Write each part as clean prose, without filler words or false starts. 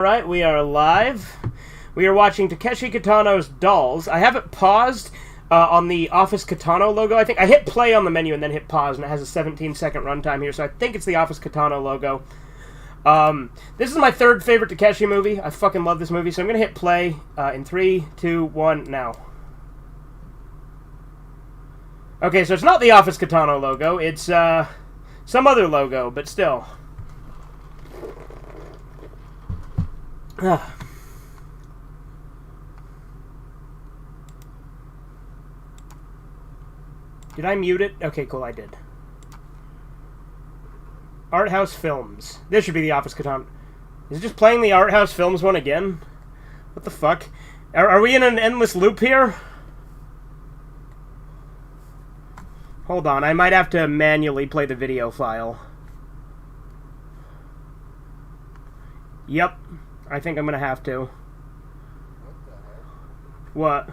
Alright, we are live. We are watching Takeshi Kitano's Dolls. I have it paused on the Office Kitano logo. I think I hit play on the menu and then hit pause, and it has a 17-second runtime here, so I think it's the Office Kitano logo. This is my third favorite Takeshi movie. I fucking love this movie, so I'm going to hit play in 3, 2, 1, now. Okay, so it's not the Office Kitano logo. It's some other logo, but still. Did I mute it? Okay, cool, I did. Art House Films. This should be the Office Kitano. Is it just playing the Art House Films one again? What the fuck? Are we in an endless loop here? Hold on, I might have to manually play the video file. Yep. I think I'm gonna have to. What?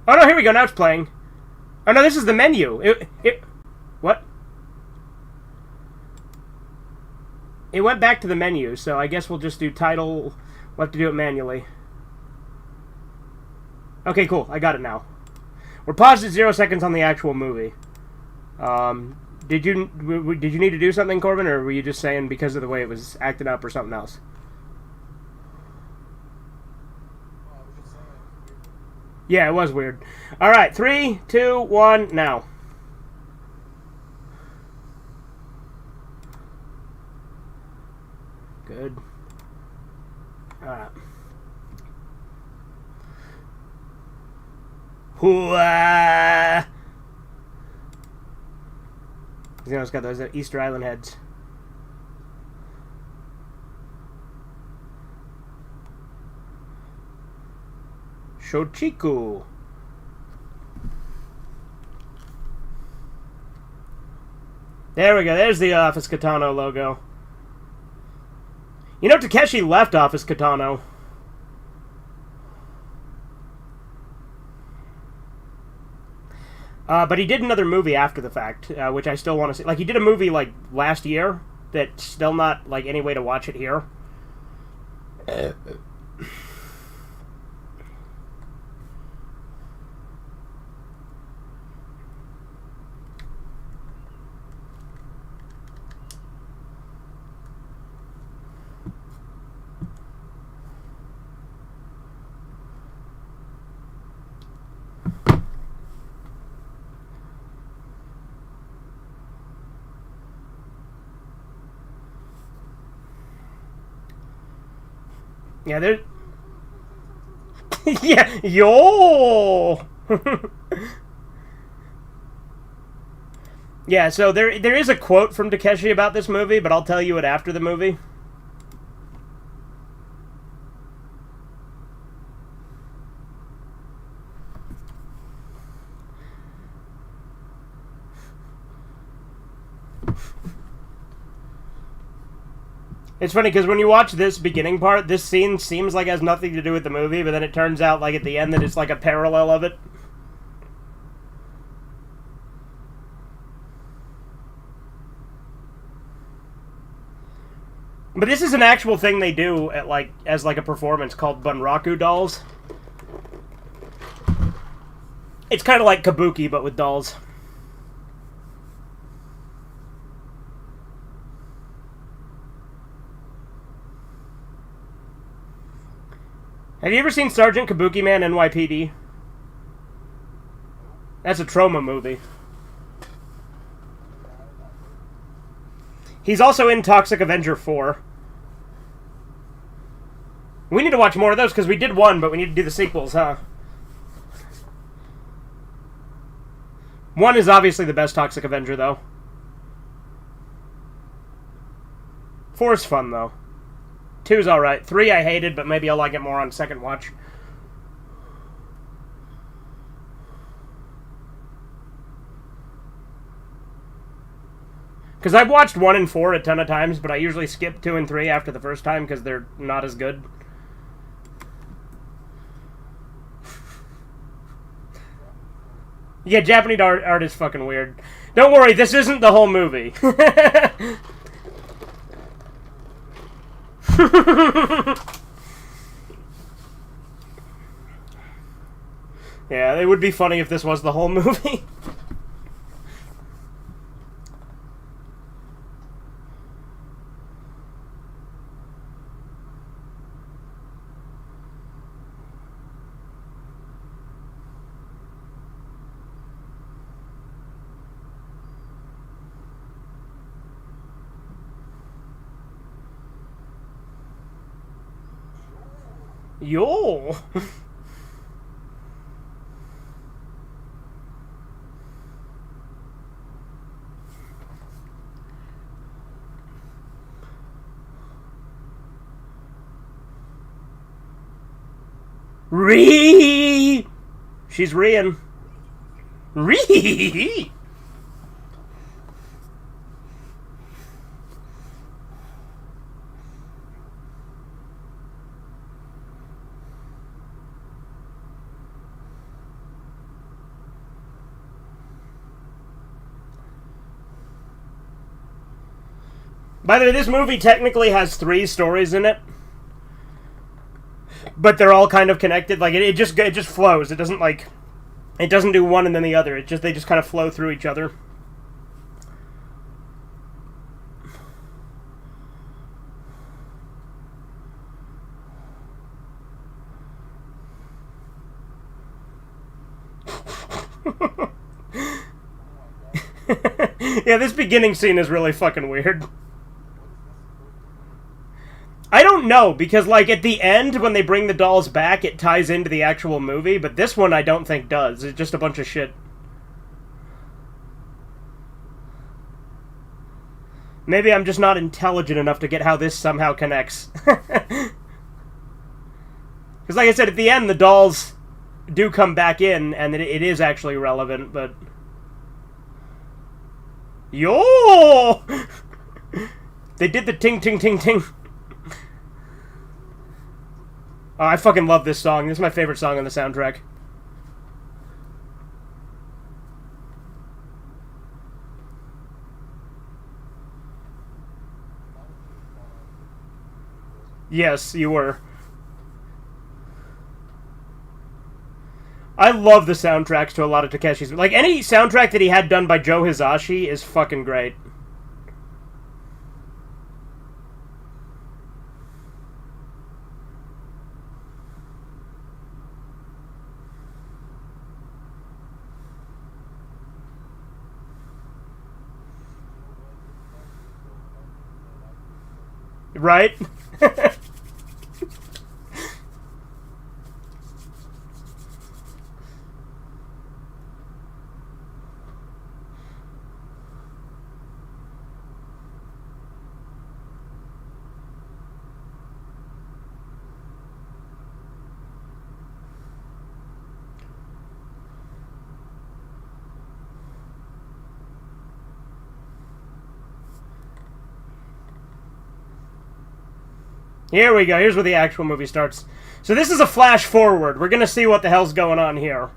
Oh no, here we go, now it's playing. Oh no, this is the menu. What? It went back to the menu, so I guess we'll just do title. We'll have to do it manually. Okay, cool, I got it now. We're paused at 0 seconds on the actual movie. Did you need to do something, Corbin, or were you just saying because of the way it was acting up or something else? Yeah, it was weird. Alright, 3, 2, 1, now. Good. Alright. Hooah! You know, it's got those Easter Island heads. Shochiku. There we go. There's the Office Kitano logo. You know, Takeshi left Office Kitano. But he did another movie after the fact, which I still want to see. Like, he did a movie, like, last year that's still not, like, any way to watch it here. Yeah, there. Yeah, yo. Yeah, so there is a quote from Takeshi about this movie, but I'll tell you it after the movie. It's funny, because when you watch this beginning part, this scene seems like it has nothing to do with the movie, but then it turns out, like, at the end that it's, like, a parallel of it. But this is an actual thing they do at, like, as, like, a performance called Bunraku Dolls. It's kind of like Kabuki, but with dolls. Have you ever seen Sergeant Kabuki Man NYPD? That's a Troma movie. He's also in Toxic Avenger 4. We need to watch more of those, because we did one, but we need to do the sequels, huh? 1 is obviously the best Toxic Avenger, though. 4 is fun, though. 2's alright. 3 I hated, but maybe I'll like it more on second watch. Because I've watched 1 and 4 a ton of times, but I usually skip 2 and 3 after the first time because they're not as good. Yeah, Japanese art is fucking weird. Don't worry, this isn't the whole movie. Yeah, it would be funny if this was the whole movie. Yo. Ree. She's reeing. Ree. By the way, this movie technically has 3 stories in it, but they're all kind of connected. Like it just flows. It doesn't it doesn't do one and then the other. They just kind of flow through each other. Yeah, this beginning scene is really fucking weird. I don't know, because, like, at the end, when they bring the dolls back, it ties into the actual movie, but this one I don't think does. It's just a bunch of shit. Maybe I'm just not intelligent enough to get how this somehow connects. Because, like I said, at the end, the dolls do come back in, and it is actually relevant, but... Yo! They did the ting ting ting ting. Oh, I fucking love this song. This is my favorite song on the soundtrack. Yes, you were. I love the soundtracks to a lot of Takeshi's. Like, any soundtrack that he had done by Joe Hisaishi is fucking great. Right? Here we go. Here's where the actual movie starts. So this is a flash forward. We're gonna see what the hell's going on here.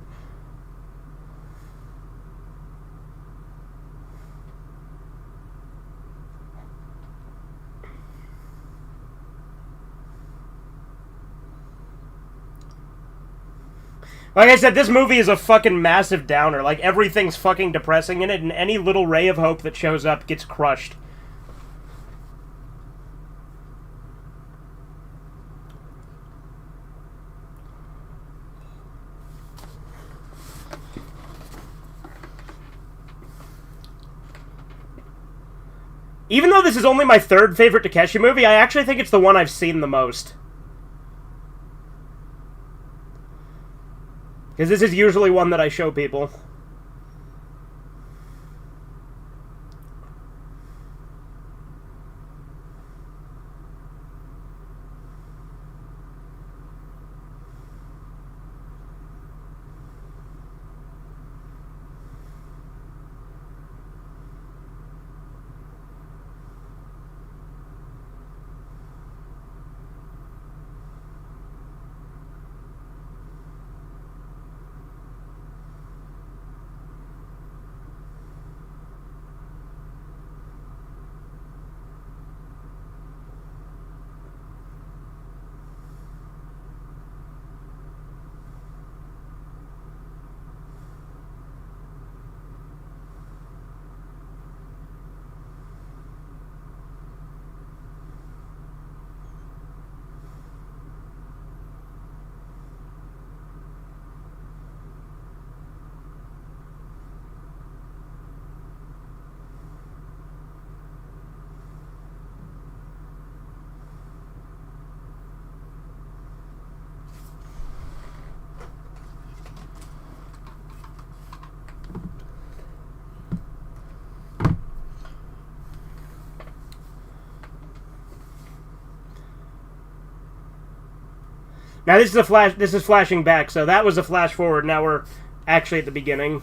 Like I said, this movie is a fucking massive downer. Like, everything's fucking depressing in it, and any little ray of hope that shows up gets crushed. Even though this is only my 3rd favorite Takeshi movie, I actually think it's the one I've seen the most. Because this is usually one that I show people. Now this is a flash. This is flashing back, so that was a flash forward. Now we're actually at the beginning.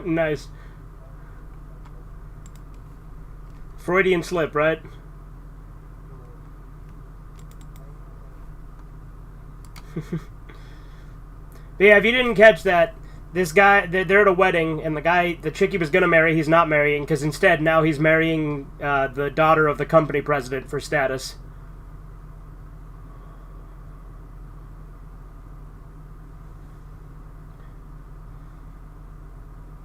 Nice. Freudian slip, right? Yeah, if you didn't catch that, this guy, they're at a wedding, and the chick he was gonna marry, he's not marrying, because instead now he's marrying the daughter of the company president for status.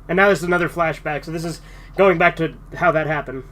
And now this is another flashback, so this is going back to how that happened.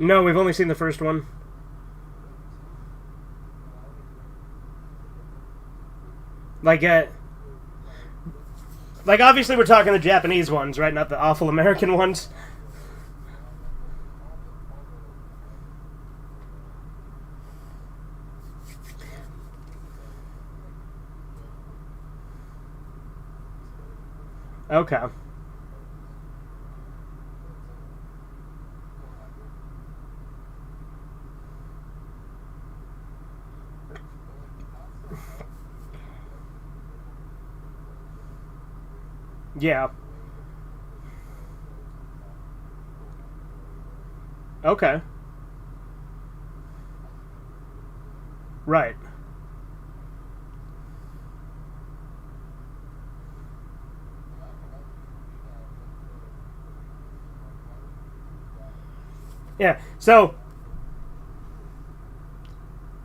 No, we've only seen the first one. Like, obviously we're talking the Japanese ones, right? Not the awful American ones. Okay. Yeah. Okay. Right. Yeah. So,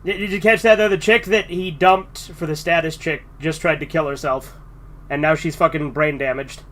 did you catch that though? The chick that he dumped for the status chick just tried to kill herself, and now she's fucking brain damaged.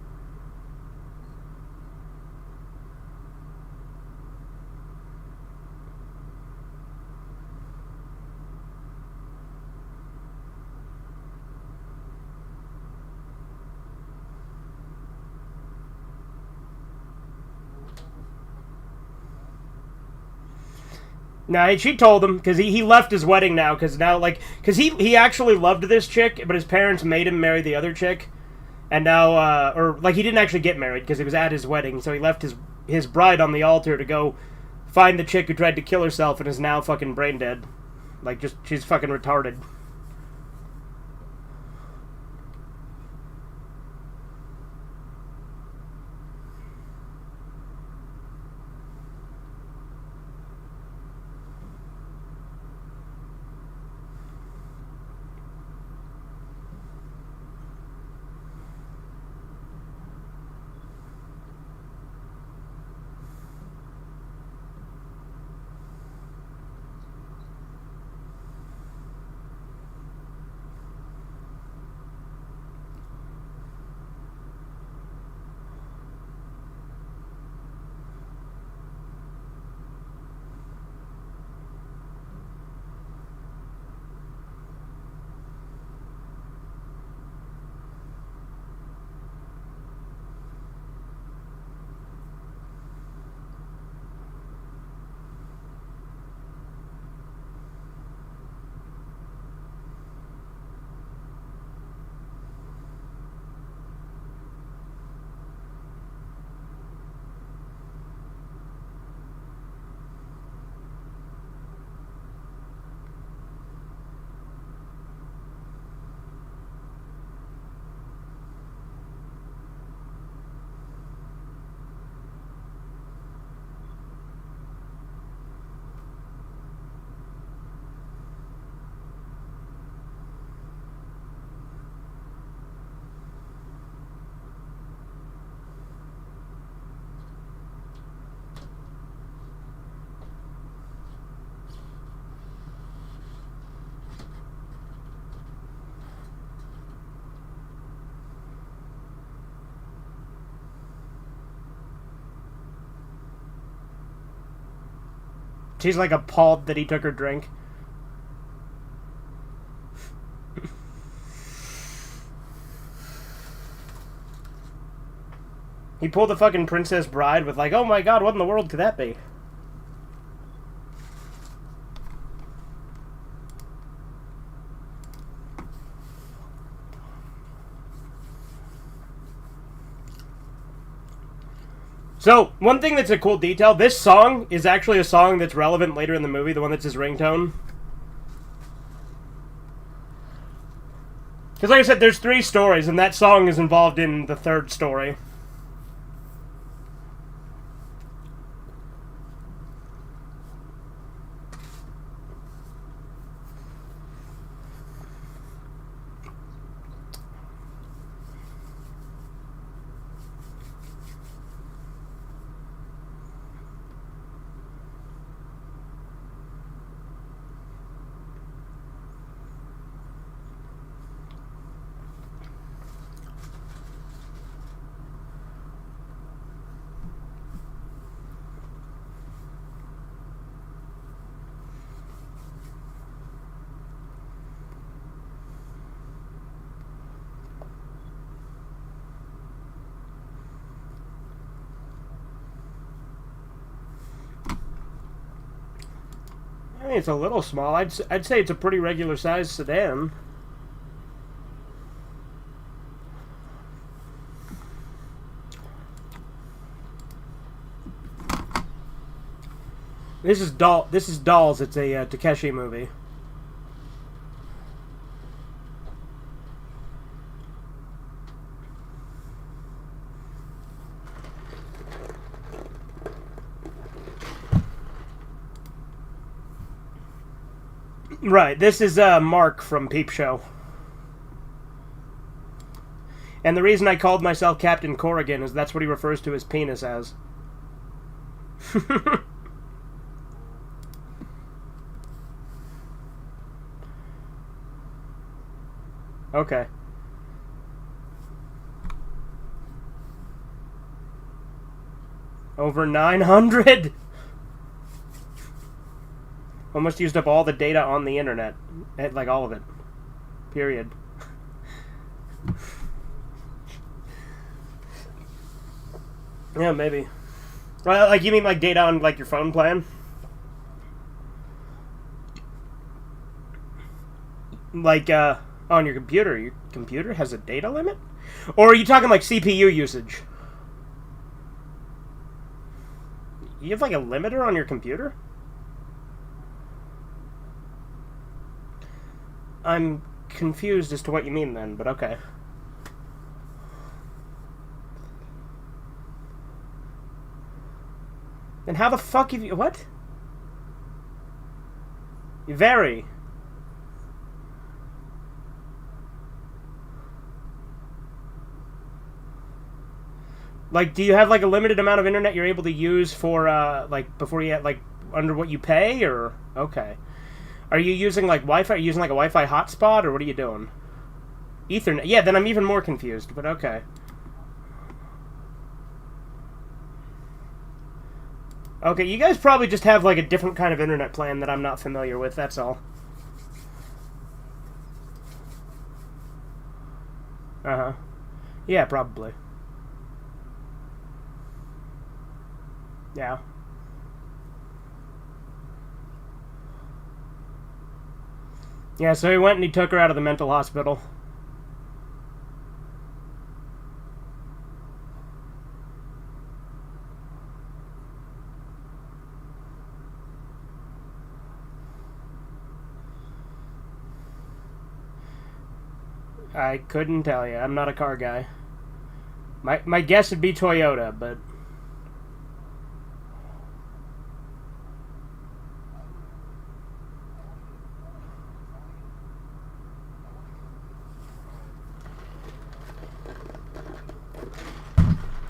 Nah, she told him because he left his wedding now because he actually loved this chick, but his parents made him marry the other chick, and now or like he didn't actually get married because it was at his wedding, so he left his bride on the altar to go find the chick who tried to kill herself and is now fucking brain dead, like just she's fucking retarded. She's like appalled that he took her drink. He pulled the fucking Princess Bride with like, oh my god, what in the world could that be? So, one thing that's a cool detail, this song is actually a song that's relevant later in the movie, the one that's his ringtone. Because like I said, there's 3 stories, and that song is involved in the 3rd story. I mean, it's a little small. I'd say it's a pretty regular sized sedan. This is Dolls. It's a Takeshi movie. Right, this is Mark from Peep Show. And the reason I called myself Captain Corrigan is that's what he refers to his penis as. Okay. Over 900! Almost used up all the data on the internet. Like, all of it. Period. Yeah, maybe. Well, like, you mean, like, data on, like, your phone plan? Like, on your computer. Your computer has a data limit? Or are you talking, like, CPU usage? You have, like, a limiter on your computer? I'm confused as to what you mean then, but okay. Then how the fuck have you... What? Very. Like, do you have, like, a limited amount of internet you're able to use for, like, before you, like, under what you pay, or... Okay. Are you using, like, Wi-Fi? Are you using, like, a Wi-Fi hotspot, or what are you doing? Ethernet. Yeah, then I'm even more confused, but okay. Okay, you guys probably just have, like, a different kind of internet plan that I'm not familiar with, that's all. Uh-huh. Yeah, probably. Yeah. Yeah, so he went and he took her out of the mental hospital. I couldn't tell you. I'm not a car guy. My guess would be Toyota, but...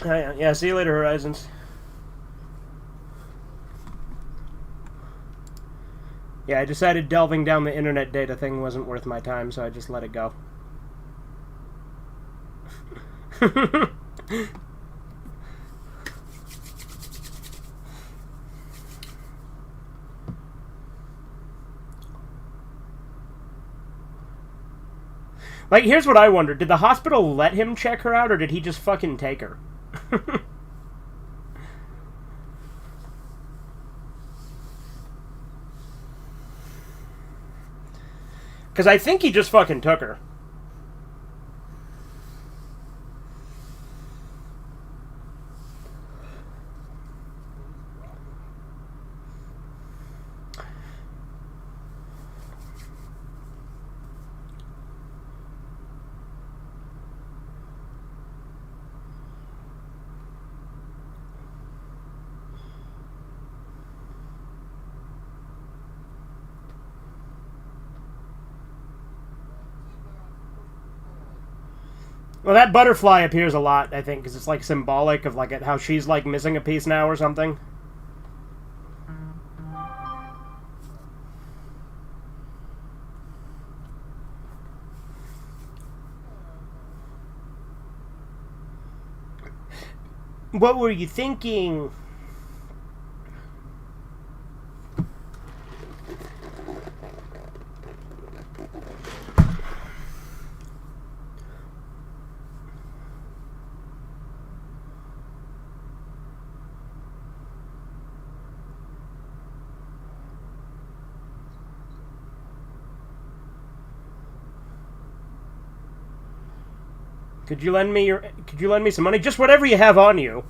Yeah, see you later, Horizons. Yeah, I decided delving down the internet data thing wasn't worth my time, so I just let it go. Like, here's what I wonder. Did the hospital let him check her out, or did he just fucking take her? Because I think he just fucking took her. Well, that butterfly appears a lot, I think, because it's, like, symbolic of, like, how she's, like, missing a piece now or something. What were you thinking? Could you lend me some money? Just whatever you have on you.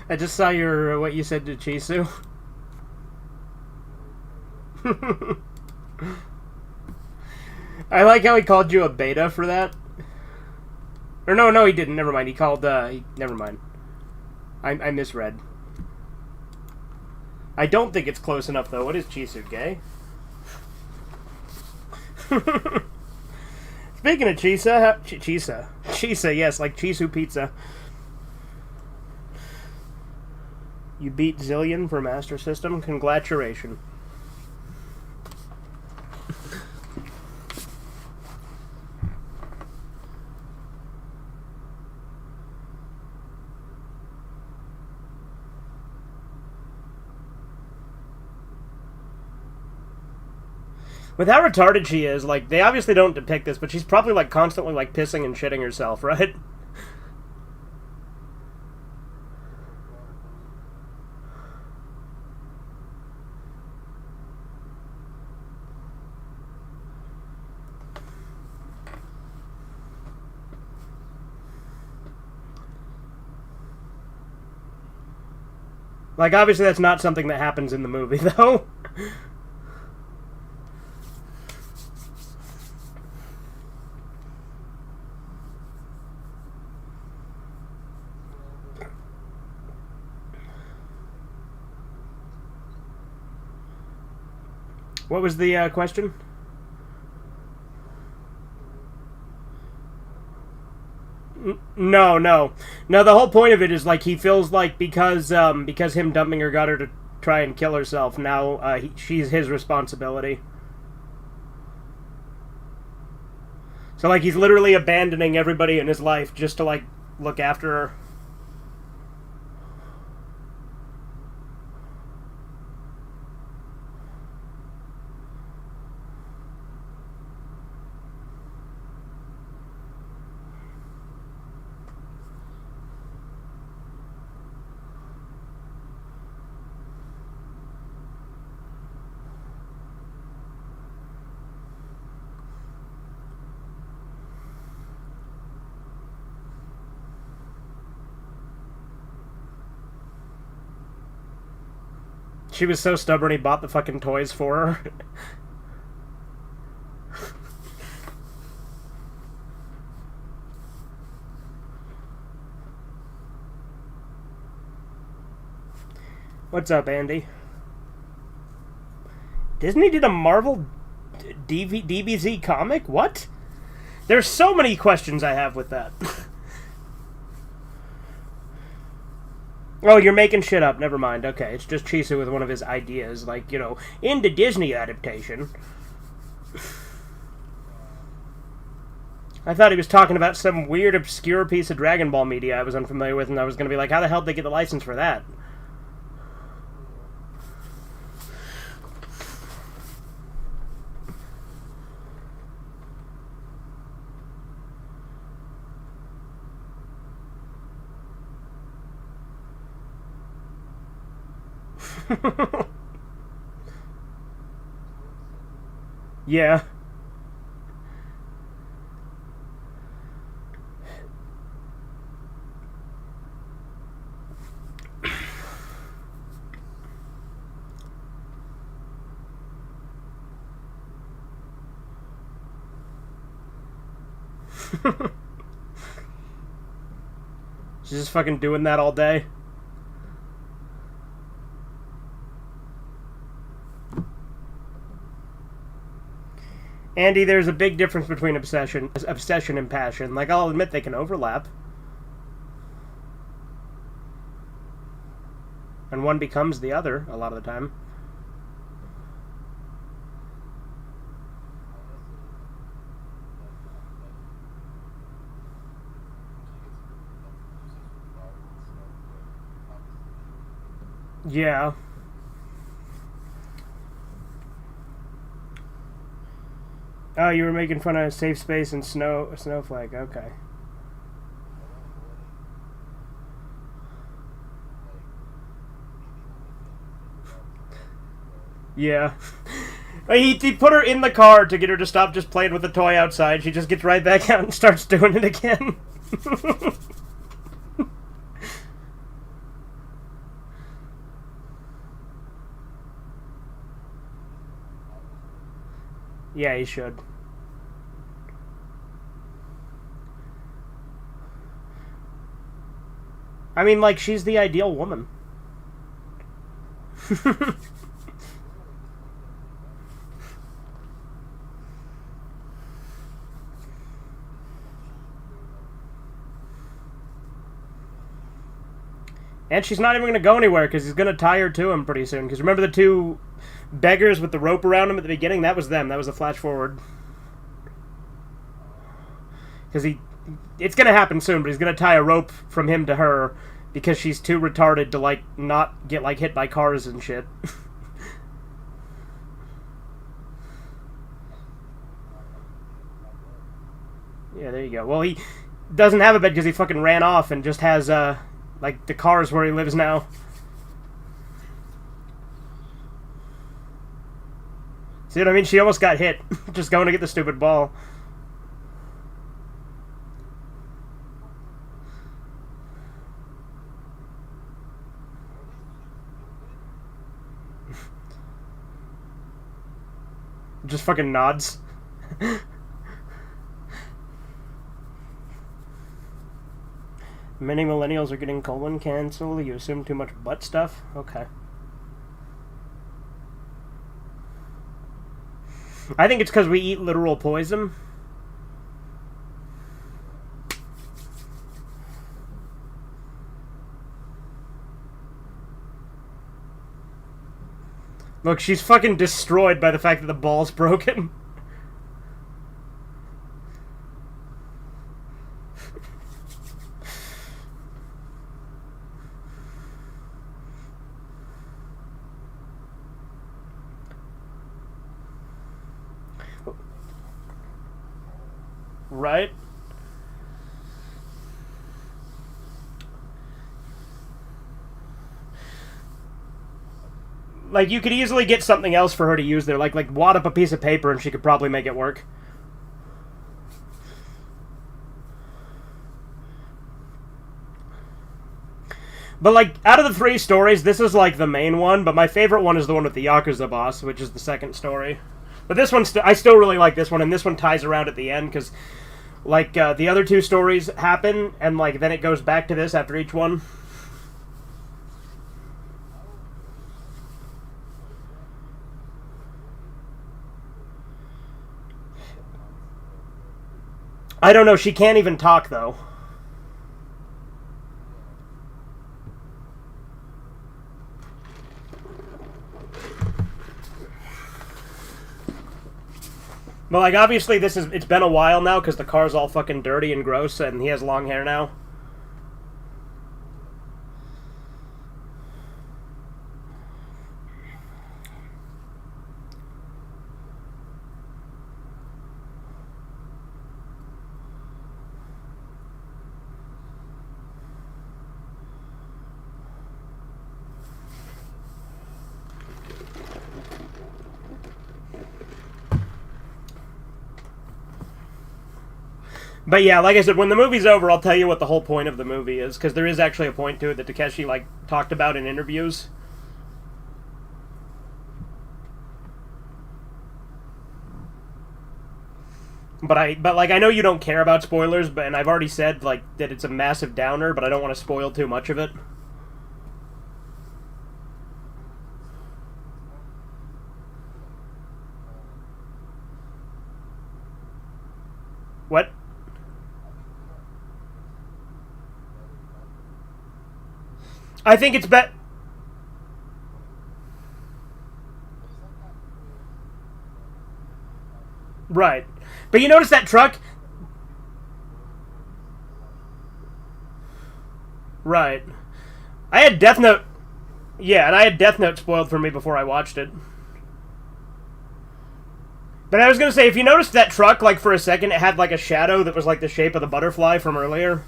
I just saw your what you said to Chisu. I like how he called you a beta for that. Or no, he didn't. Never mind. He called. Never mind. I misread. I don't think it's close enough though. What is Chisu, gay? Speaking of Chisa, yes, like Chisu pizza. You beat Zillion for Master System. Congratulations. With how retarded she is, like, they obviously don't depict this, but she's probably, like, constantly, like, pissing and shitting herself, right? Like, obviously that's not something that happens in the movie, though. What was the question? No, no. No, the whole point of it is, like, he feels like because him dumping her got her to try and kill herself, now she's his responsibility. So, like, he's literally abandoning everybody in his life just to, like, look after her. She was so stubborn he bought the fucking toys for her. What's up, Andy? Disney did a Marvel DBZ comic? What? There's so many questions I have with that. Oh, you're making shit up. Never mind. Okay, it's just Chisu with one of his ideas. Like, you know, in the Disney adaptation. I thought he was talking about some weird, obscure piece of Dragon Ball media I was unfamiliar with, and I was going to be like, how the hell did they get the license for that? Yeah. She's just fucking doing that all day. Andy, there's a big difference between obsession and passion. Like, I'll admit they can overlap. And one becomes the other a lot of the time. Yeah. Oh, you were making fun of Safe Space and Snowflake. Okay. Yeah. He put her in the car to get her to stop just playing with the toy outside. She just gets right back out and starts doing it again. Yeah, he should. I mean, like, she's the ideal woman. And she's not even going to go anywhere because he's going to tie her to him pretty soon. Because remember the two beggars with the rope around him at the beginning? That was them. That was the flash forward. Because it's going to happen soon, but he's going to tie a rope from him to her because she's too retarded to, like, not get, like, hit by cars and shit. Yeah, there you go. Well, he doesn't have a bed because he fucking ran off and just has, like, the cars where he lives now. See what I mean? She almost got hit. Just going to get the stupid ball. Just fucking nods. Many millennials are getting colon cancer. You assume too much butt stuff? Okay. I think it's because we eat literal poison. Look, she's fucking destroyed by the fact that the ball's broken. Right? Like, you could easily get something else for her to use there. Like wad up a piece of paper and she could probably make it work. But, like, out of the 3 stories, this is, like, the main one. But my favorite one is the one with the Yakuza boss, which is the second story. But this one, I still really like this one. And this one ties around at the end, because, like, the other 2 stories happen. And, like, then it goes back to this after each one. I don't know. She can't even talk, though. But, like, obviously it's been a while now because the car's all fucking dirty and gross and he has long hair now. But yeah, like I said, when the movie's over, I'll tell you what the whole point of the movie is, because there is actually a point to it that Takeshi, like, talked about in interviews. But I know you don't care about spoilers, and I've already said, like, that it's a massive downer, but I don't want to spoil too much of it. What? I think it's right. But you notice that truck? Right. I had Death Note... Yeah, and I had Death Note spoiled for me before I watched it. But I was gonna say, if you noticed that truck, like, for a second, it had, like, a shadow that was, like, the shape of the butterfly from earlier.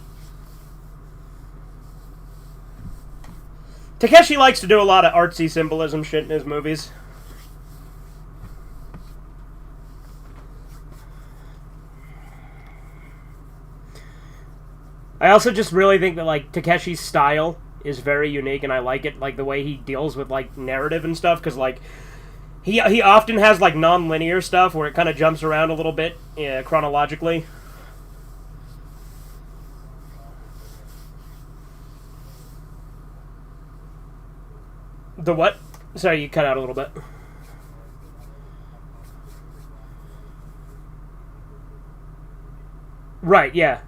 Takeshi likes to do a lot of artsy symbolism shit in his movies. I also just really think that, like, Takeshi's style is very unique, and I like it, like, the way he deals with, like, narrative and stuff, because, like, he often has, like, non-linear stuff where it kind of jumps around a little bit chronologically. The what? Sorry, you cut out a little bit. Right, yeah.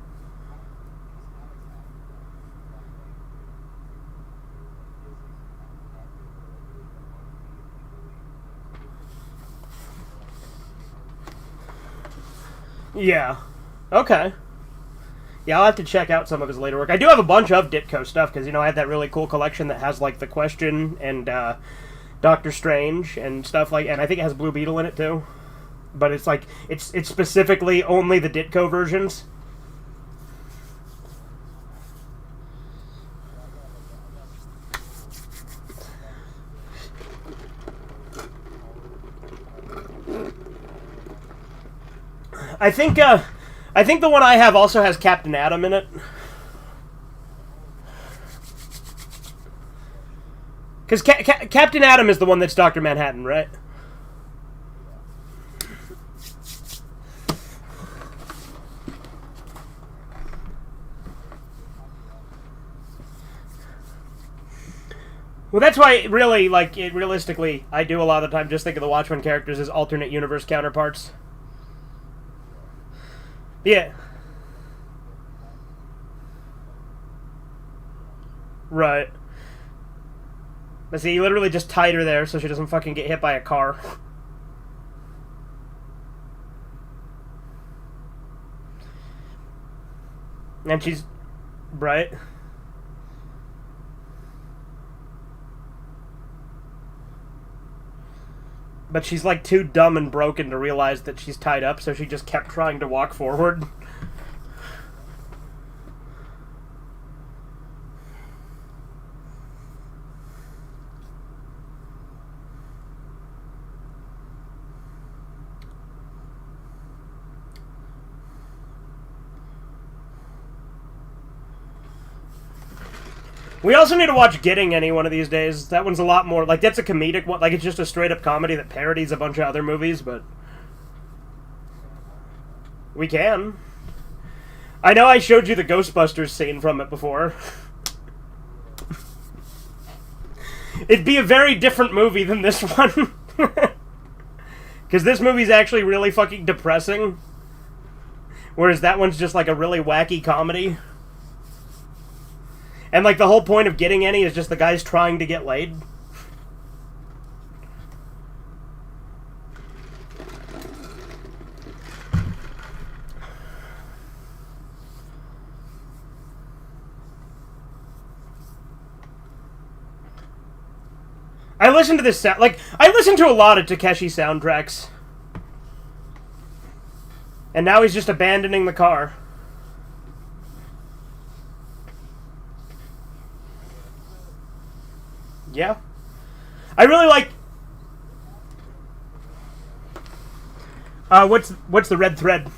Yeah. Okay. Yeah, I'll have to check out some of his later work. I do have a bunch of Ditko stuff, because, you know, I had that really cool collection that has, like, The Question and Doctor Strange and stuff like... And I think it has Blue Beetle in it, too. But it's, like, it's specifically only the Ditko versions. I think the one I have also has Captain Atom in it. Because Captain Atom is the one that's Dr. Manhattan, right? Well, that's why, really, like, realistically, I do a lot of the time just think of the Watchmen characters as alternate universe counterparts. Yeah. Right. But see, he literally just tied her there so she doesn't fucking get hit by a car. And she's... Right. But she's like too dumb and broken to realize that she's tied up, so she just kept trying to walk forward. We also need to watch Getting Any one of these days. That one's a lot more... Like, that's a comedic one. Like, it's just a straight-up comedy that parodies a bunch of other movies, but... We can. I know I showed you the Ghostbusters scene from it before. It'd be a very different movie than this one. Because this movie's actually really fucking depressing. Whereas that one's just like a really wacky comedy. And, like, the whole point of Getting Any is just the guy's trying to get laid. I listen to this like, I listen to a lot of Takeshi soundtracks. And now he's just abandoning the car. Yeah. I really like... what's the red thread?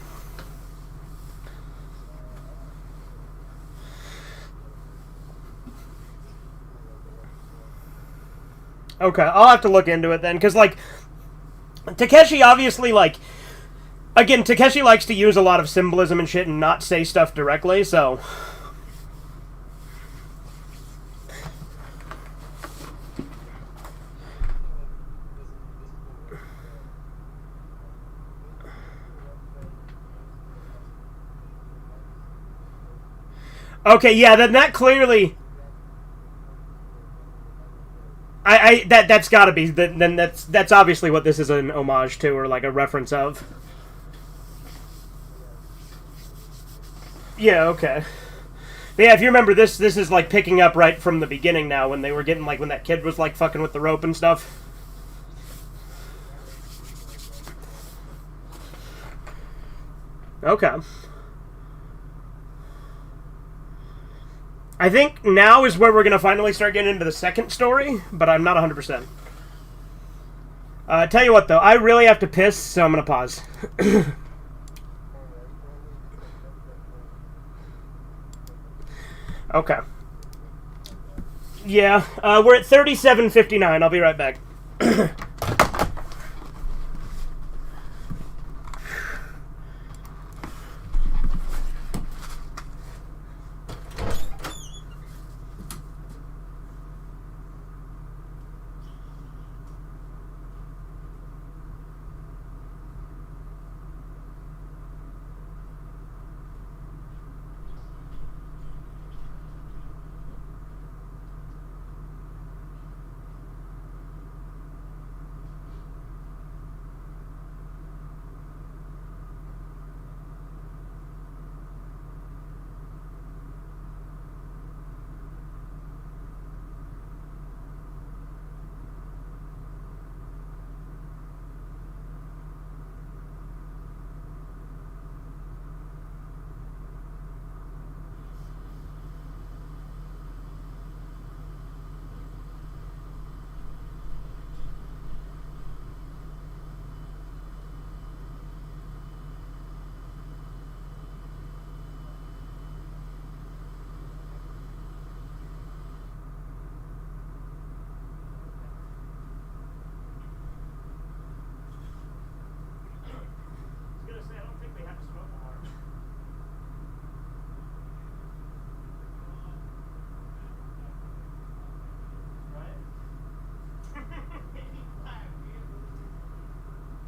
Okay, I'll have to look into it then, because, like, Takeshi obviously, like... Again, Takeshi likes to use a lot of symbolism and shit and not say stuff directly, so... Okay, yeah, then that clearly... that's gotta be... Then that's obviously what this is an homage to, or like a reference of. Yeah, okay. But yeah, if you remember, this is like picking up right from the beginning now, when they were getting, like, when that kid was like fucking with the rope and stuff. Okay. I think now is where we're going to finally start getting into the second story, but I'm not 100%. Tell you what, though, I really have to piss, so I'm going to pause. Okay. Yeah, we're at 37:59. I'll be right back.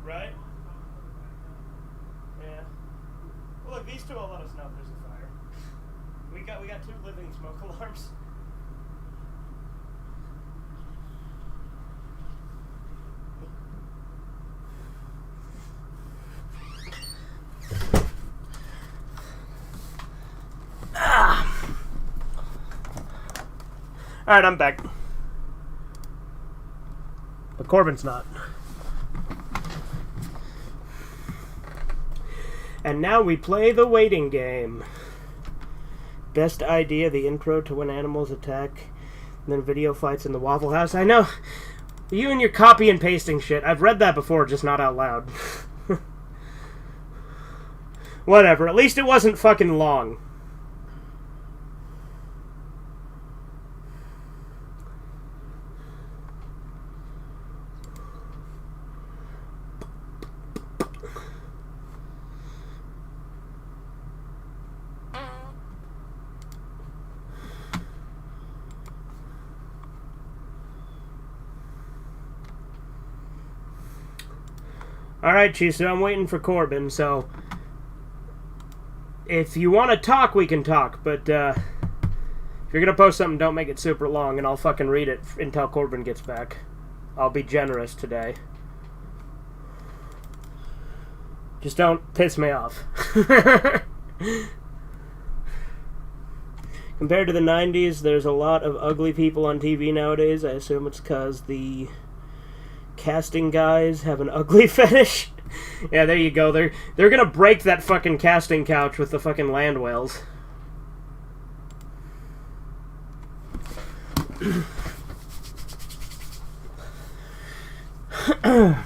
Right? Yeah. Well, look, these two will let us know if there's a fire. We got 2 living smoke alarms. Alright, I'm back. But Corbin's not. And now we play the waiting game. Best idea, the intro to when animals attack, and then video fights in the Waffle House. I know. You and your copy and pasting shit. I've read that before, just not out loud. Whatever, at least it wasn't fucking long. Alright, Chisu, I'm waiting for Corbin, so... If you want to talk, we can talk, but, if you're gonna post something, don't make it super long, and I'll fucking read it until Corbin gets back. I'll be generous today. Just don't piss me off. Compared to the 90s, there's a lot of ugly people on TV nowadays. I assume it's because the casting guys have an ugly fetish. Yeah, there you go. They're gonna break that fucking casting couch with the fucking land whales. I'll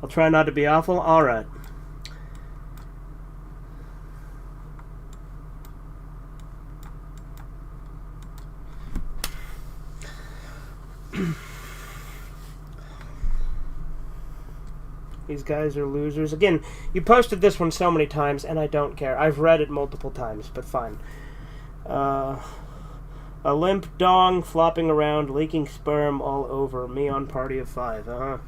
try not to be awful. Alright. These guys are losers. Again, you posted this one so many times, and I don't care. I've read it multiple times, but fine. A limp dong flopping around, leaking sperm all over. Me on party of 5.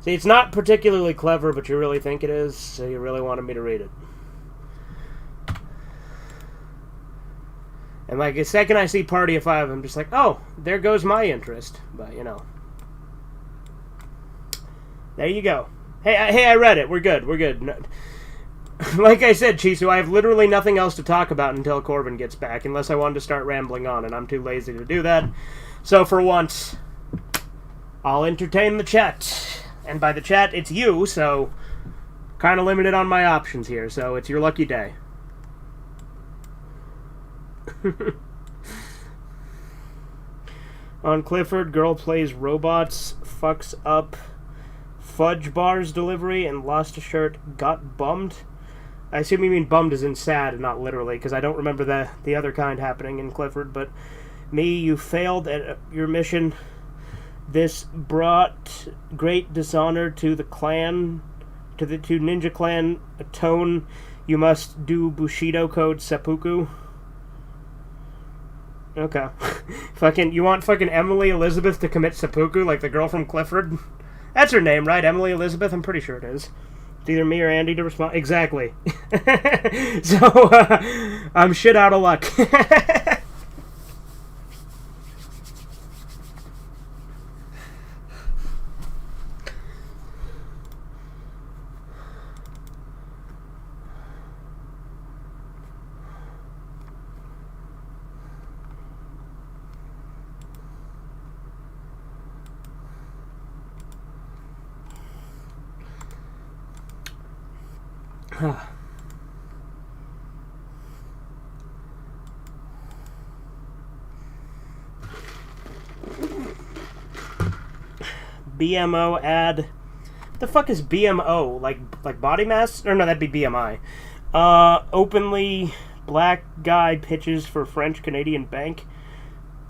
See, it's not particularly clever, but you really think it is, so you really wanted me to read it. And like the second I see party of 5, I'm just like, oh, there goes my interest. But, you know. There you go. Hey, I read it. We're good. We're good. No, like I said, Chisu, I have literally nothing else to talk about until Corbin gets back, unless I wanted to start rambling on, and I'm too lazy to do that. So for once, I'll entertain the chat. And by the chat, it's you, so kind of limited on my options here, so it's your lucky day. On Clifford, girl plays robots, fucks up fudge bars delivery, and lost a shirt, got bummed. I assume you mean bummed as in sad and not literally, because I don't remember the other kind happening in Clifford, but me, you failed at your mission. This brought great dishonor to the clan, to Ninja Clan. Atone, you must do Bushido code seppuku. Okay. You want fucking Emily Elizabeth to commit seppuku like the girl from Clifford? That's her name, right? Emily Elizabeth? I'm pretty sure it is. It's either me or Andy to respond. Exactly. So, I'm shit out of luck. BMO ad. What the fuck is BMO? Like body mass? Or no, that'd be BMI. Openly black guy pitches for French Canadian bank.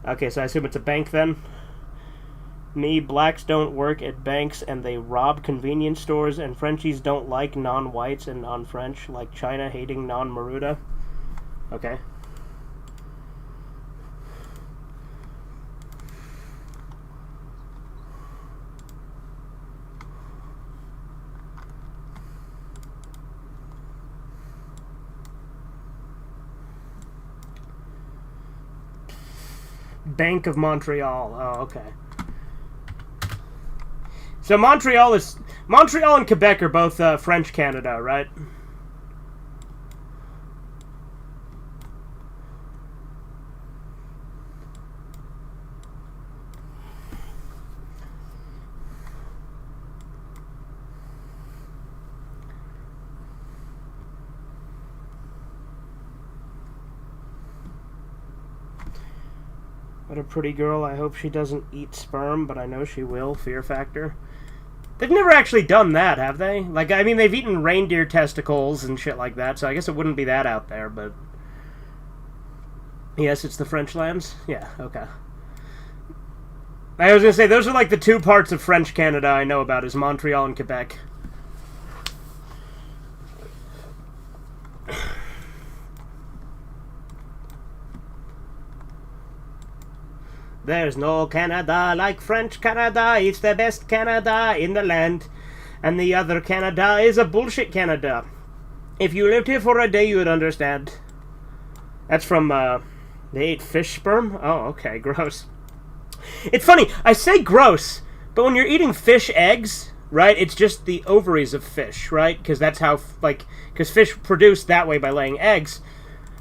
Okay, so I assume it's a bank then. Me, blacks don't work at banks and they rob convenience stores, and Frenchies don't like non-whites and non-French, like China hating non-Maruda. Okay. Bank of Montreal. Oh, okay. So Montreal and Quebec are both French Canada, right? What a pretty girl. I hope she doesn't eat sperm, but I know she will. Fear factor. They've never actually done that, have they? Like, I mean, they've eaten reindeer testicles and shit like that, so I guess it wouldn't be that out there, but... Yes, it's the French lands? Yeah, okay. I was gonna say, those are like the two parts of French Canada I know about, is Montreal and Quebec. There's no Canada like French Canada. It's the best Canada in the land. And the other Canada is a bullshit Canada. If you lived here for a day, you would understand. That's from, they ate fish sperm? Oh, okay, gross. It's funny, I say gross, but when you're eating fish eggs, right, it's just the ovaries of fish, right? Because that's how, like, because fish produce that way by laying eggs.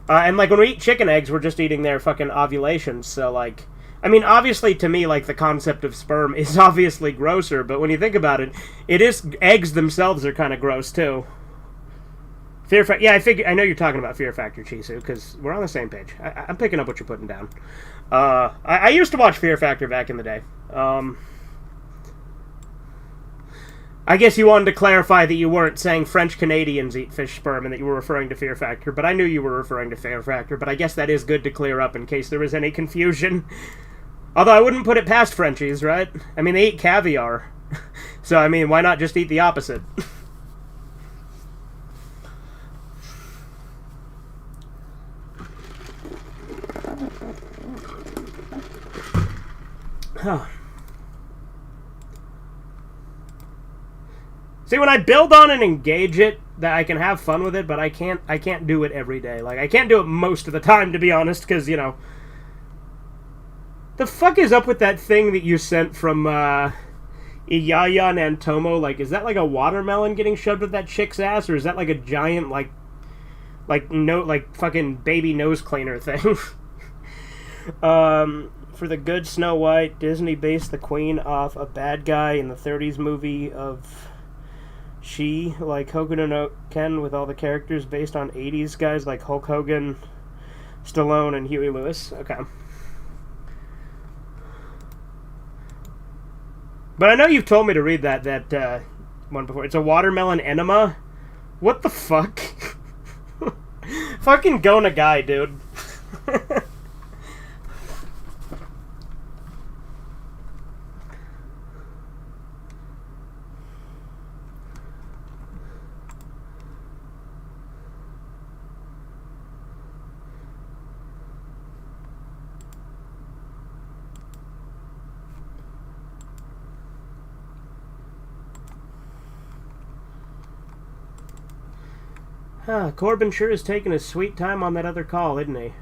And, like, when we eat chicken eggs, we're just eating their fucking ovulations, so, like... I mean, obviously, to me, like, the concept of sperm is obviously grosser, but when you think about it, eggs themselves are kind of gross, too. Fear Factor, yeah, I know you're talking about Fear Factor, Chisu, because we're on the same page. I'm picking up what you're putting down. I used to watch Fear Factor back in the day. I guess you wanted to clarify that you weren't saying French Canadians eat fish sperm and that you were referring to Fear Factor, but I knew you were referring to Fear Factor, but I guess that is good to clear up in case there was any confusion. Although I wouldn't put it past Frenchies, right? I mean, they eat caviar. So, I mean, why not just eat the opposite? See, when I build on and engage it, that I can have fun with it, but I can't do it every day. Like, I can't do it most of the time, to be honest, because, you know... The fuck is up with that thing that you sent from, Iyaya Nantomo? Like, is that like a watermelon getting shoved up that chick's ass, or is that like a giant, like fucking baby nose cleaner thing? For the good Snow White, Disney based the queen off a bad guy in the 30s movie of She, like Hokuto no Ken, with all the characters based on 80s guys like Hulk Hogan, Stallone, and Huey Lewis. Okay. But I know you've told me to read that one before. It's a watermelon enema? What the fuck? Fucking go Nagai, dude. Corbin sure is taking his sweet time on that other call, isn't he?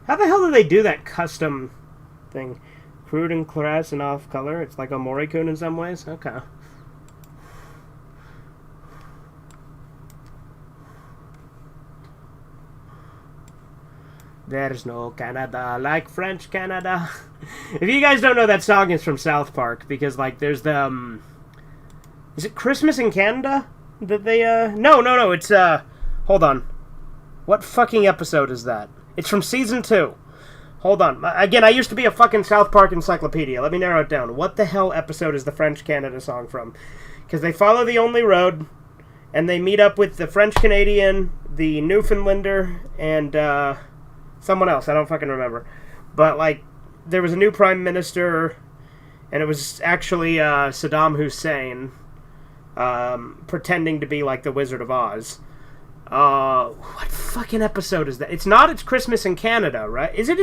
How the hell do they do that custom thing? Crude and crass and off color? It's like a Morikun in some ways? Okay. There's no Canada like French Canada. If you guys don't know, that song is from South Park, because, like, there's the, is it Christmas in Canada? That they, No, it's, hold on. What fucking episode is that? It's from Season 2. Hold on. Again, I used to be a fucking South Park encyclopedia. Let me narrow it down. What the hell episode is the French Canada song from? Because they follow the only road, and they meet up with the French Canadian, the Newfoundlander, and, someone else, I don't fucking remember. But, like, there was a new prime minister, and it was actually Saddam Hussein pretending to be, like, the Wizard of Oz. What fucking episode is that? It's Christmas in Canada, right? Is it?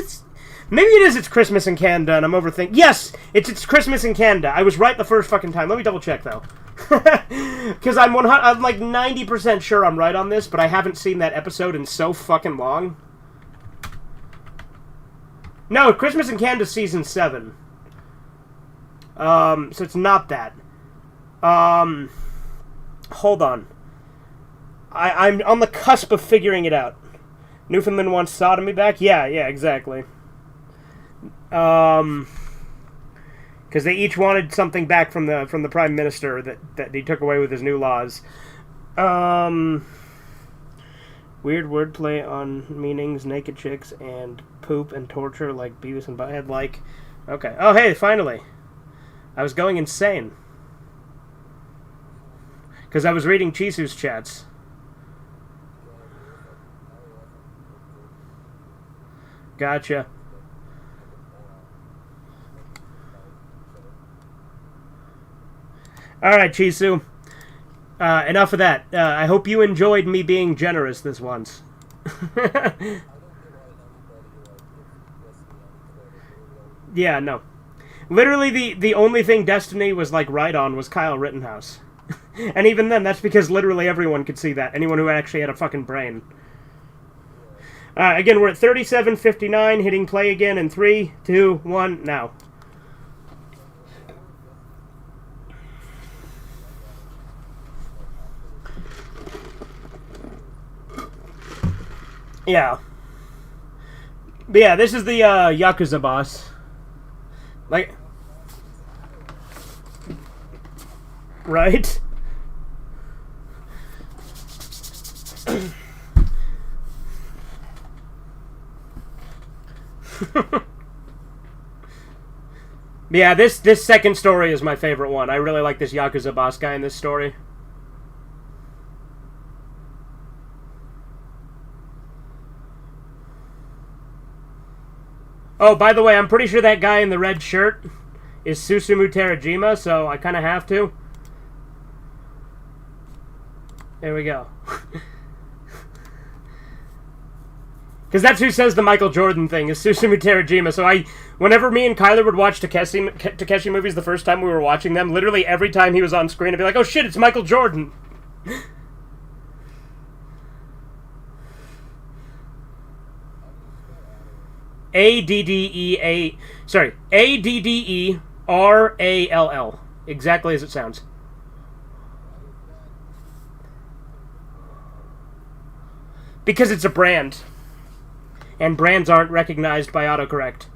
Maybe it is It's Christmas in Canada and I'm overthinking. Yes! It's Christmas in Canada. I was right the first fucking time. Let me double check, though. Because I'm like 90% sure I'm right on this, but I haven't seen that episode in so fucking long. No, Christmas in Canada season 7. So it's not that. Hold on. I'm on the cusp of figuring it out. Newfoundland wants sodomy back? Yeah, exactly. Because they each wanted something back from the Prime Minister that he took away with his new laws. Weird wordplay on meanings, naked chicks, and poop and torture like Beavis and Butthead like. Okay. Oh, hey, finally. I was going insane. Because I was reading Chisu's chats. Gotcha. Alright, Chisu. Enough of that. I hope you enjoyed me being generous this once. Yeah, no. Literally, the only thing Destiny was, like, right on was Kyle Rittenhouse. And even then, that's because literally everyone could see that. Anyone who actually had a fucking brain. Again, we're at 37:59, hitting play again in 3, 2, 1, now. Yeah. But yeah, this is the Yakuza boss. Like... Right? Yeah, this second story is my favorite one. I really like this Yakuza boss guy in this story. Oh, by the way, I'm pretty sure that guy in the red shirt is Susumu Terajima, so I kind of have to. There we go. Because that's who says the Michael Jordan thing, is Susumu Terajima. So whenever me and Kyler would watch Takeshi movies the first time we were watching them, literally every time he was on screen, I'd be like, oh shit, it's Michael Jordan. Adderall. Exactly as it sounds. Because it's a brand. And brands aren't recognized by autocorrect.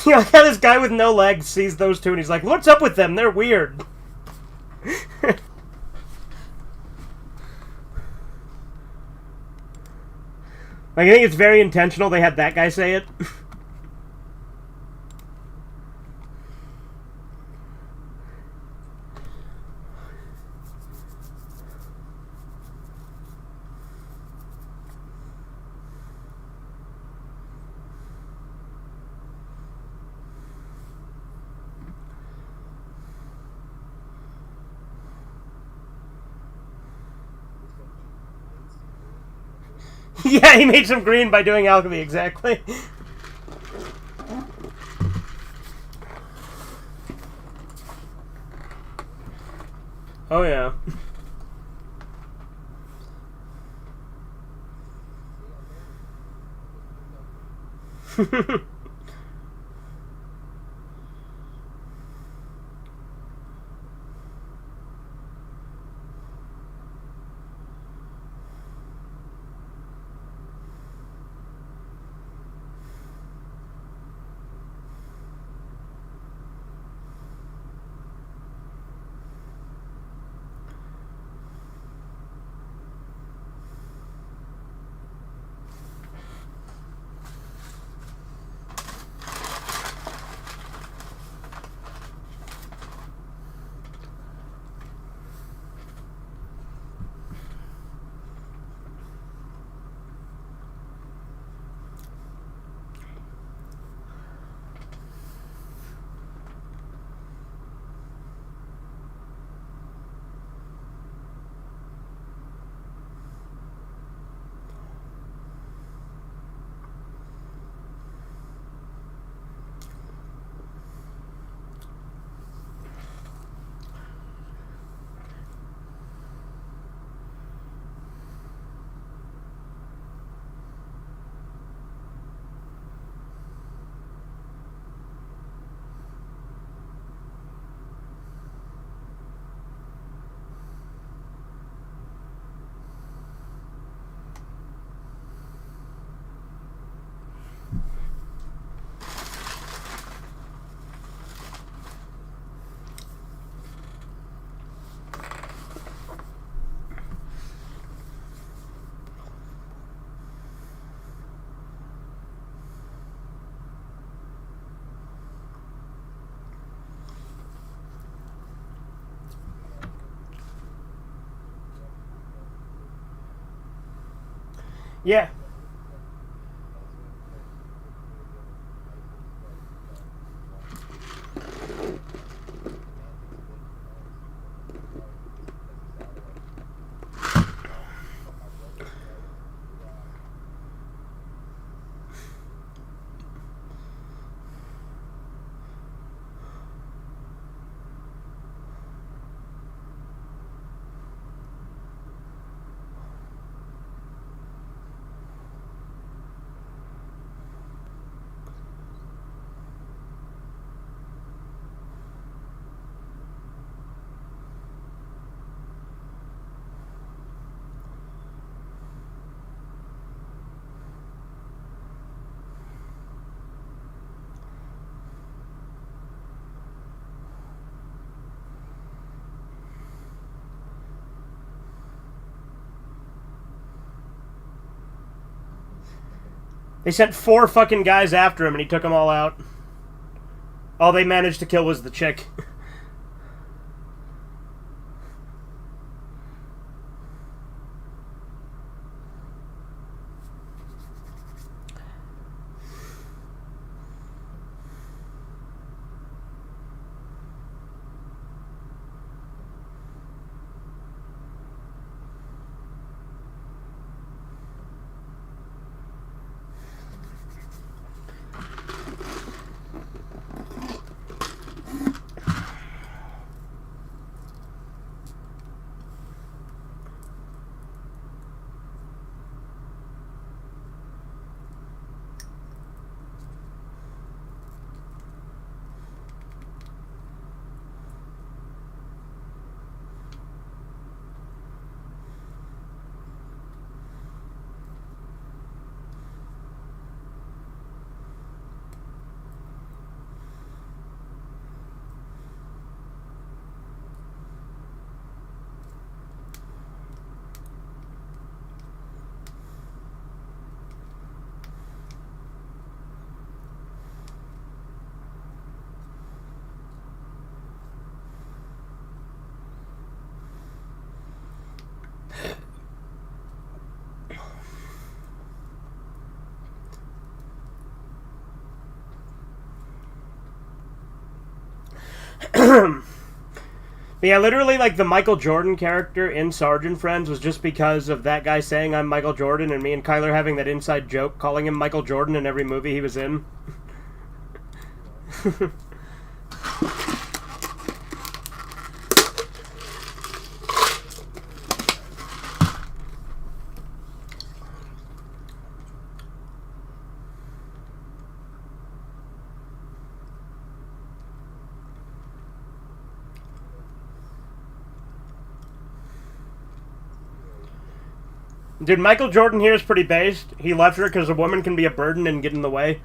Yeah, this guy with no legs sees those two and he's like, what's up with them? They're weird. Like, I think it's very intentional they had that guy say it. Yeah, he made some green by doing alchemy, exactly. Oh, yeah. Yeah. They sent 4 fucking guys after him and he took them all out. All they managed to kill was the chick. Yeah, literally, like, the Michael Jordan character in Sergeant Friends was just because of that guy saying I'm Michael Jordan and me and Kyler having that inside joke calling him Michael Jordan in every movie he was in. Dude, Michael Jordan here is pretty based. He left her because a woman can be a burden and get in the way.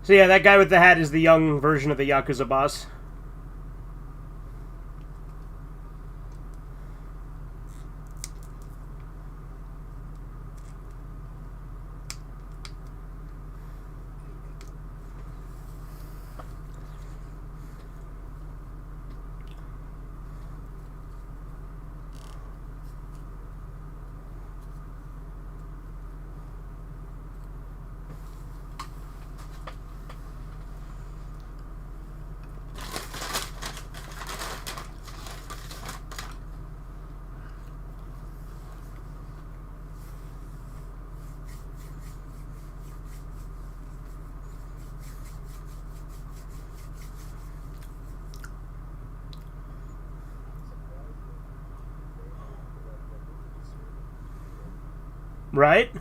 So yeah, that guy with the hat is the young version of the Yakuza boss. Right?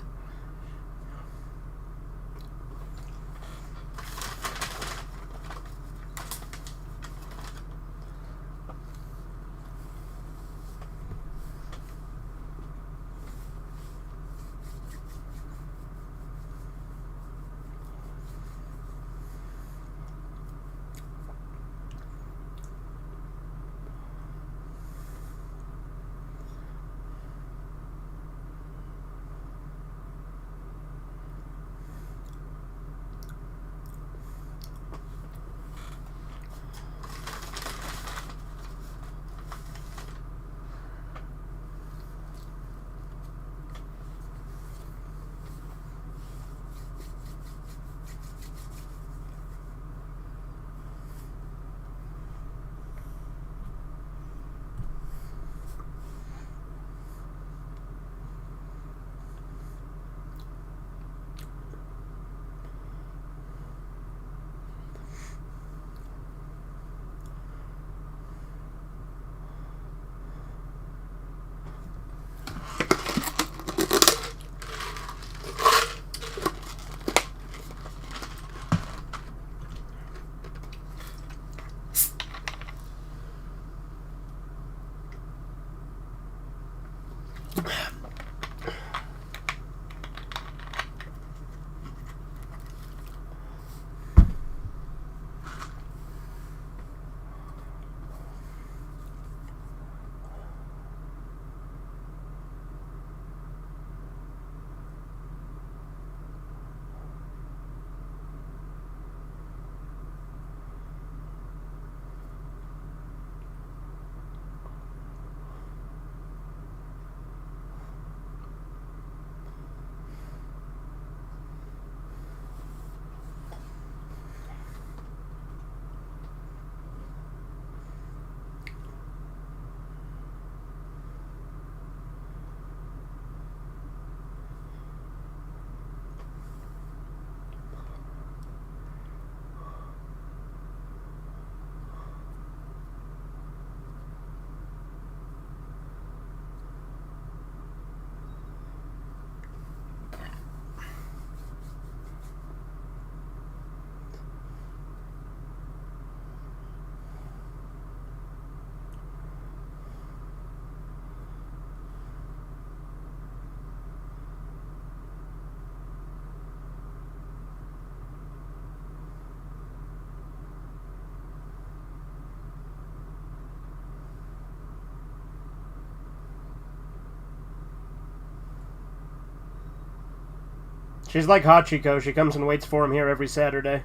She's like Hachiko. She comes and waits for him here every Saturday.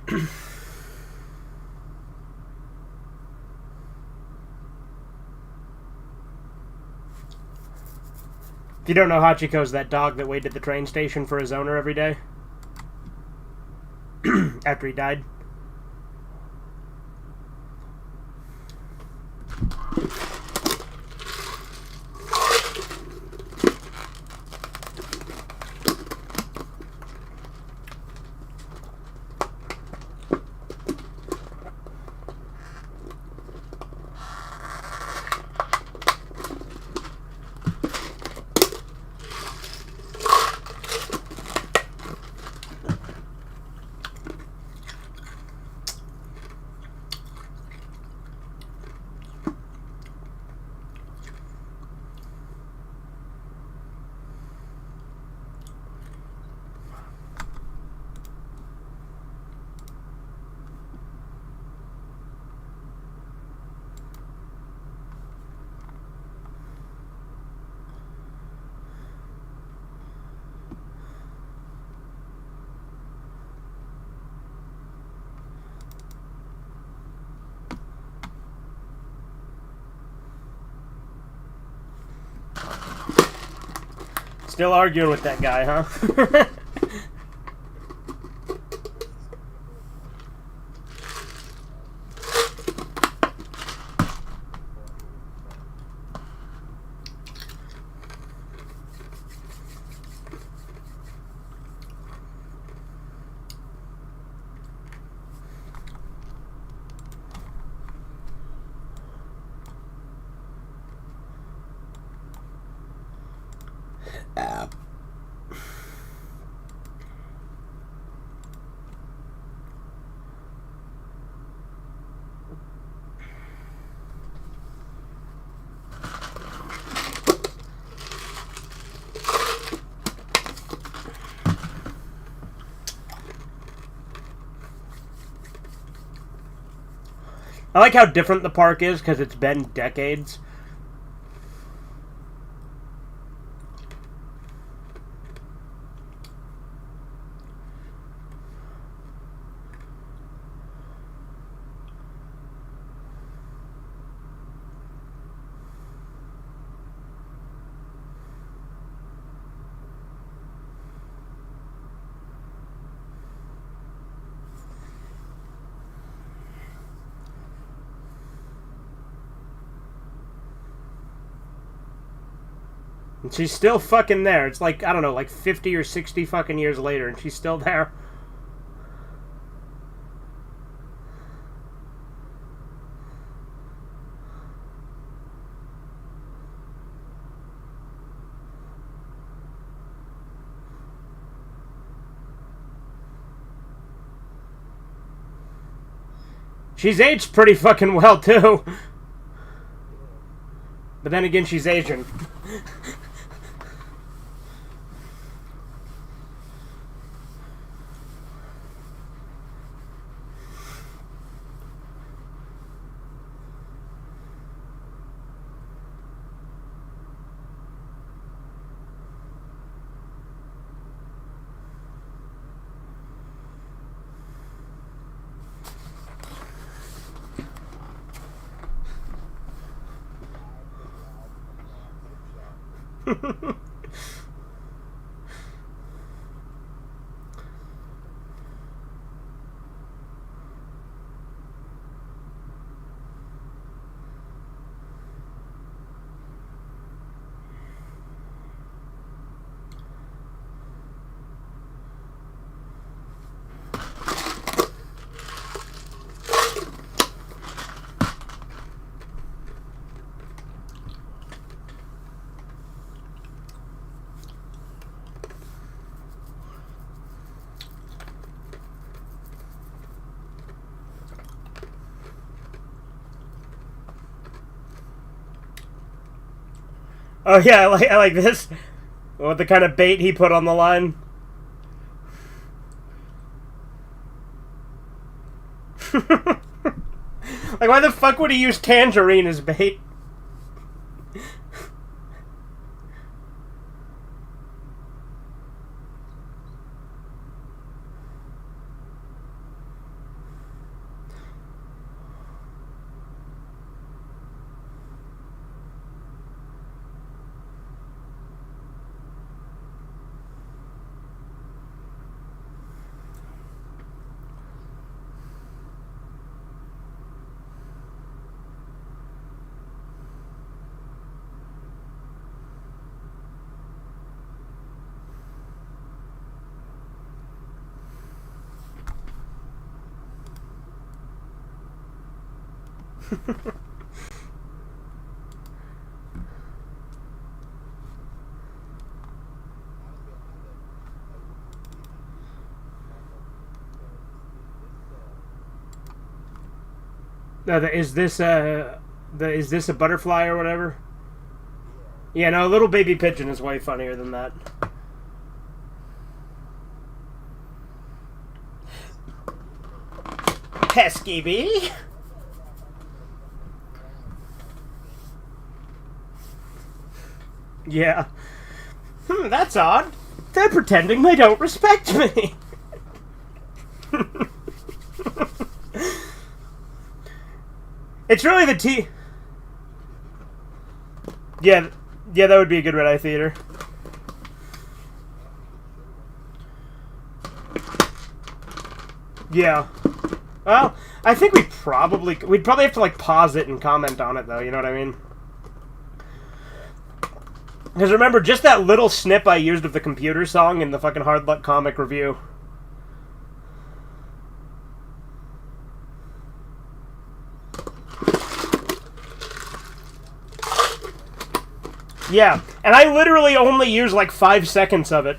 If you don't know, Hachiko's that dog that waited at the train station for his owner every day. After he died. Still arguing with that guy, huh? I like how different the park is because it's been decades. And she's still fucking there. It's like, I don't know, like 50 or 60 fucking years later, and she's still there. She's aged pretty fucking well, too. But then again, she's Asian. Oh yeah, I like this. What the kind of bait he put on the line. Like, why the fuck would he use tangerine as bait? Is this a butterfly or whatever? Yeah, no, a little baby pigeon is way funnier than that. Pesky bee. Yeah. That's odd. They're pretending they don't respect me. It's really the T. Yeah, that would be a good red eye theater. Yeah. Well, I think we'd probably have to like pause it and comment on it though. You know what I mean? Because remember, just that little snip I used of the computer song in the fucking Hard Luck Comic review. Yeah, and I literally only use like 5 seconds of it.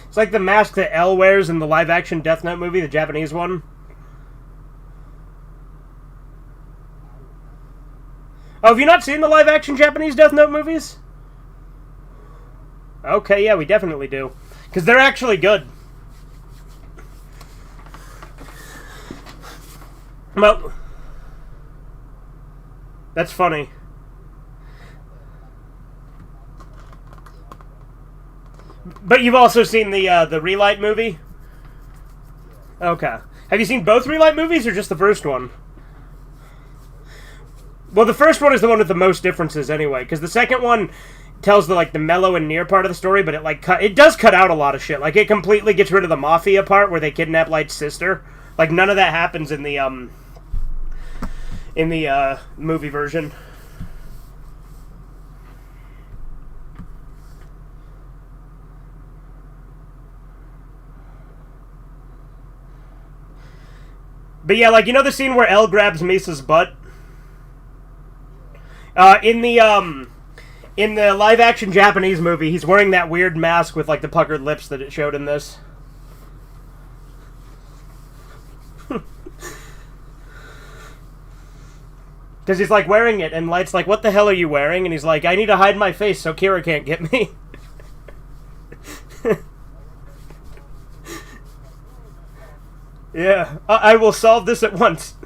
It's like the mask that Elle wears in the live-action Death Note movie, the Japanese one. Oh, have you not seen the live-action Japanese Death Note movies? Okay, yeah, we definitely do. Because they're actually good. Well, that's funny. But you've also seen the Relight movie? Okay. Have you seen both Relight movies, or just the first one? Well, the first one is the one with the most differences, anyway, because the second one tells the mellow and near part of the story, but it does cut out a lot of shit. Like, it completely gets rid of the mafia part where they kidnap Light's sister. Like, none of that happens in the movie version. But yeah, like, you know the scene where Elle grabs Misa's butt? In the live-action Japanese movie, he's wearing that weird mask with, like, the puckered lips that it showed in this. Because he's, like, wearing it, and Light's like, what the hell are you wearing? And he's like, I need to hide my face so Kira can't get me. Yeah, I will solve this at once.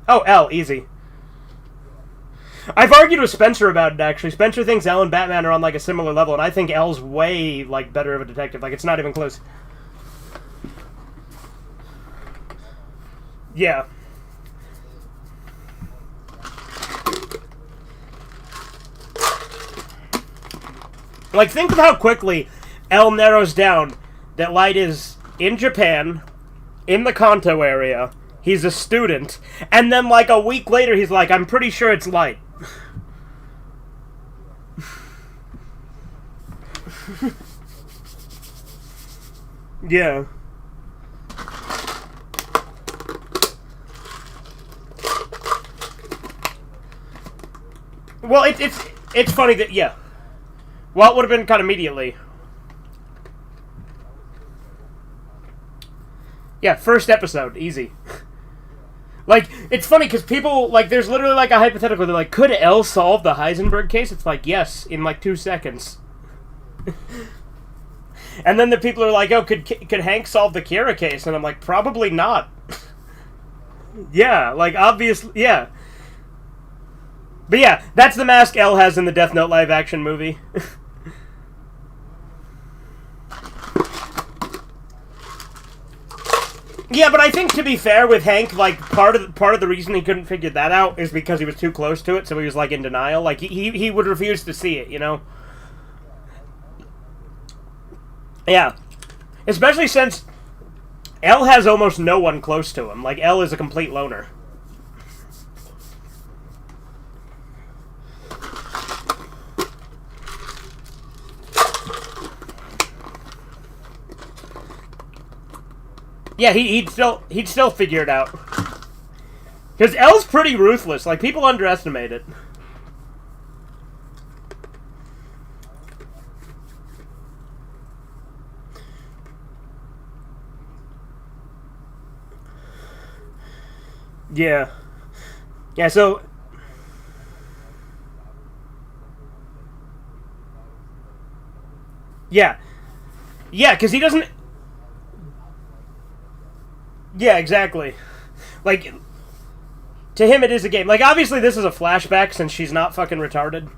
Oh, Elle, easy. I've argued with Spencer about it, actually. Spencer thinks Elle and Batman are on, like, a similar level, and I think Elle's way, like, better of a detective. Like, it's not even close. Yeah. Like, think of how quickly Elle narrows down that Light is in Japan, in the Kanto area, he's a student, and then, like, a week later, he's like, I'm pretty sure it's Light. Yeah. Well, it's funny that, yeah. Well, it would have been cut immediately. Yeah, first episode, easy. Like, it's funny, because people, like, there's literally, like, a hypothetical, they're like, could Elle solve the Heisenberg case? It's like, yes, in, like, 2 seconds. And then the people are like, oh, could Hank solve the Kira case? And I'm like, probably not. Yeah, like, obviously, yeah. But yeah, that's the mask Elle has in the Death Note live action movie. Yeah, but I think, to be fair with Hank, like, part of the reason he couldn't figure that out is because he was too close to it, so he was, like, in denial. Like, he would refuse to see it, you know? Yeah. Especially since Elle has almost no one close to him. Like, Elle is a complete loner. Yeah, he'd still figure it out. Because Elle's pretty ruthless. Like, people underestimate it. Yeah. Yeah, so... Yeah. Yeah, because he doesn't... Yeah, exactly. Like, to him it is a game. Like, obviously this is a flashback since she's not fucking retarded.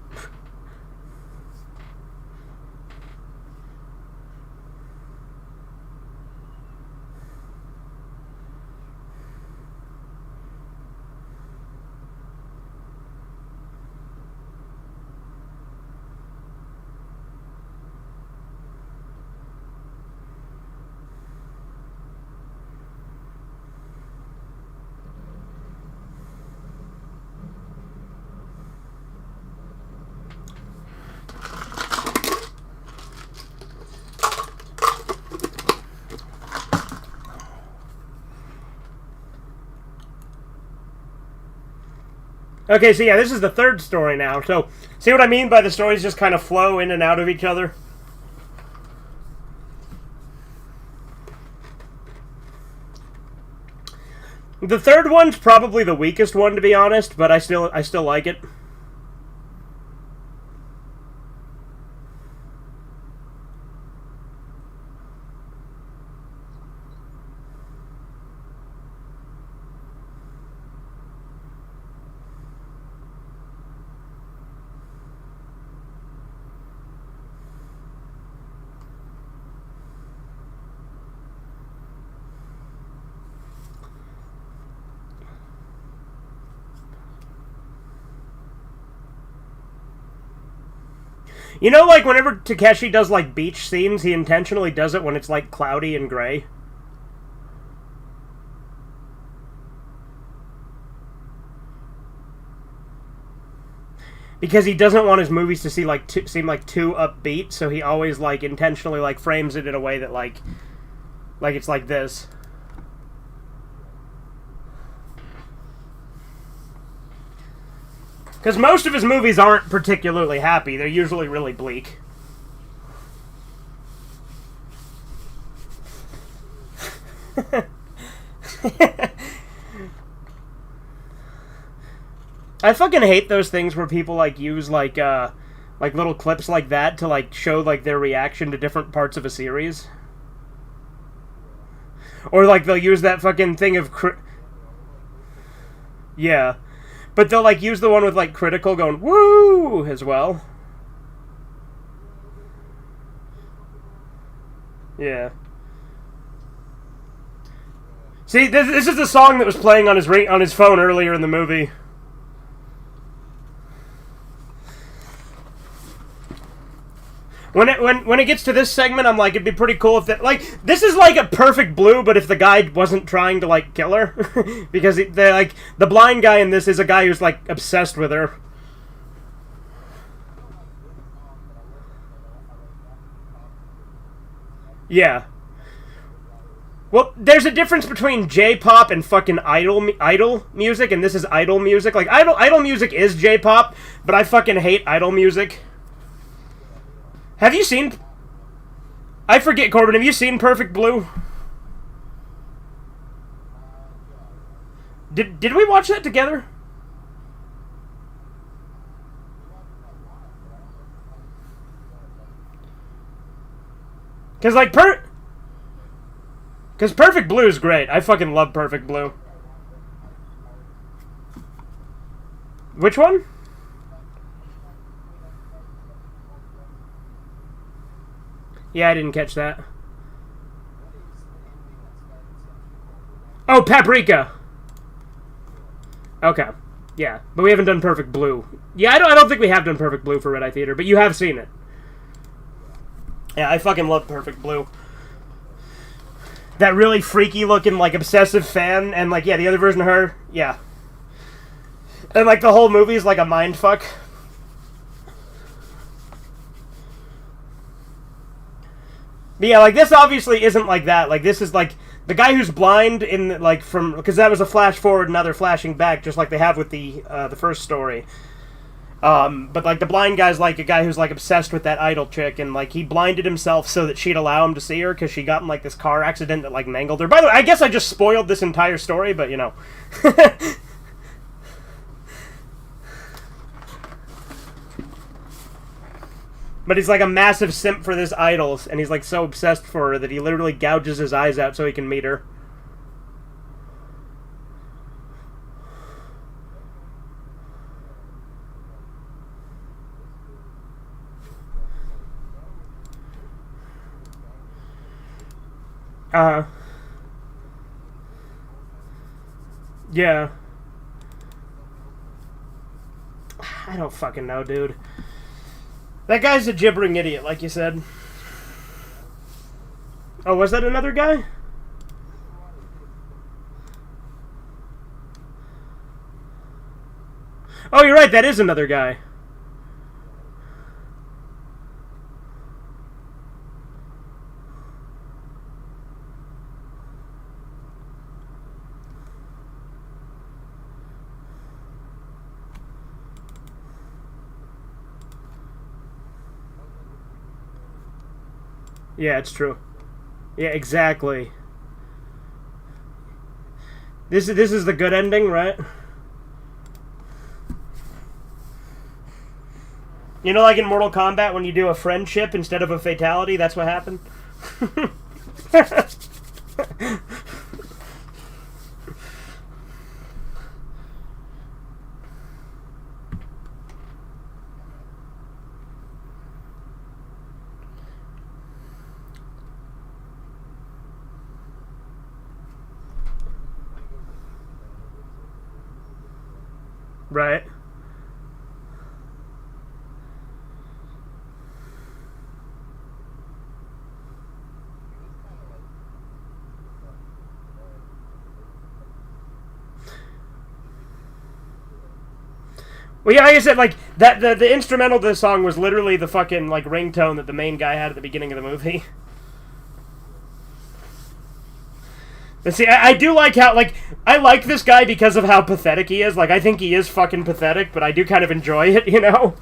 Okay, so yeah, this is the third story now. So, see what I mean by the stories just kind of flow in and out of each other? The third one's probably the weakest one, to be honest, but I still like it. You know, like, whenever Takeshi does, like, beach scenes, he intentionally does it when it's, like, cloudy and gray. Because he doesn't want his movies to seem like too upbeat, so he always, like, intentionally, like, frames it in a way that, like it's like this. Because most of his movies aren't particularly happy. They're usually really bleak. I fucking hate those things where people, like, use, like little clips like that to, like, show, like, their reaction to different parts of a series. Or, like, they'll use that fucking thing of... Yeah. But they'll, like, use the one with, like, Critical going, woo, as well. Yeah. See, this is the song that was playing on his phone earlier in the movie. When it gets to this segment, I'm like, it'd be pretty cool if that, like, this is like a Perfect Blue, but if the guy wasn't trying to, like, kill her. Because the blind guy in this is a guy who's, like, obsessed with her. Yeah. Well, there's a difference between J-pop and fucking idol music, and this is idol music. Like, idol music is J-pop, but I fucking hate idol music. Have you seen... I forget, Corbin, have you seen Perfect Blue? Did we watch that together? Because, like, Because Perfect Blue is great. I fucking love Perfect Blue. Which one? Yeah, I didn't catch that. Oh, Paprika! Okay. Yeah, but we haven't done Perfect Blue. Yeah, I don't think we have done Perfect Blue for Red Eye Theater, but you have seen it. Yeah, I fucking love Perfect Blue. That really freaky looking, like, obsessive fan, and, like, yeah, the other version of her, yeah. And, like, the whole movie is like a mindfuck. But yeah, like, this obviously isn't like that. Like, this is, like, the guy who's blind in, like, from... Because that was a flash forward and now they're flashing back, just like they have with the first story. But, like, the blind guy's, like, a guy who's, like, obsessed with that idol chick, and, like, he blinded himself so that she'd allow him to see her, because she got in, like, this car accident that, like, mangled her. By the way, I guess I just spoiled this entire story, but, you know. But he's, like, a massive simp for this idol, and he's, like, so obsessed for her that he literally gouges his eyes out so he can meet her. Yeah. I don't fucking know, dude. That guy's a gibbering idiot, like you said. Oh, was that another guy? Oh, you're right, that is another guy. Yeah, it's true. Yeah, exactly. This is the good ending, right? You know, like in Mortal Kombat, when you do a friendship instead of a fatality, that's what happened? Right. Well, yeah, like I said, like that the instrumental to the song was literally the fucking like ringtone that the main guy had at the beginning of the movie. But see, I do like how like I like this guy because of how pathetic he is. Like I think he is fucking pathetic, but I do kind of enjoy it, you know.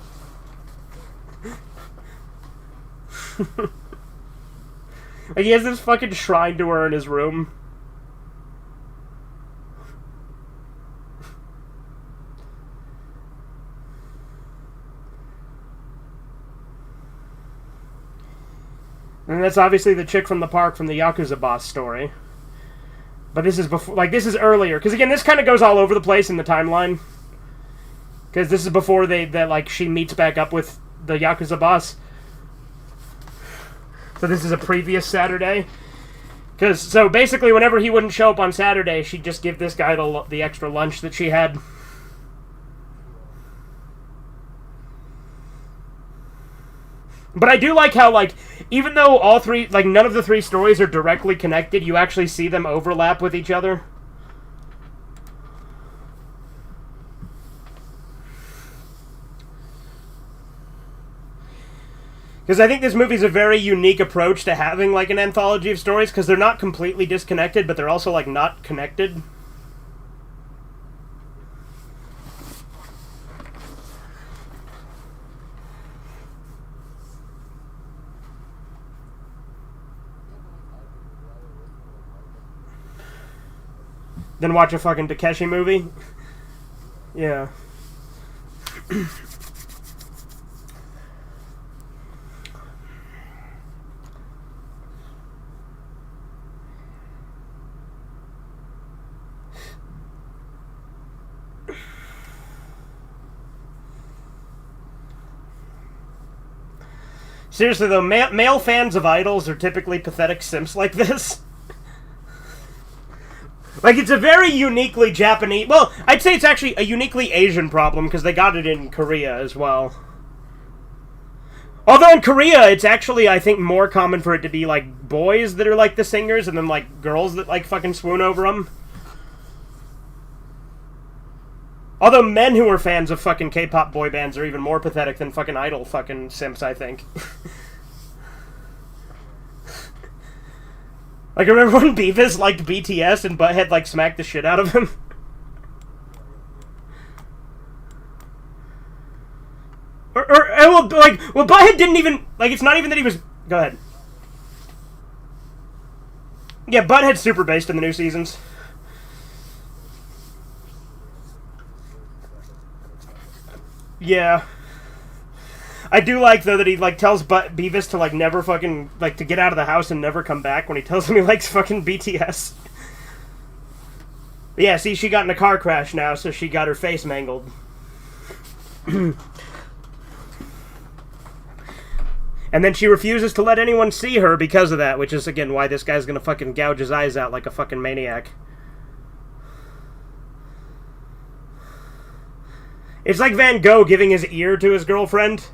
Like he has this fucking shrine to her in his room. And that's obviously the chick from the park from the Yakuza boss story. But this is before, like, this is earlier. Because, again, this kind of goes all over the place in the timeline. Because this is before like, she meets back up with the Yakuza boss. So this is a previous Saturday. So, basically, whenever he wouldn't show up on Saturday, she'd just give this guy the extra lunch that she had. But I do like how, like, even though all three, like, none of the three stories are directly connected, you actually see them overlap with each other. Because I think this movie's a very unique approach to having, like, an anthology of stories, because they're not completely disconnected, but they're also, like, not connected. Then watch a fucking Takeshi movie? Yeah. Seriously though, male fans of idols are typically pathetic simps like this. Like, it's a very uniquely Japanese... Well, I'd say it's actually a uniquely Asian problem, because they got it in Korea as well. Although in Korea, it's actually, I think, more common for it to be, like, boys that are, like, the singers, and then, like, girls that, like, fucking swoon over them. Although men who are fans of fucking K-pop boy bands are even more pathetic than fucking idol fucking simps, I think. Like, I remember when Beavis liked BTS and Butthead, like, smacked the shit out of him? Well, Butthead didn't even... Like, it's not even that he was... Go ahead. Yeah, Butthead's super based in the new seasons. Yeah. I do like, though, that he, like, tells Beavis to, like, never fucking... Like, to get out of the house and never come back when he tells him he likes fucking BTS. But yeah, see, she got in a car crash now, so she got her face mangled. And then she refuses to let anyone see her because of that, which is, again, why this guy's gonna fucking gouge his eyes out like a fucking maniac. It's like Van Gogh giving his ear to his girlfriend.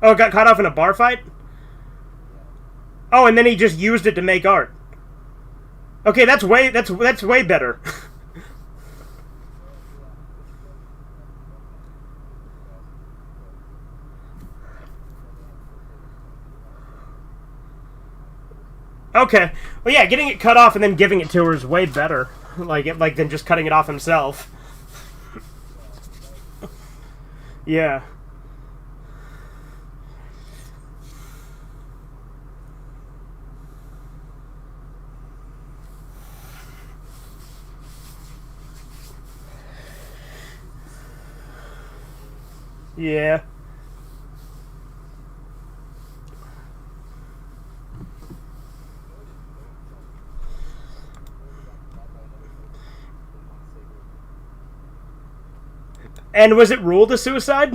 Oh, it got caught off in a bar fight? Oh, and then he just used it to make art. Okay, that's way better. Okay. Well, yeah, getting it cut off and then giving it to her is way better. Like than just cutting it off himself. Yeah. Yeah. And was it ruled a suicide?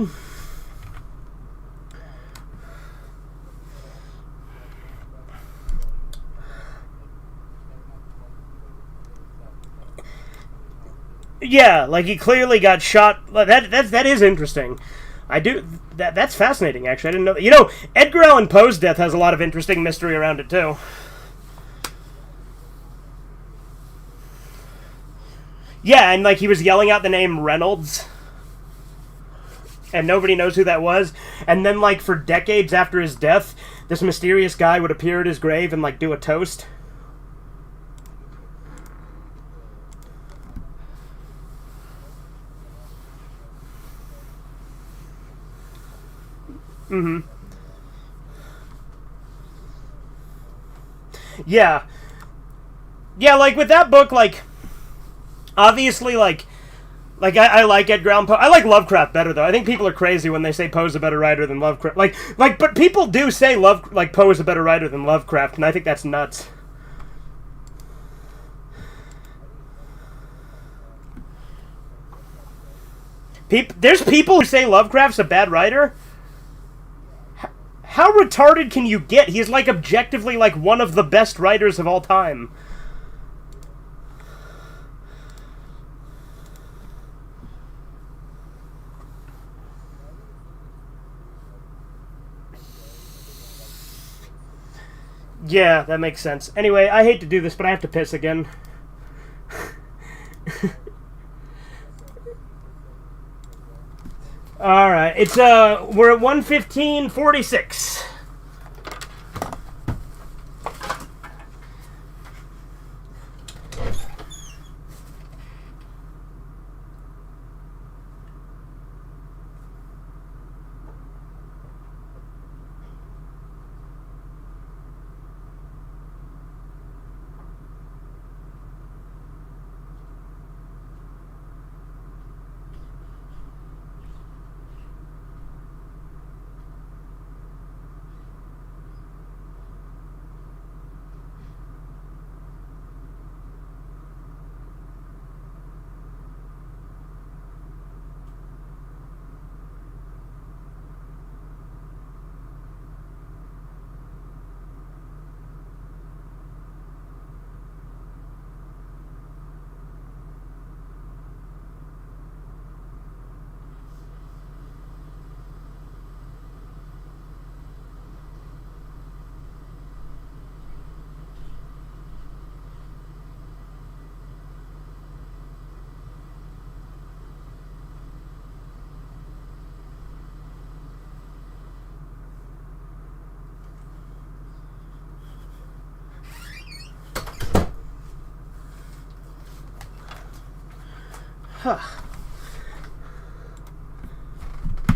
Yeah, like he clearly got shot. That is interesting. That's fascinating. Actually, I didn't know that. You know, Edgar Allan Poe's death has a lot of interesting mystery around it too. Yeah, and like he was yelling out the name Reynolds, and nobody knows who that was. And then, like, for decades after his death, this mysterious guy would appear at his grave and, like, do a toast. Mm-hmm. Yeah. Yeah, like, with that book, like, obviously, like I like Edgar Allan Poe. I like Lovecraft better though. I think people are crazy when they say Poe's a better writer than Lovecraft. But people do say Poe is a better writer than Lovecraft, and I think that's nuts. There's people who say Lovecraft's a bad writer. How retarded can you get? He's like objectively like one of the best writers of all time. Yeah, that makes sense. Anyway, I hate to do this, but I have to piss again. Alright, it's, we're at 1:15:46.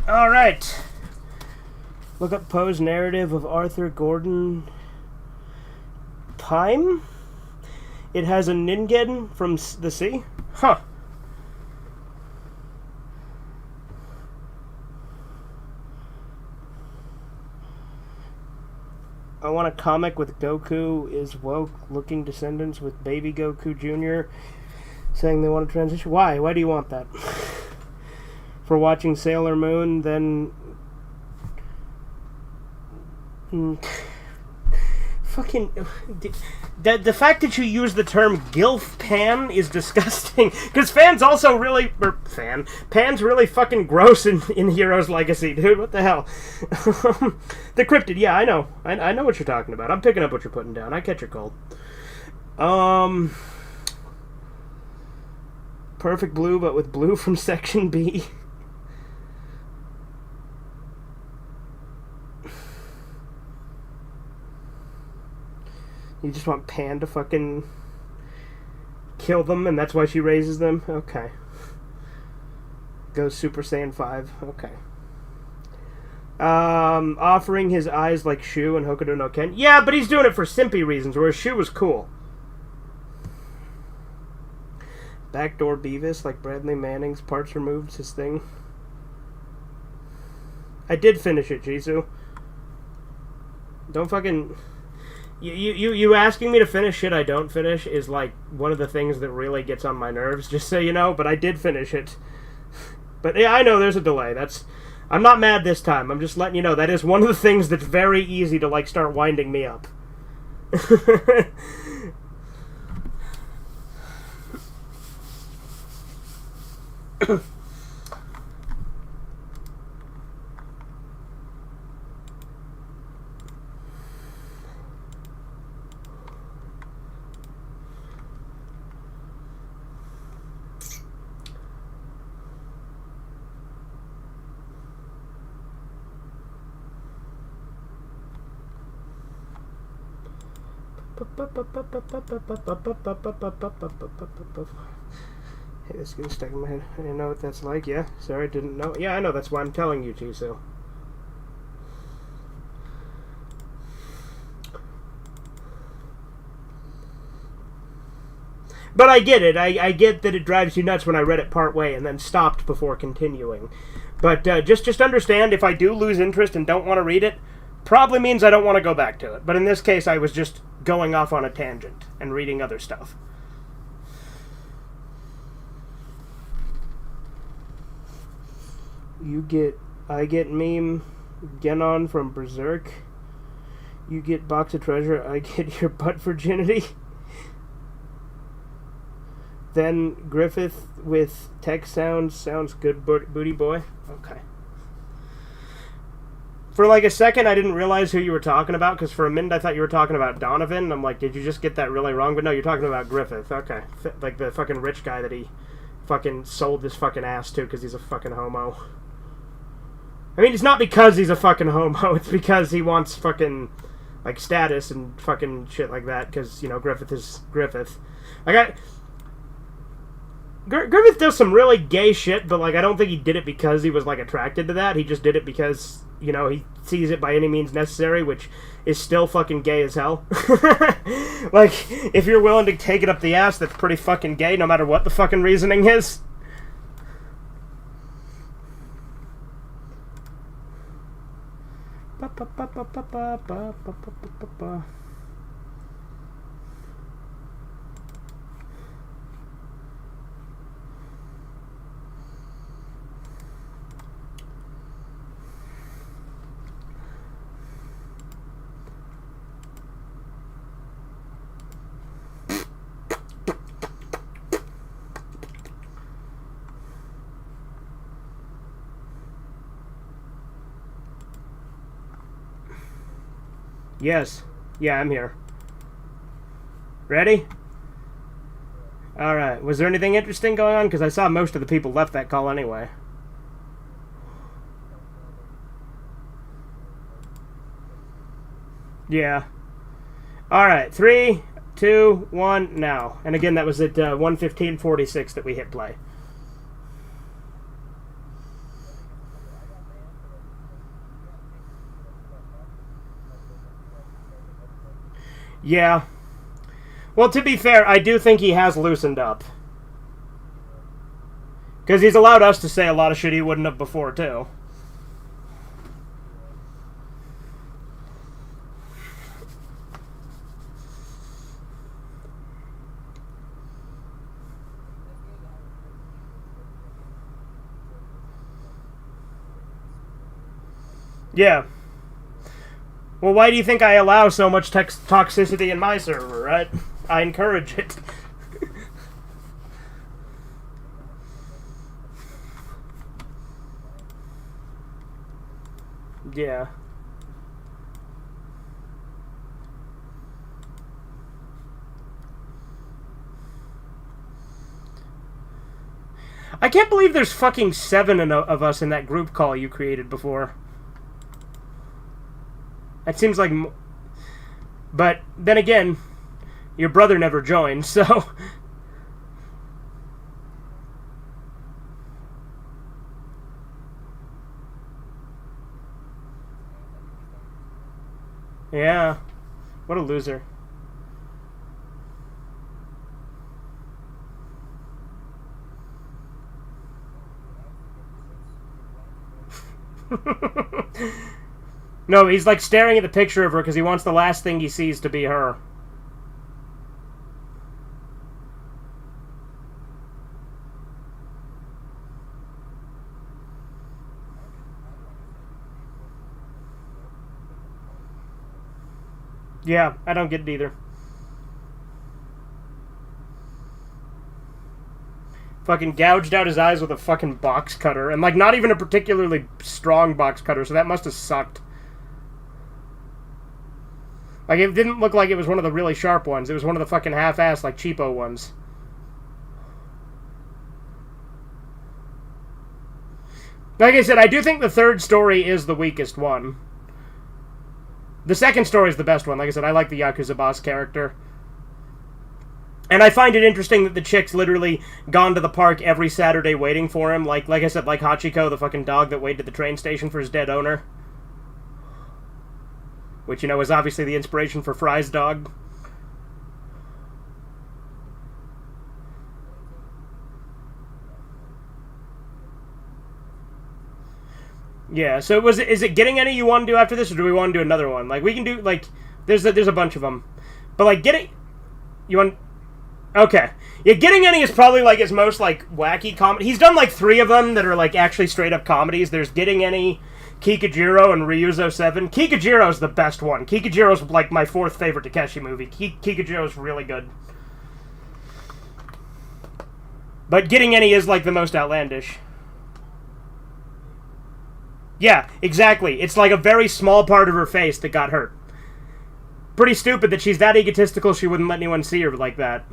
Alright. Look up Poe's narrative of Arthur Gordon Pym. It has a Ningen from the sea. Huh. I want a comic with Goku is woke looking descendants with baby Goku Jr. saying they want to transition. Why? Why do you want that? For watching Sailor Moon, then... Fucking... The fact that you use the term GILF pan is disgusting. Because Pan's really fucking gross in Heroes Legacy, dude. What the hell? The Cryptid, yeah, I know. I know what you're talking about. I'm picking up what you're putting down. I catch your cold. Perfect Blue, but with blue from Section B. You just want Pan to fucking kill them, and that's why she raises them? Okay. Goes Super Saiyan 5. Okay. Offering his eyes like Shu and Hokuto no Ken. Yeah, but he's doing it for simpy reasons, whereas Shu was cool. Backdoor Beavis, like Bradley Manning's parts removed, his thing. I did finish it, Jisoo. Don't fucking... You asking me to finish shit I don't finish is like one of the things that really gets on my nerves, just so you know, but I did finish it. But yeah, I know there's a delay. I'm not mad this time. I'm just letting you know that is one of the things that's very easy to like start winding me up. Hey, this is getting stuck in my head. I didn't know what that's like. Yeah, sorry, didn't know. Yeah, I know. That's why I'm telling you, Jisoo. But I get it. I get that it drives you nuts when I read it part way and then stopped before continuing. But just understand, if I do lose interest and don't want to read it, probably means I don't want to go back to it. But in this case, I was just going off on a tangent and reading other stuff. I get meme Genon from Berserk. You get box of treasure, I get your butt virginity. Then Griffith with tech sounds good, booty boy. Okay. For like a second, I didn't realize who you were talking about, because for a minute I thought you were talking about Donovan, and I'm like, did you just get that really wrong? But no, you're talking about Griffith. Okay. Like the fucking rich guy that he fucking sold his fucking ass to because he's a fucking homo. I mean, it's not because he's a fucking homo, it's because he wants fucking, like, status and fucking shit like that, because, you know, Griffith is Griffith. Griffith does some really gay shit, but, like, I don't think he did it because he was, like, attracted to that. He just did it because, you know, he sees it by any means necessary, which is still fucking gay as hell. Like, if you're willing to take it up the ass, that's pretty fucking gay, no matter what the fucking reasoning is. Yes. Yeah, I'm here. Ready? Alright. Was there anything interesting going on? Because I saw most of the people left that call anyway. Yeah. Alright. 3, 2, 1, now. And again, that was at 1:15:46 that we hit play. Yeah. Well, to be fair, I do think he has loosened up. Because he's allowed us to say a lot of shit he wouldn't have before, too. Yeah. Well, why do you think I allow so much toxicity in my server, right? I encourage it. Yeah. I can't believe there's fucking 7 of us in that group call you created before. That seems like... But, then again, your brother never joined, so... Yeah. What a loser. No, he's like staring at the picture of her because he wants the last thing he sees to be her. Yeah, I don't get it either. Fucking gouged out his eyes with a fucking box cutter. And, like, not even a particularly strong box cutter, so that must have sucked. Like, it didn't look like it was one of the really sharp ones. It was one of the fucking half-assed, like, cheapo ones. Like I said, I do think the third story is the weakest one. The second story is the best one. Like I said, I like the Yakuza boss character. And I find it interesting that the chick's literally gone to the park every Saturday waiting for him. Like I said, like Hachiko, the fucking dog that waited at the train station for his dead owner. Which, you know, is obviously the inspiration for Fry's dog. Yeah, so is it getting any you want to do after this, or do we want to do another one? Like, we can do, like, there's a bunch of them. But, like, getting... You want... Okay. Yeah, Getting Any is probably, like, his most, like, wacky comedy. He's done, like, 3 of them that are, like, actually straight-up comedies. There's Getting Any, Kikujiro, and Ryuzo 7. Kikujiro's the best one. Kikujiro's, like, my 4th favorite Takeshi movie. Kikujiro's really good. But Getting Any is, like, the most outlandish. Yeah, exactly. It's like a very small part of her face that got hurt. Pretty stupid that she's that egotistical she wouldn't let anyone see her like that.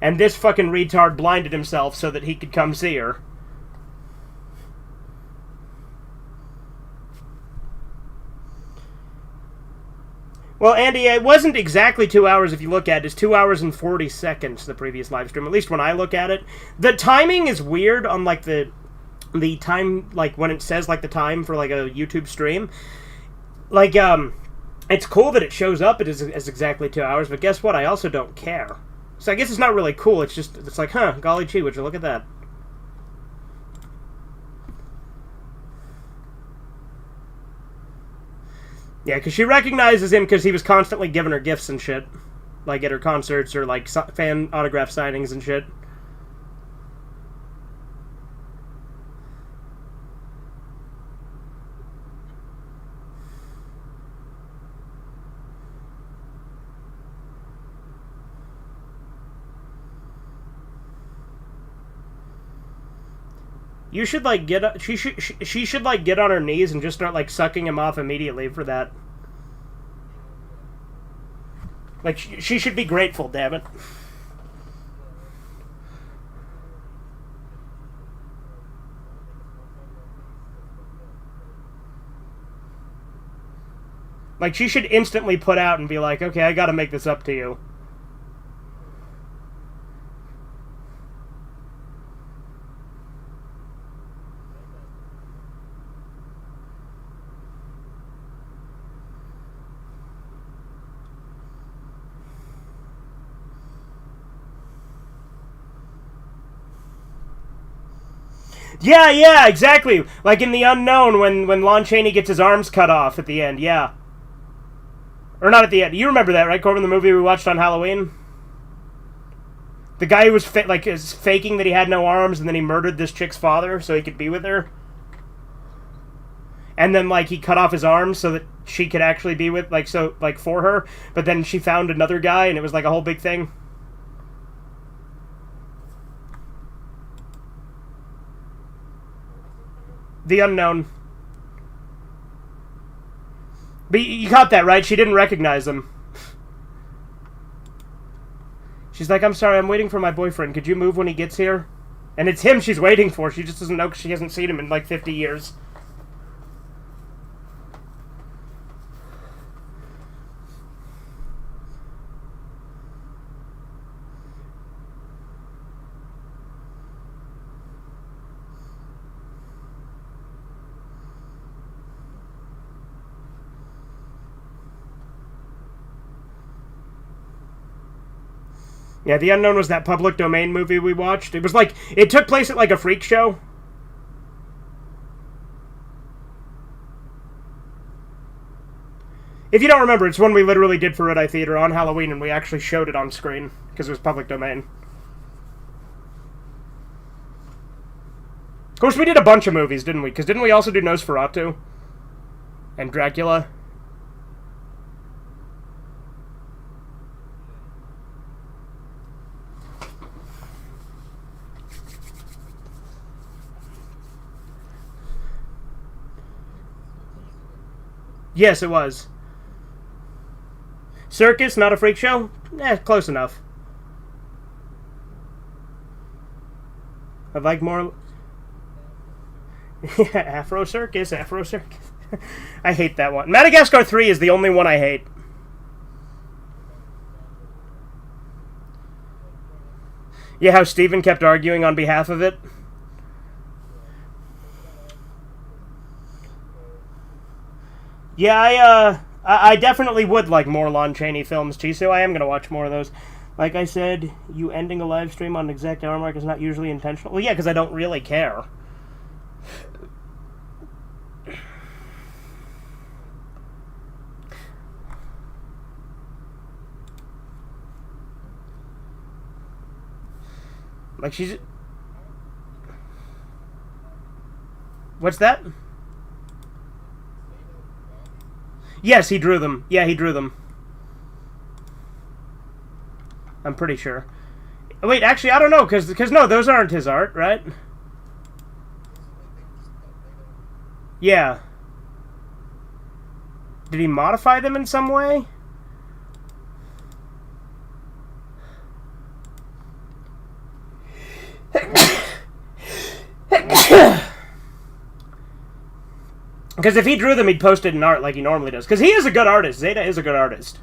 And this fucking retard blinded himself so that he could come see her. Well, Andy, it wasn't exactly 2 hours if you look at it. It's 2 hours and 40 seconds, the previous live stream, at least when I look at it. The timing is weird on, like, the time, like, when it says, like, the time for, like, a YouTube stream. Like, it's cool that it shows up as exactly 2 hours, but guess what? I also don't care. So I guess it's not really cool. It's just, it's like, huh, golly gee, would you look at that? Yeah, because she recognizes him because he was constantly giving her gifts and shit. Like, at her concerts or, like, fan autograph signings and shit. You should, like, she should, like, get on her knees and just start, like, sucking him off immediately for that. Like, she should be grateful, damn it. Like, she should instantly put out and be like, okay, I gotta make this up to you. Yeah, yeah, exactly. Like in The Unknown when Lon Chaney gets his arms cut off at the end, yeah. Or not at the end. You remember that, right, Corbin, the movie we watched on Halloween? The guy who was is faking that he had no arms, and then he murdered this chick's father so he could be with her. And then, like, he cut off his arms so that she could actually be with, for her. But then she found another guy, and it was, like, a whole big thing. The Unknown. But you caught that, right? She didn't recognize him. She's like, I'm sorry, I'm waiting for my boyfriend. Could you move when he gets here? And it's him she's waiting for. She just doesn't know because she hasn't seen him in, like, 50 years. Yeah, The Unknown was that public domain movie we watched. It was like, it took place at like a freak show. If you don't remember, it's one we literally did for Red Eye Theater on Halloween, and we actually showed it on screen because it was public domain. Of course, we did a bunch of movies, didn't we? Because didn't we also do Nosferatu? And Dracula? Yes, it was. Circus, not a freak show? Close enough. I'd like more... Yeah, Afro Circus. I hate that one. Madagascar 3 is the only one I hate. Yeah, how Steven kept arguing on behalf of it. Yeah, I definitely would like more Lon Chaney films, Chisu. I am going to watch more of those. Like I said, you ending a live stream on exact hour mark is not usually intentional. Well, yeah, because I don't really care. Like, she's... What's that? Yes, he drew them. Yeah, he drew them. I'm pretty sure. Wait, actually, I don't know, because no, those aren't his art, right? Yeah. Did he modify them in some way? Because if he drew them, he'd post it in art like he normally does. Because he is a good artist. Zeta is a good artist.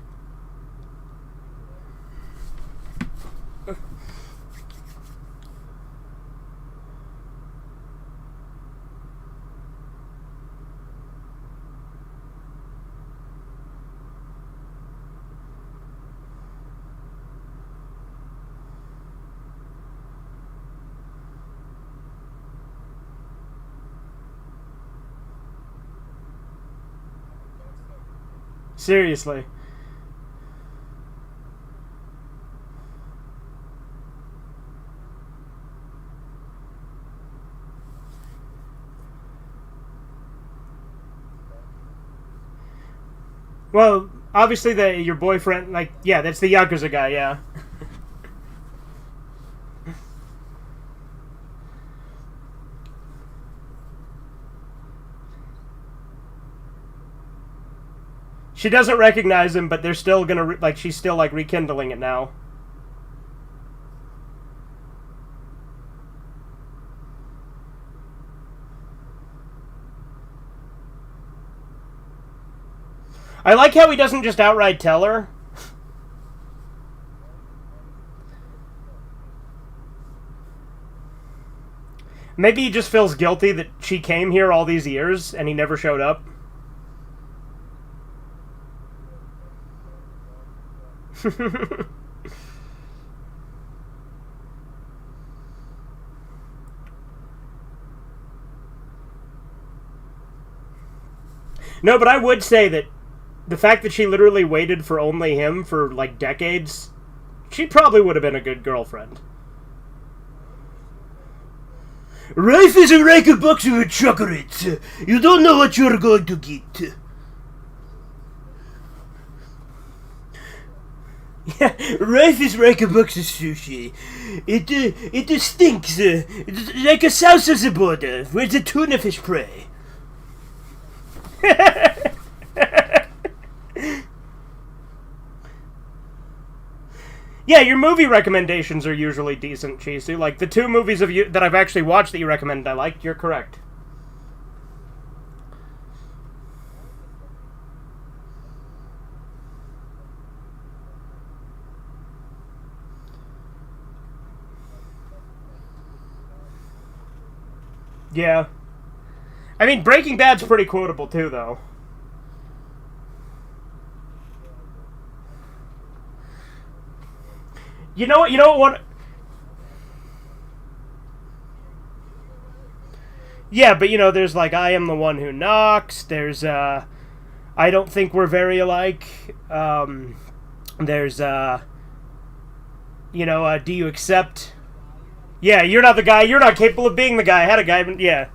Seriously. Well, obviously your boyfriend, like, yeah, that's the Yakuza guy, yeah. She doesn't recognize him, but they're still gonna, she's still, rekindling it now. I like how he doesn't just outright tell her. Maybe he just feels guilty that she came here all these years and he never showed up. No, but I would say that the fact that she literally waited for only him for, like, decades, she probably would have been a good girlfriend. Life is like a box of chocolates. You don't know what you're going to get. Yeah, life is like a box of sushi. It stinks. It's like a south of the border, where the tuna fish prey. Yeah, your movie recommendations are usually decent, Chisu. Like, the two movies of you that I've actually watched that you recommended I liked, you're correct. Yeah. I mean, Breaking Bad's pretty quotable, too, though. You know what? You know what? Yeah, but there's like I Am the One Who Knocks. There's I Don't Think We're Very Alike. There's Do You Accept? Yeah, you're not the guy. You're not capable of being the guy. I had a guy. Yeah,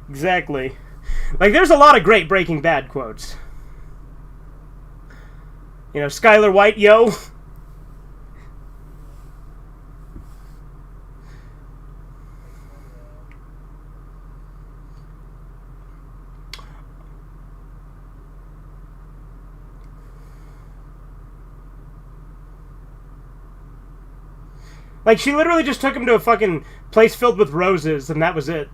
exactly. Like, there's a lot of great Breaking Bad quotes. Skylar White, yo. Like, she literally just took him to a fucking place filled with roses, and that was it.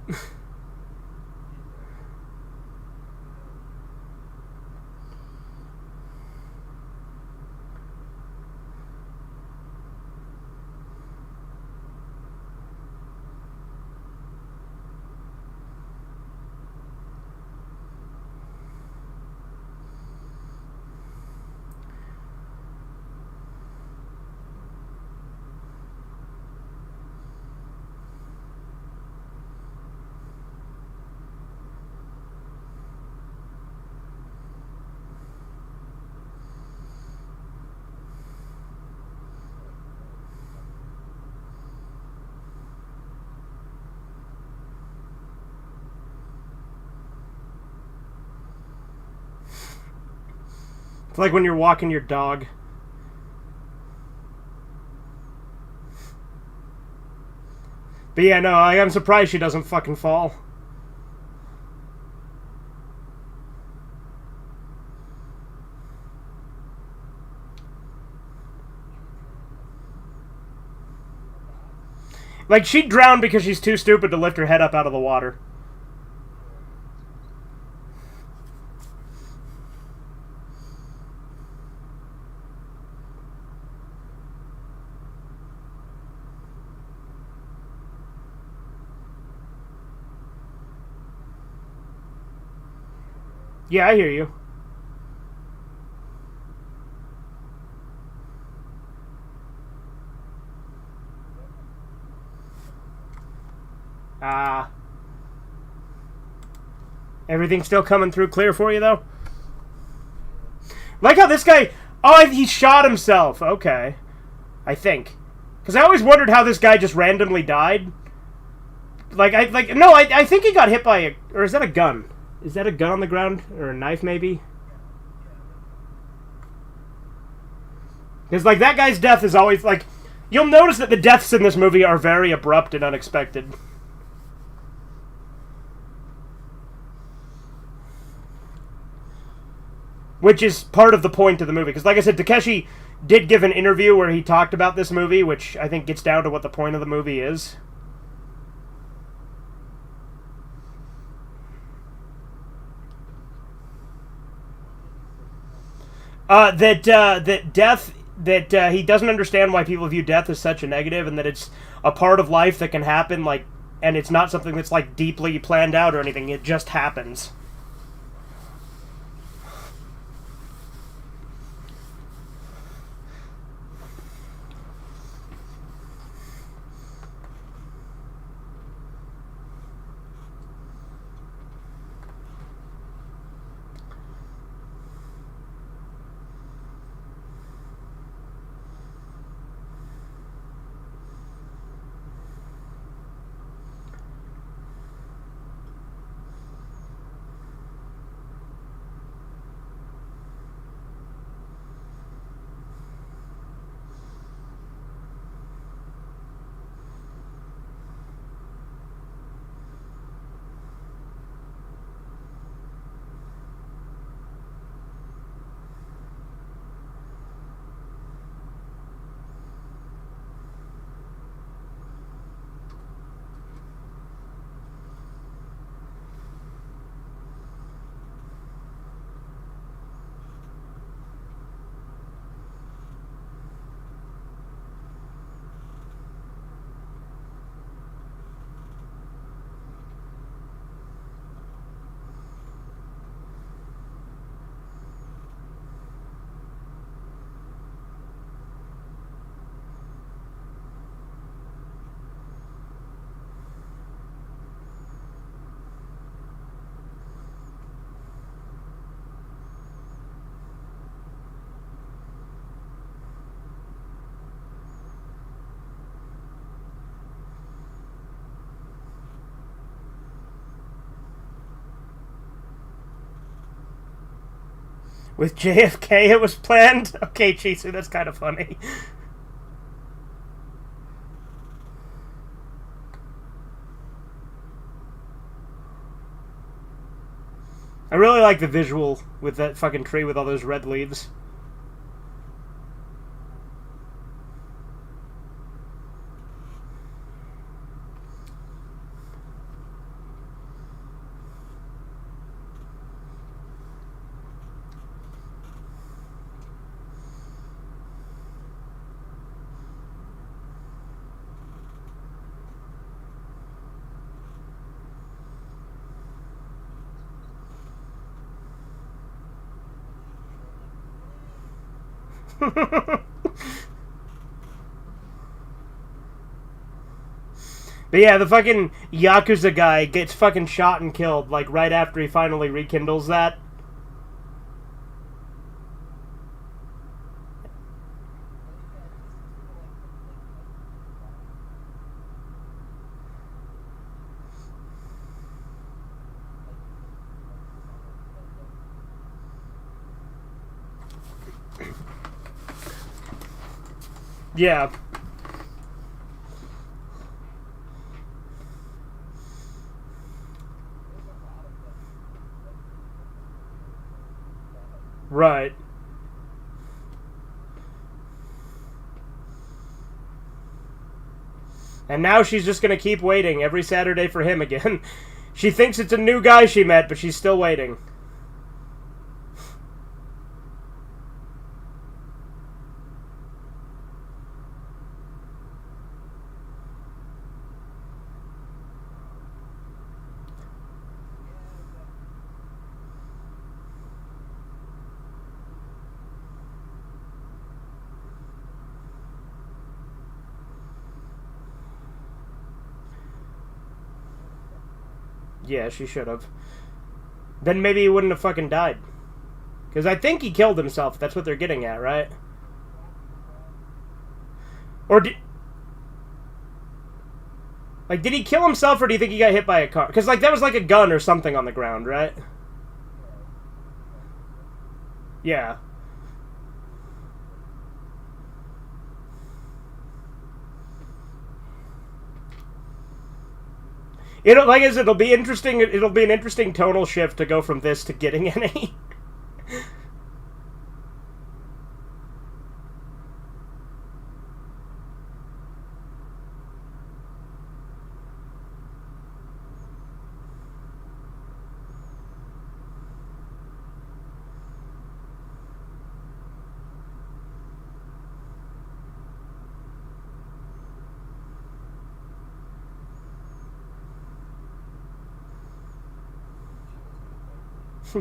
It's like when you're walking your dog. But yeah, no, I'm surprised she doesn't fucking fall. Like, she'd drown because she's too stupid to lift her head up out of the water. Yeah, I hear you. Ah. Everything's still coming through clear for you, though? Like how this guy... Oh, he shot himself. Okay. I think. Because I always wondered how this guy just randomly died. I think he got hit by a... Or is that a gun? Is that a gun on the ground? Or a knife, maybe? Because, like, that guy's death is always, like... You'll notice that the deaths in this movie are very abrupt and unexpected. Which is part of the point of the movie. Because, like I said, Takeshi did give an interview where he talked about this movie, which I think gets down to what the point of the movie is. That death... That he doesn't understand why people view death as such a negative, and that it's a part of life that can happen, like, and it's not something that's, like, deeply planned out or anything. It just happens. With JFK it was planned? Okay, Chisu, that's kind of funny. I really like the visual with that fucking tree with all those red leaves. But yeah, the fucking Yakuza guy gets fucking shot and killed, like, right after he finally rekindles that. Yeah. Right. And now she's just gonna keep waiting every Saturday for him again. She thinks it's a new guy she met, but she's still waiting. Yeah, she should have. Then maybe he wouldn't have fucking died. Because I think he killed himself. That's what they're getting at, right? Or did... Like, did he kill himself, or do you think he got hit by a car? Because, like, there was, like, a gun or something on the ground, right? Yeah. It'll be interesting. It'll be an interesting tonal shift to go from this to getting any.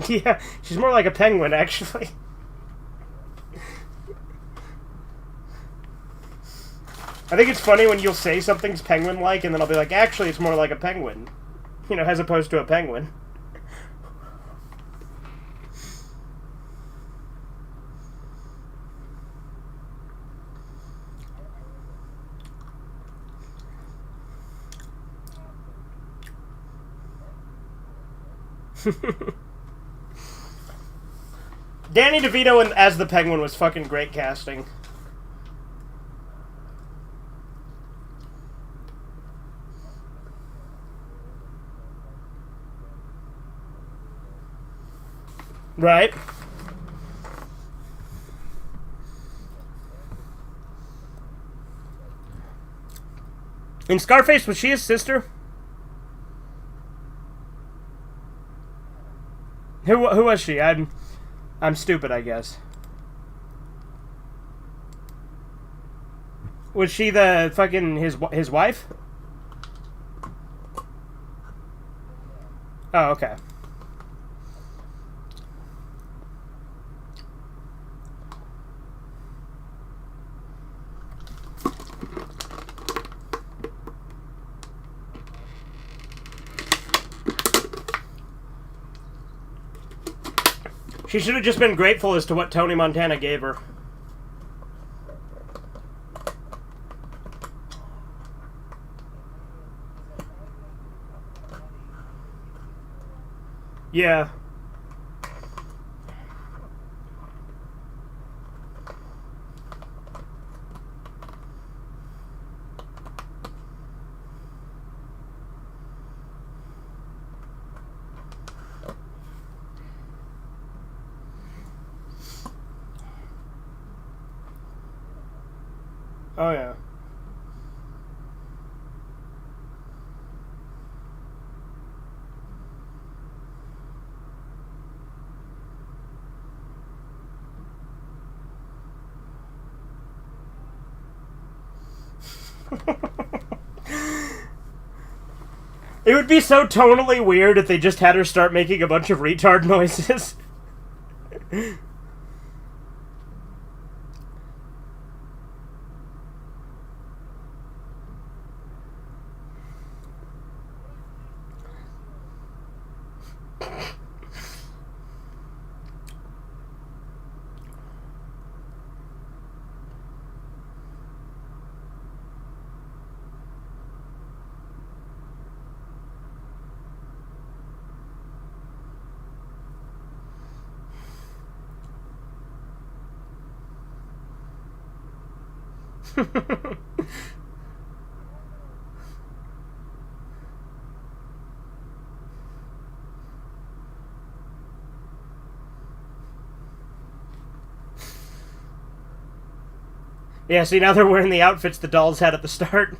Yeah, she's more like a penguin, actually. I think it's funny when you'll say something's penguin-like, and then I'll be like, actually, it's more like a penguin. You know, as opposed to a penguin. Danny DeVito as the Penguin was fucking great casting. Right. In Scarface, was she his sister? Who was she? I'm stupid, I guess. Was she the fucking his wife? Oh, okay. She should have just been grateful as to what Tony Montana gave her. Yeah. Oh, yeah. It would be so tonally weird if they just had her start making a bunch of retard noises. Yeah, see, now they're wearing the outfits the dolls had at the start.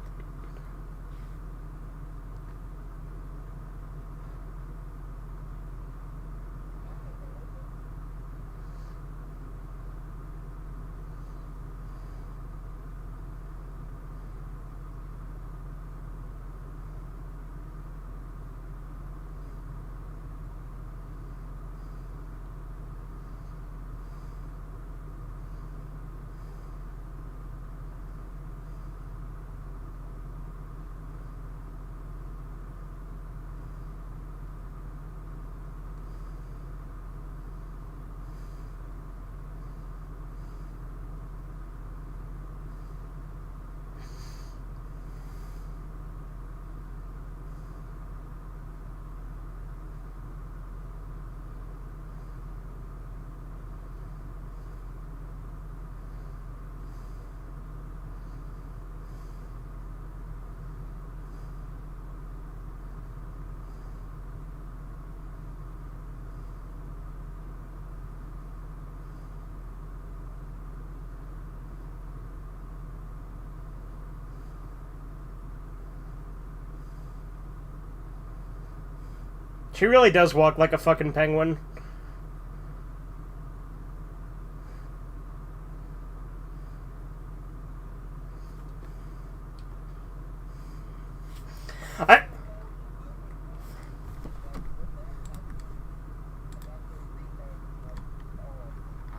She really does walk like a fucking penguin.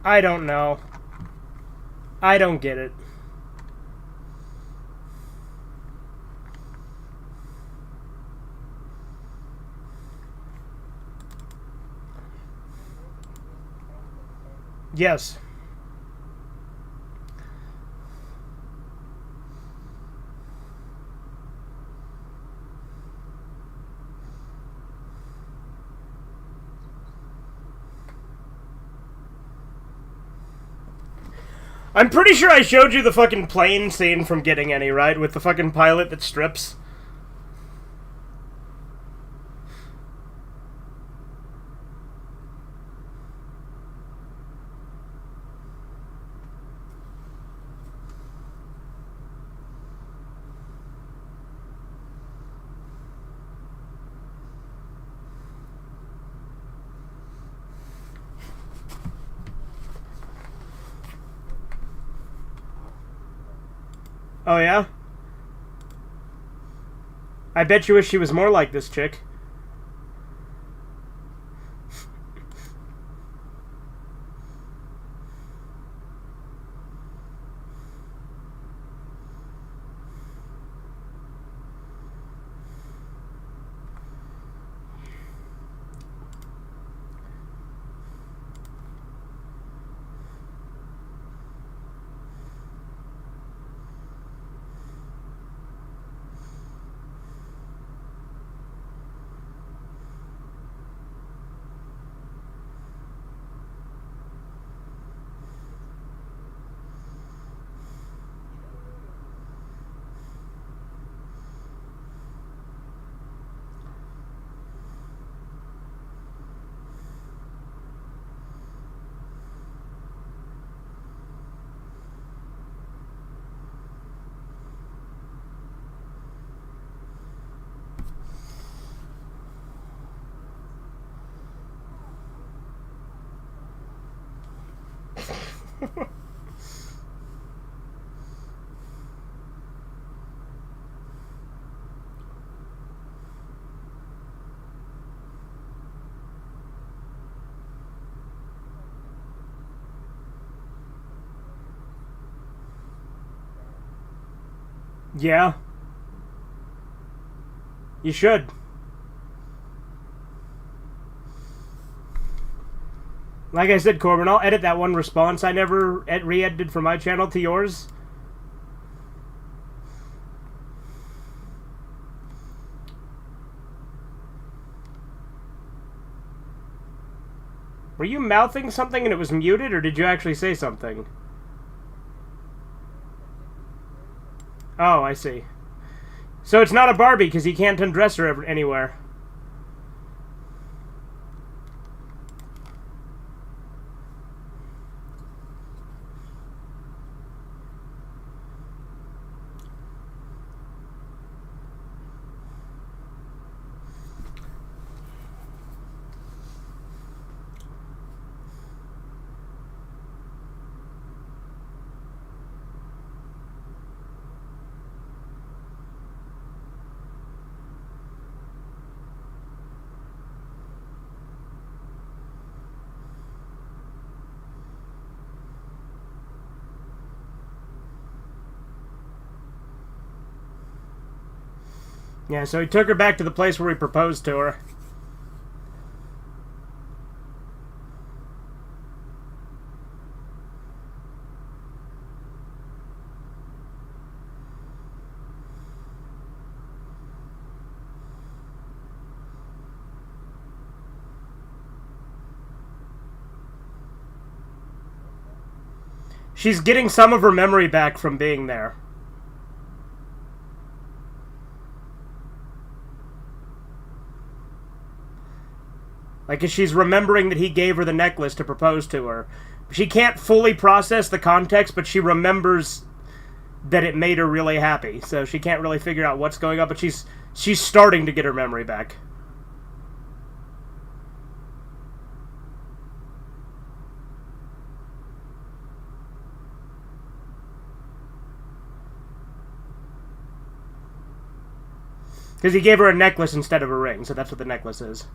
I don't know. I don't get it. Yes. I'm pretty sure I showed you the fucking plane scene from Getting Any, right? With the fucking pilot that strips. Oh, yeah? I bet you wish she was more like this chick. Yeah. You should. Like I said, Corbin, I'll edit that one response I never re-edited from my channel to yours. Were you mouthing something and it was muted, or did you actually say something? Oh, I see. So it's not a Barbie, because you can't undress her anywhere. Yeah, so he took her back to the place where he proposed to her. She's getting some of her memory back from being there. Like, she's remembering that he gave her the necklace to propose to her. She can't fully process the context, but she remembers that it made her really happy. So she can't really figure out what's going on, but she's starting to get her memory back. Because he gave her a necklace instead of a ring, so that's what the necklace is.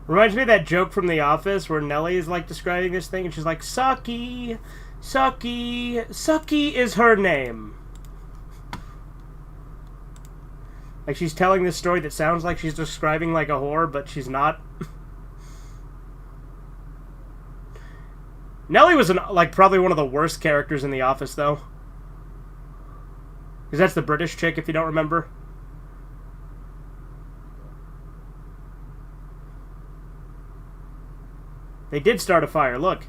Reminds me of that joke from The Office where Nellie is, like, describing this thing, and she's like, Sucky, Sucky, Sucky is her name. Like, she's telling this story that sounds like she's describing, like, a whore, but she's not. Nellie was, probably one of the worst characters in The Office, though. Because that's the British chick, if you don't remember. They did start a fire, look.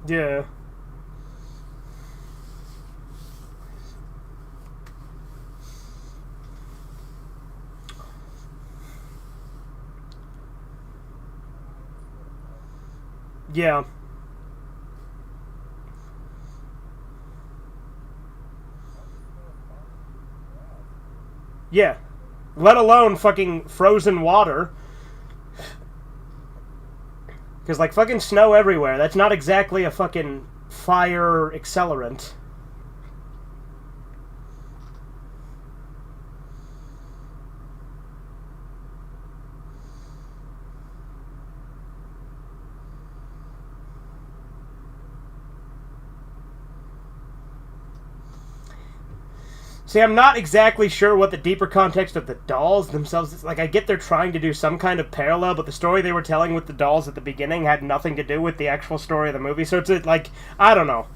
Yeah. Yeah. Yeah. Let alone fucking frozen water. Because, like, fucking snow everywhere. That's not exactly a fucking fire accelerant. See, I'm not exactly sure what the deeper context of the dolls themselves is. Like, I get they're trying to do some kind of parallel, but the story they were telling with the dolls at the beginning had nothing to do with the actual story of the movie. So it's like, I don't know.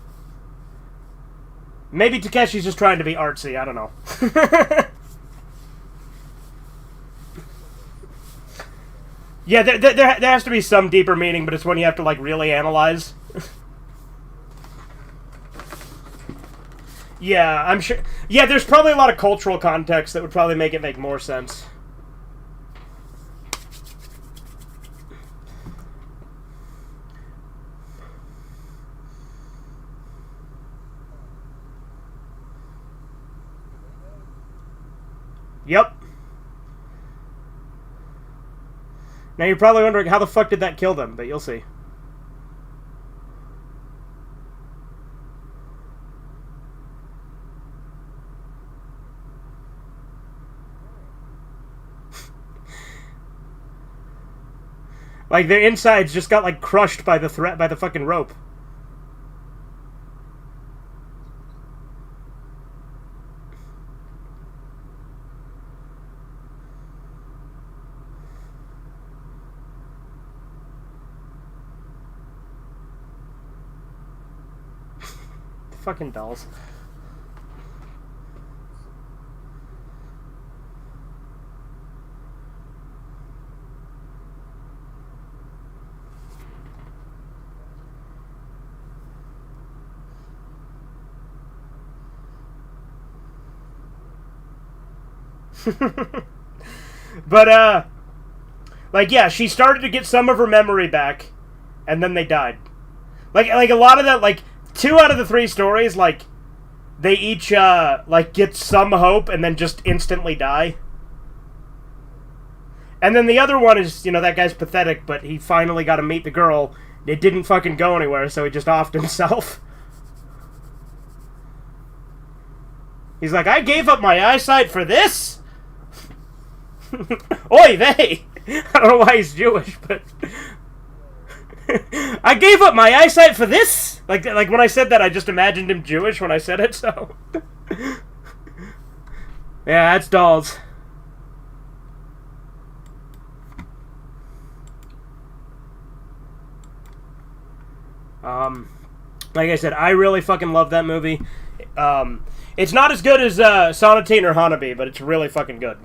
Maybe Takeshi's just trying to be artsy. I don't know. Yeah, there has to be some deeper meaning, but it's when you have to, like, really analyze. Yeah, I'm sure. Yeah, there's probably a lot of cultural context that would probably make it make more sense. Yep. Now you're probably wondering how the fuck did that kill them, but you'll see. Like, their insides just got, like, crushed by the fucking rope. Fucking dolls. But, like, yeah, she started to get some of her memory back, and then they died. Like a lot of that, like, 2 out of the 3 stories, like, they each, like, get some hope and then just instantly die. And then the other one is, you know, that guy's pathetic, but he finally got to meet the girl. It didn't fucking go anywhere, so he just offed himself. He's like, I gave up my eyesight for this? Oy vey! I don't know why he's Jewish, but... I gave up my eyesight for this? Like when I said that, I just imagined him Jewish when I said it, so... Yeah, that's dolls. Like I said, I really fucking love that movie. It's not as good as Sonatine or Hanabi, but it's really fucking good.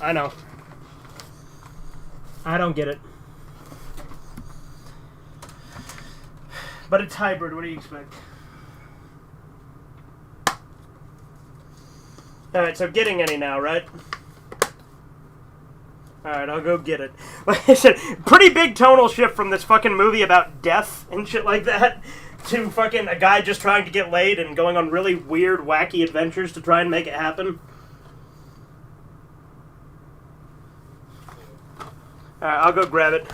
I know. I don't get it. But it's hybrid, what do you expect? Alright, so getting any now, right? Alright, I'll go get it. Like I said, pretty big tonal shift from this fucking movie about death and shit like that to fucking a guy just trying to get laid and going on really weird, wacky adventures to try and make it happen. Alright, I'll go grab it.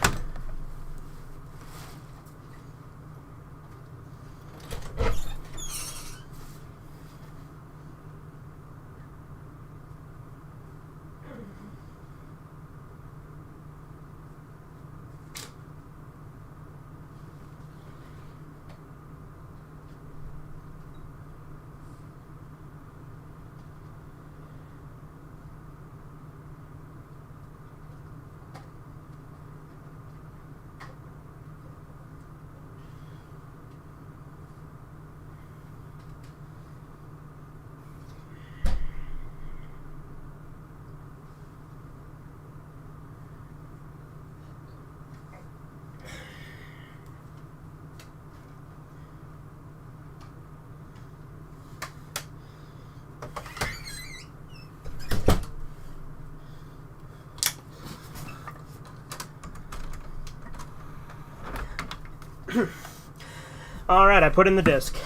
Alright, I put in the disc.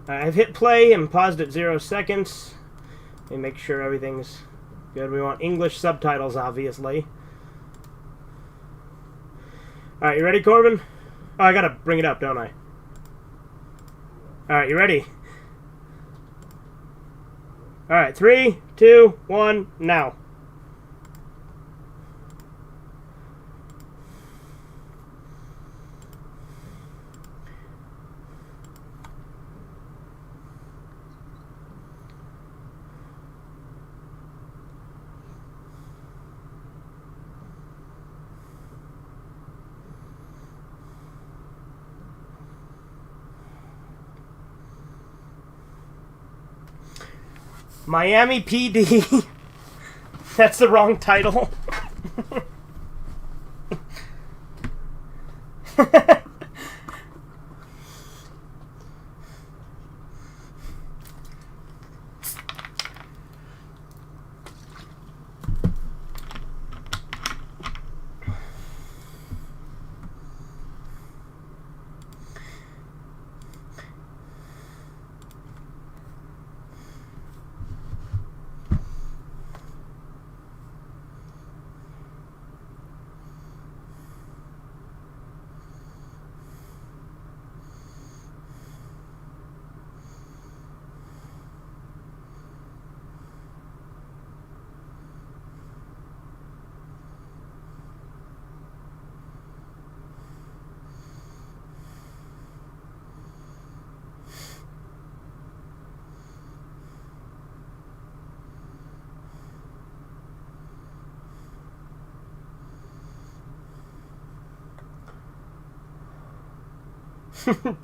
I've hit play and paused at 0 seconds. Let me make sure everything's good. We want English subtitles, obviously. Alright, you ready, Corbin? Oh, I gotta bring it up, don't I? Alright, you ready? All right, 3, 2, 1, now. Miami PD. That's the wrong title.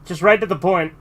Just right to the point.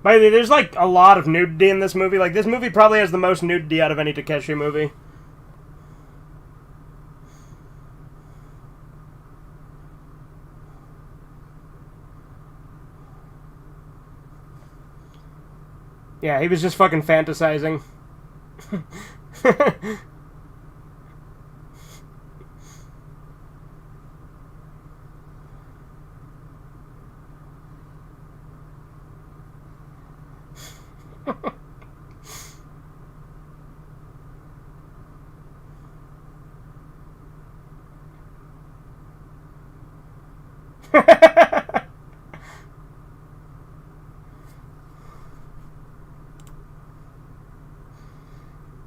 By the way, there's like a lot of nudity in this movie. Like, this movie probably has the most nudity out of any Takeshi movie. Yeah, he was just fucking fantasizing.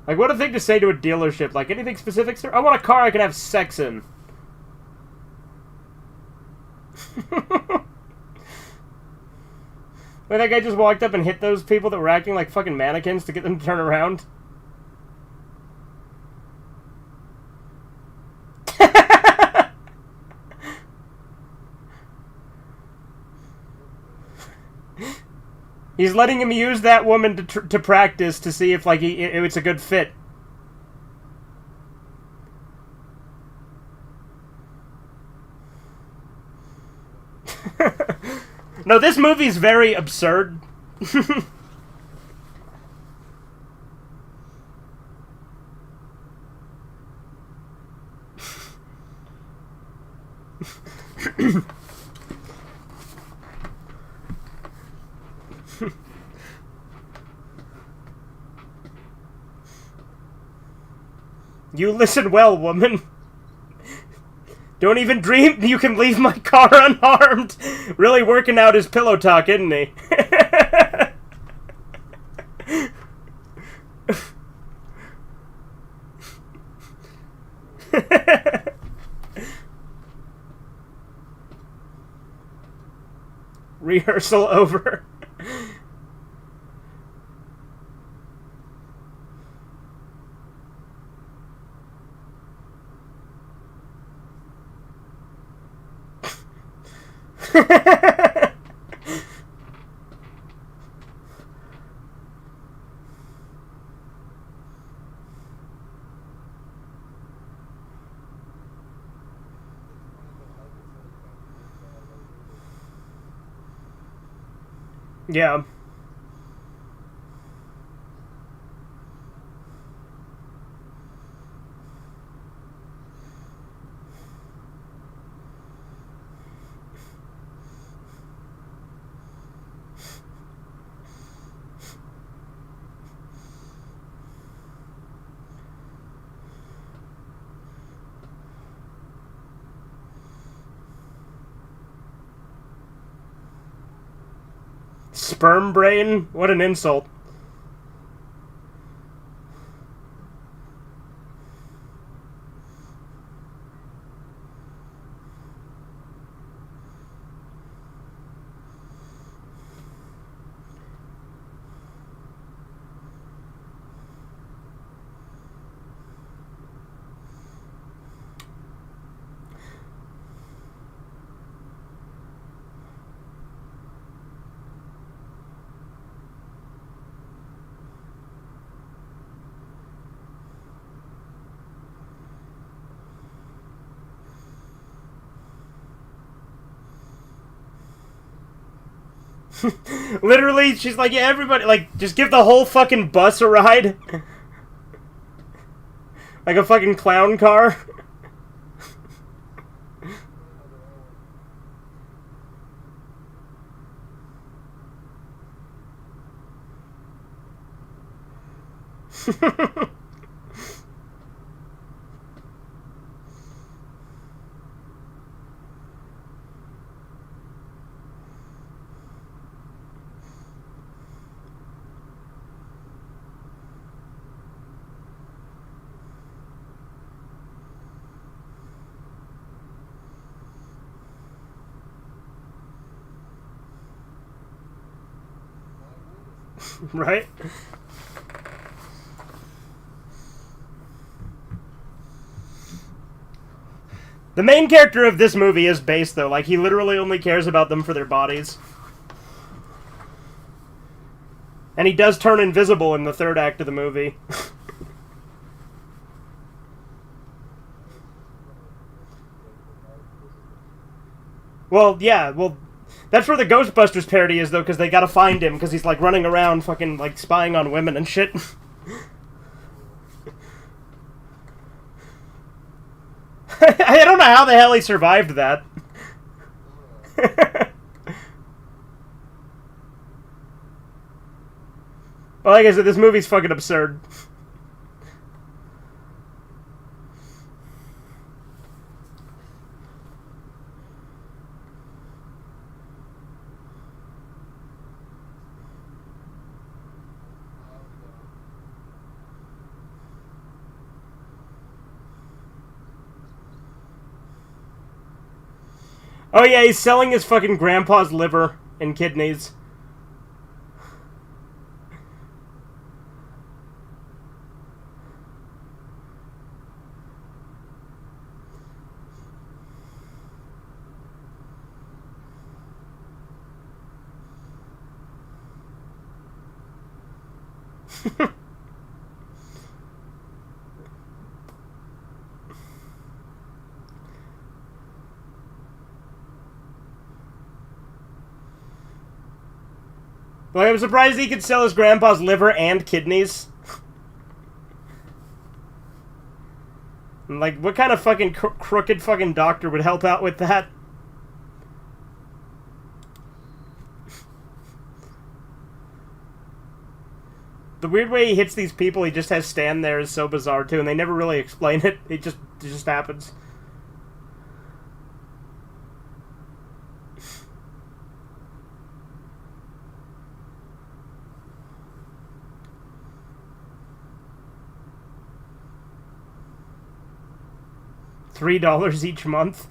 Like, what a thing to say to a dealership. Like, anything specific, sir? I want a car I can have sex in. Wait, that guy just walked up and hit those people that were acting like fucking mannequins to get them to turn around? He's letting him use that woman to practice to see if, like, it's a good fit. No, this movie's very absurd. You listen well, woman. Don't even dream you can leave my car unharmed. Really working out his pillow talk, isn't he? Rehearsal over. Yeah. Sperm brain? What an insult. Literally, she's like, yeah, everybody, like, just give the whole fucking bus a ride. Like a fucking clown car. Right? The main character of this movie is Bass, though. Like, he literally only cares about them for their bodies. And he does turn invisible in the third act of the movie. Well, yeah, well, that's where the Ghostbusters parody is, though, because they gotta find him, because he's, like, running around fucking, like, spying on women and shit. I don't know how the hell he survived that. Well, like I said, this movie's fucking absurd. Oh yeah, he's selling his fucking grandpa's liver and kidneys. Well, I'm surprised he could sell his grandpa's liver and kidneys. Like, what kind of fucking crooked fucking doctor would help out with that? The weird way he hits these people he just has stand there is so bizarre, too, and they never really explain it. It just happens. $3 each month.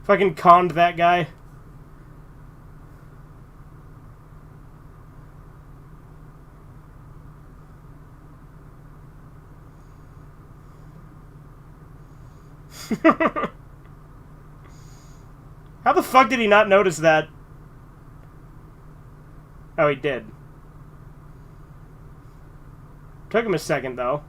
Fucking conned that guy. How the fuck did he not notice that? Oh, he did. Took him a second, though.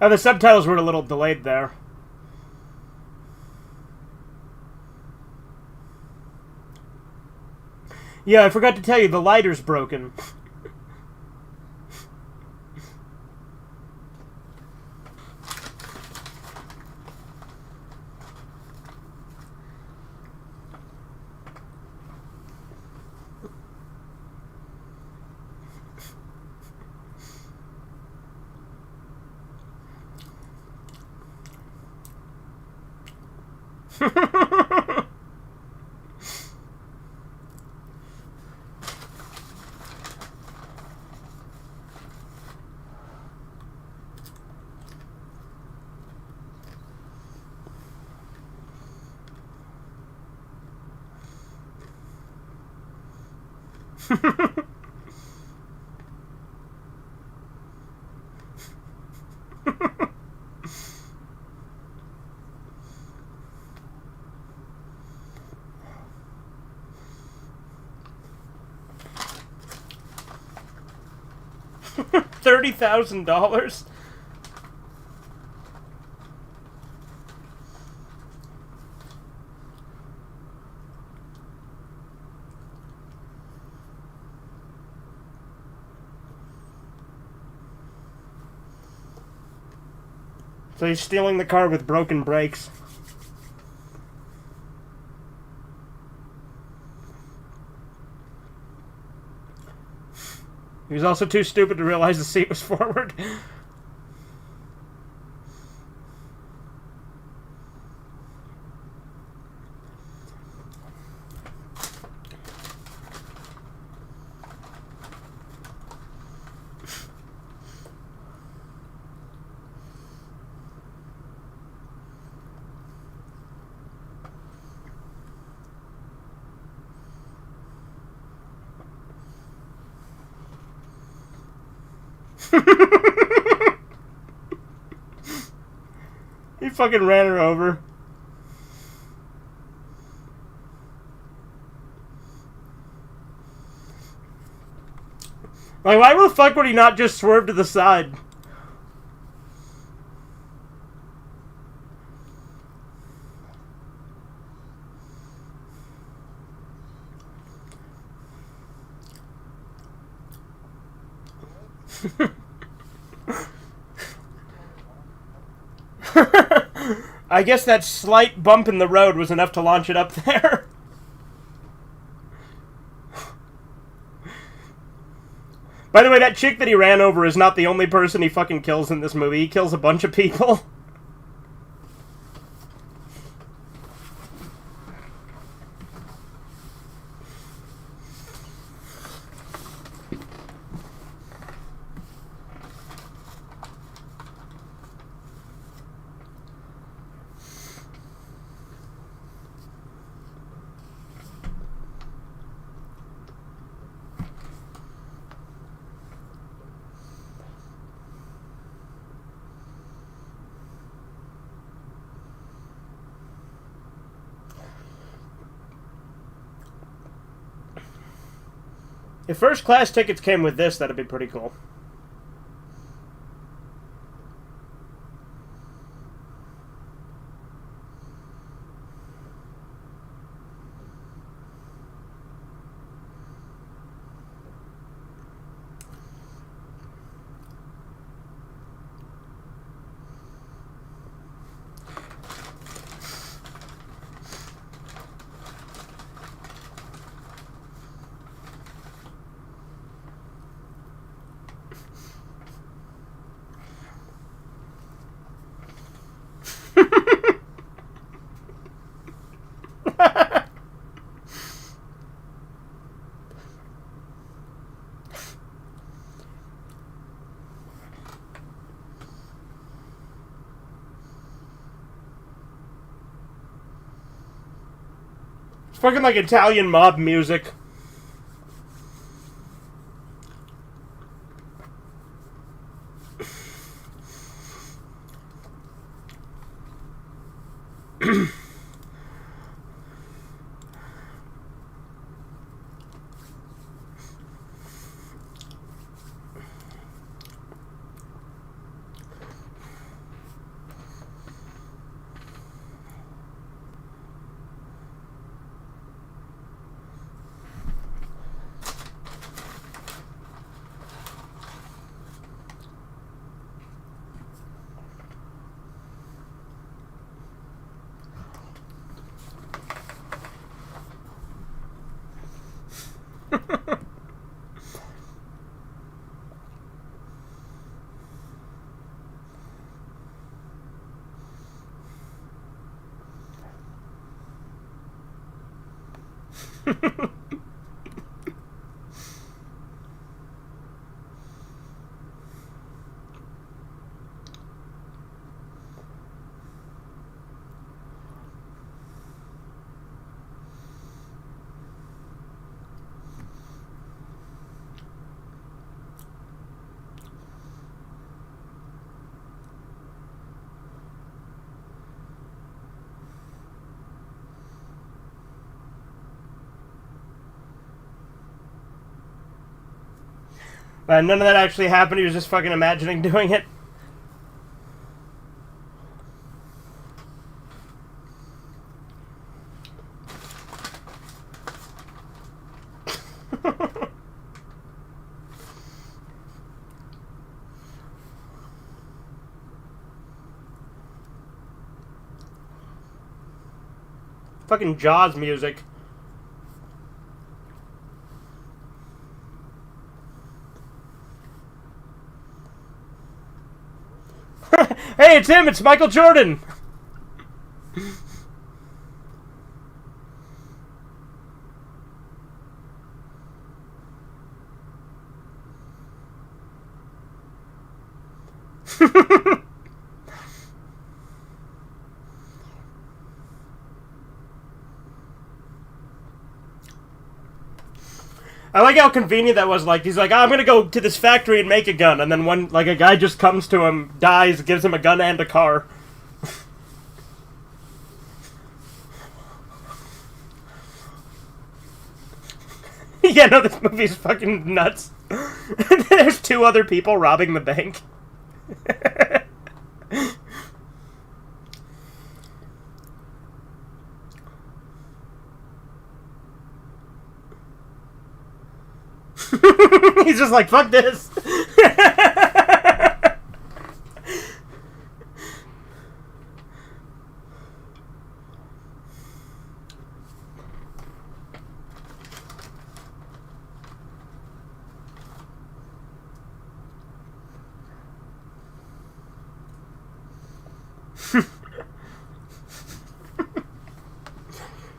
Oh, the subtitles were a little delayed there. Yeah, I forgot to tell you, the lighter's broken. $30,000? So he's stealing the car with broken brakes. He was also too stupid to realize the seat was forward. He fucking ran her over. Like, why the fuck would he not just swerve to the side? I guess that slight bump in the road was enough to launch it up there. By the way, that chick that he ran over is not the only person he fucking kills in this movie. He kills a bunch of people. If first class tickets came with this, that'd be pretty cool. It's fucking like Italian mob music. None of that actually happened. He was just fucking imagining doing it. Fucking Jaws music. Hey, it's him! It's Michael Jordan! I like how convenient that was. Like, he's like, oh, I'm gonna go to this factory and make a gun, and then one, like, a guy just comes to him, dies, gives him a gun and a car. Yeah, no, this movie is fucking nuts. There's two other people robbing the bank. He's just like, fuck this.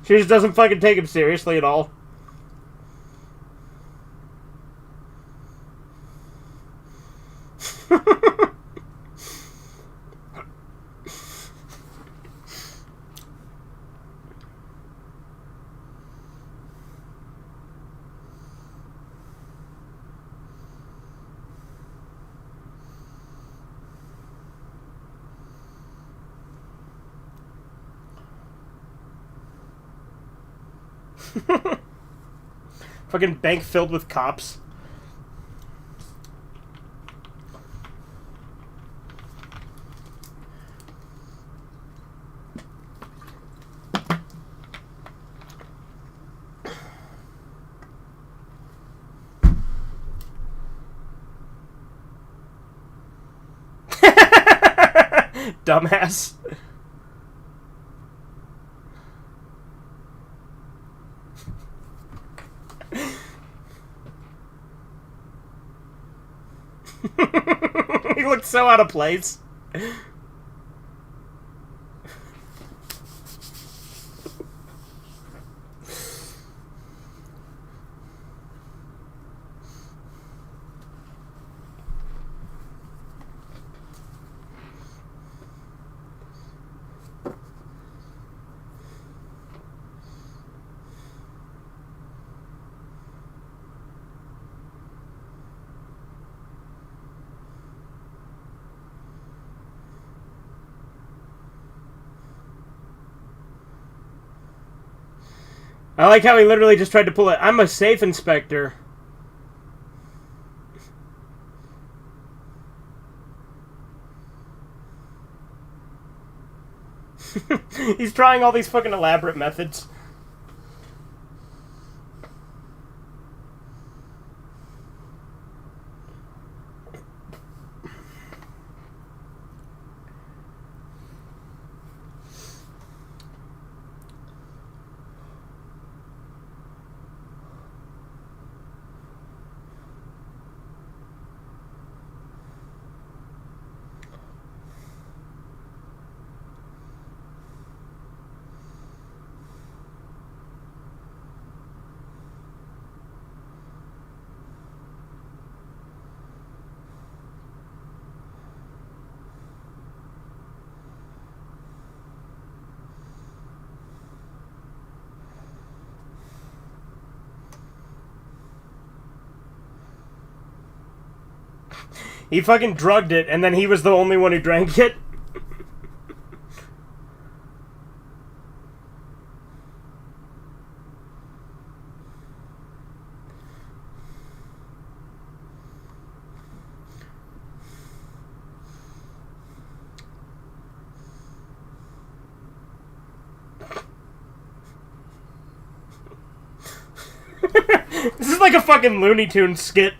She just doesn't fucking take him seriously at all. Fucking bank filled with cops. Dumbass. He looked so out of place. I like how he literally just tried to pull it. I'm a safe inspector. He's trying all these fucking elaborate methods. He fucking drugged it, and then he was the only one who drank it. This is like a fucking Looney Tunes skit.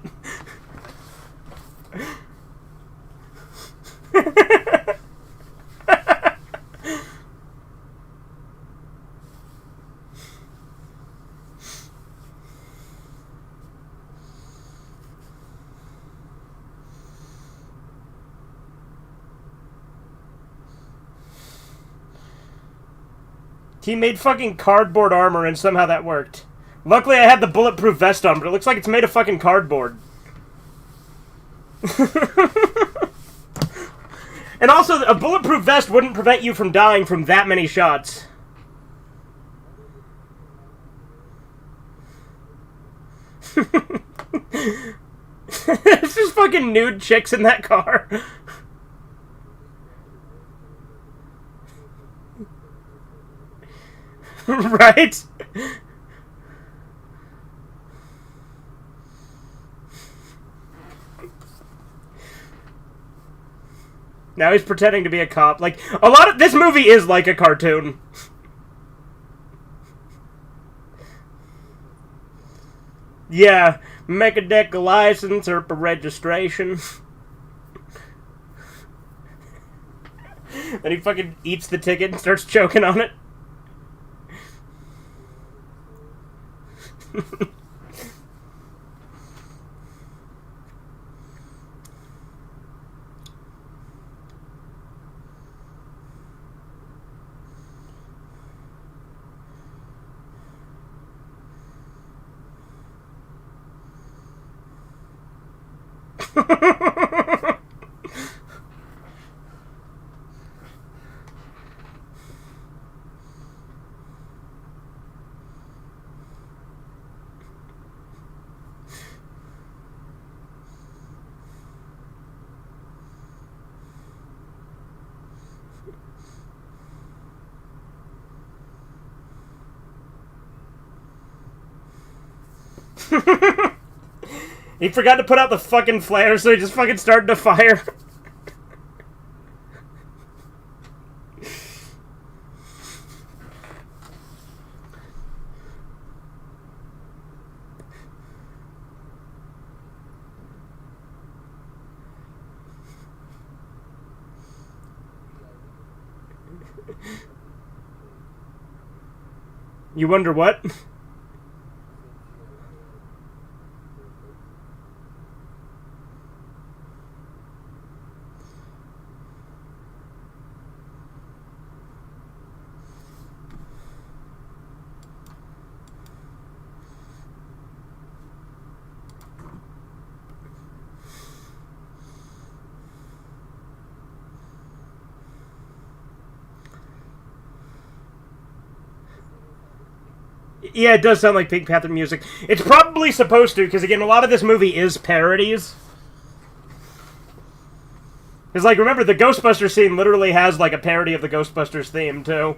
He made fucking cardboard armor and somehow that worked. Luckily I had the bulletproof vest on, but it looks like it's made of fucking cardboard. And also, a bulletproof vest wouldn't prevent you from dying from that many shots. There's just fucking nude chicks in that car. Right? Now he's pretending to be a cop. Like, a lot of this movie is like a cartoon. Yeah, Mechadeck license or registration. Then he fucking eats the ticket and starts choking on it. He forgot to put out the fucking flare, so he just fucking started to fire. You wonder what? Yeah, it does sound like Pink Panther music. It's probably supposed to, because again, a lot of this movie is parodies. Because, like, remember, the Ghostbusters scene literally has, like, a parody of the Ghostbusters theme, too.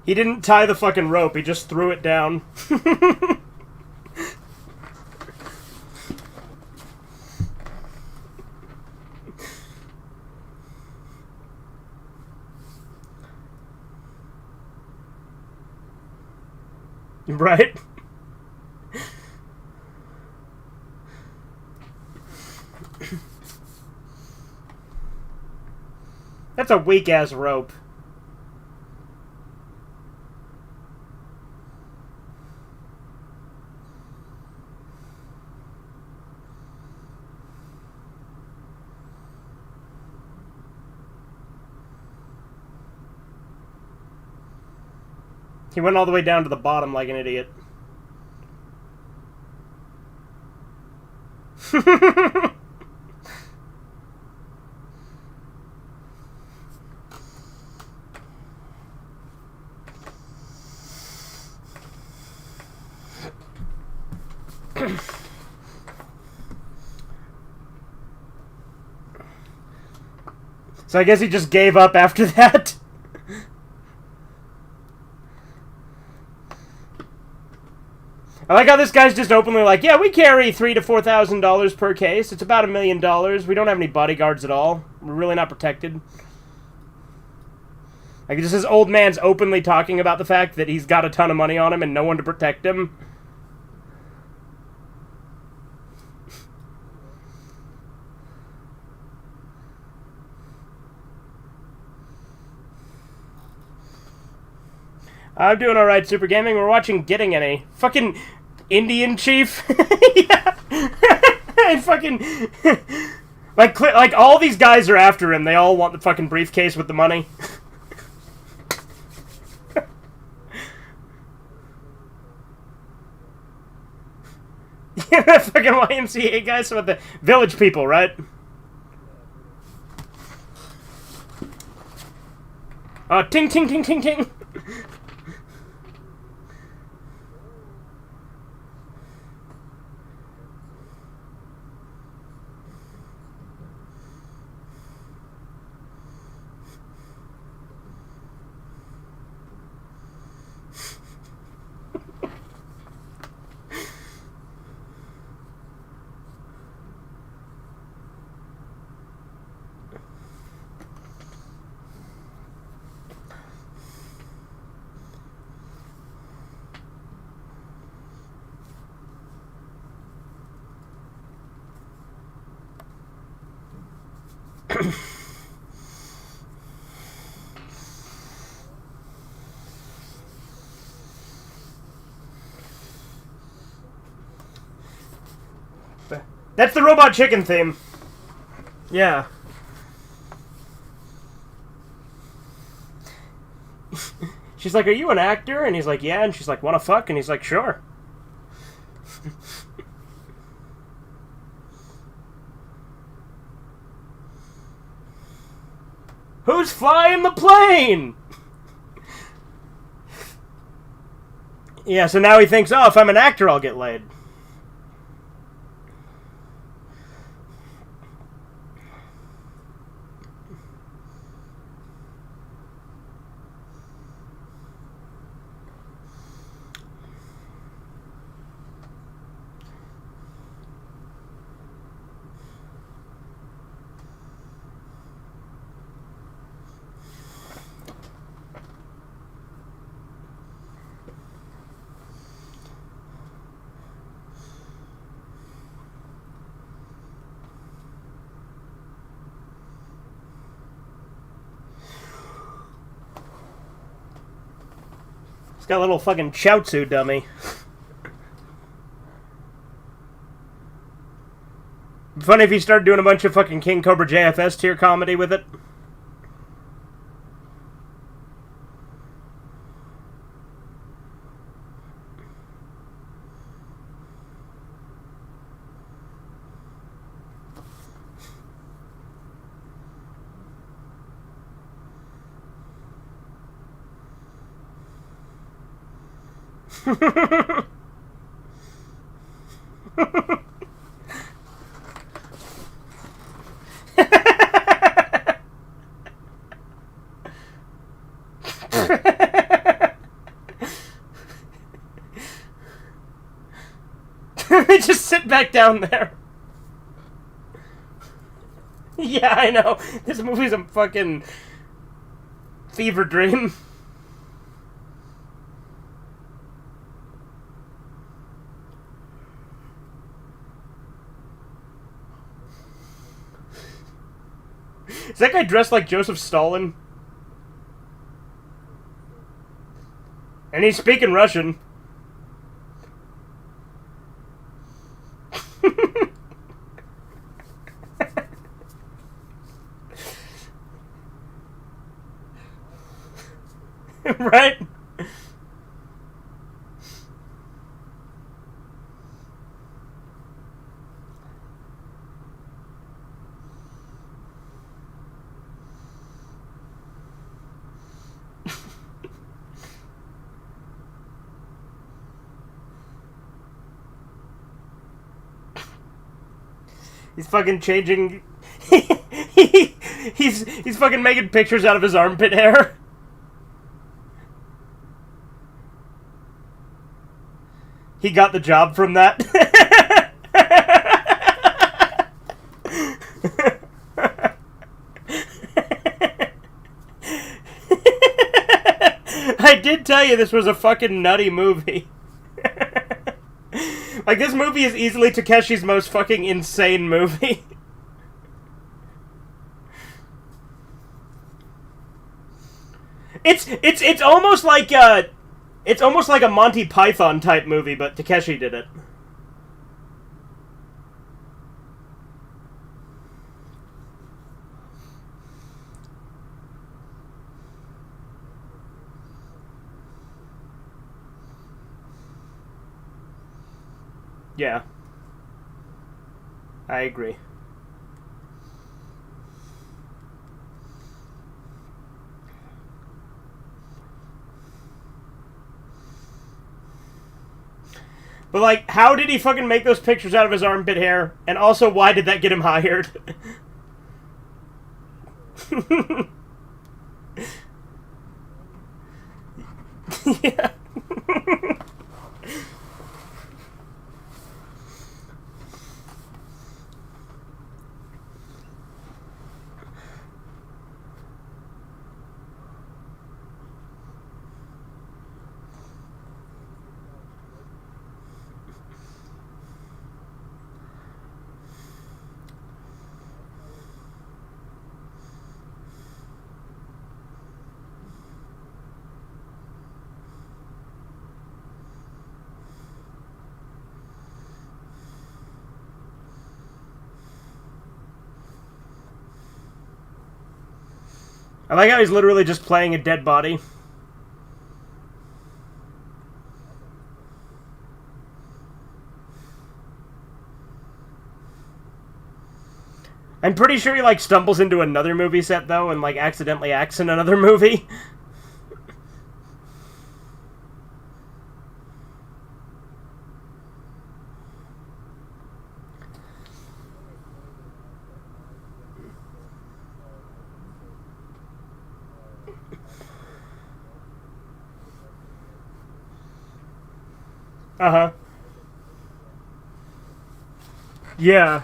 He didn't tie the fucking rope, he just threw it down. Right? That's a weak-ass rope. He went all the way down to the bottom like an idiot. So I guess he just gave up after that. I like how this guy's just openly like, yeah, we carry $3,000 to $4,000 per case. It's about $1 million. We don't have any bodyguards at all. We're really not protected. Like, just this old man's openly talking about the fact that he's got a ton of money on him and no one to protect him. I'm doing alright, Super Gaming. We're watching Getting Any. Fucking Indian chief. Yeah. And fucking... like, all these guys are after him. They all want the fucking briefcase with the money. Yeah, that fucking YMCA guys with the village people, right? Ting, ting, ting, ting, ting. That's the Robot Chicken theme. Yeah. She's like, are you an actor? And he's like, yeah. And she's like, wanna fuck? And he's like, sure. Who's flying the plane? Yeah, so now he thinks, oh, if I'm an actor, I'll get laid. He's got a little fucking Chaozu dummy. Funny if he started doing a bunch of fucking King Cobra JFS tier comedy with it. They just sit back down there. Yeah, I know. This movie's a fucking fever dream. Is that guy dressed like Joseph Stalin? And he's speaking Russian. Right? He's fucking changing. He's fucking making pictures out of his armpit hair. He got the job from that. I did tell you this was a fucking nutty movie. Like, this movie is easily Takeshi's most fucking insane movie. It's almost like it's almost like a Monty Python type movie, but Takeshi did it. Yeah. I agree. But, like, how did he fucking make those pictures out of his armpit hair? And also, why did that get him hired? Yeah. I like how he's literally just playing a dead body. I'm pretty sure he, like, stumbles into another movie set, though, and, like, accidentally acts in another movie. Uh-huh. Yeah.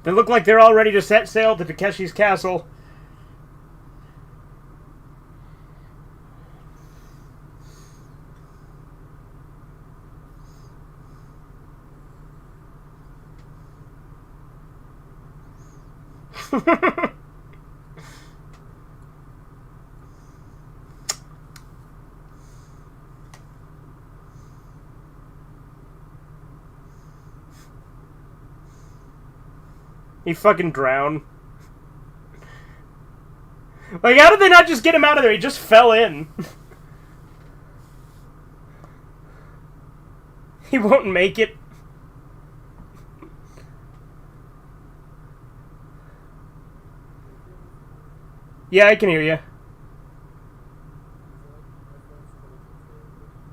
They look like they're all ready to set sail to Takeshi's castle. He fucking drowned. Like, how did they not just get him out of there? He just fell in. He won't make it. Yeah, I can hear you.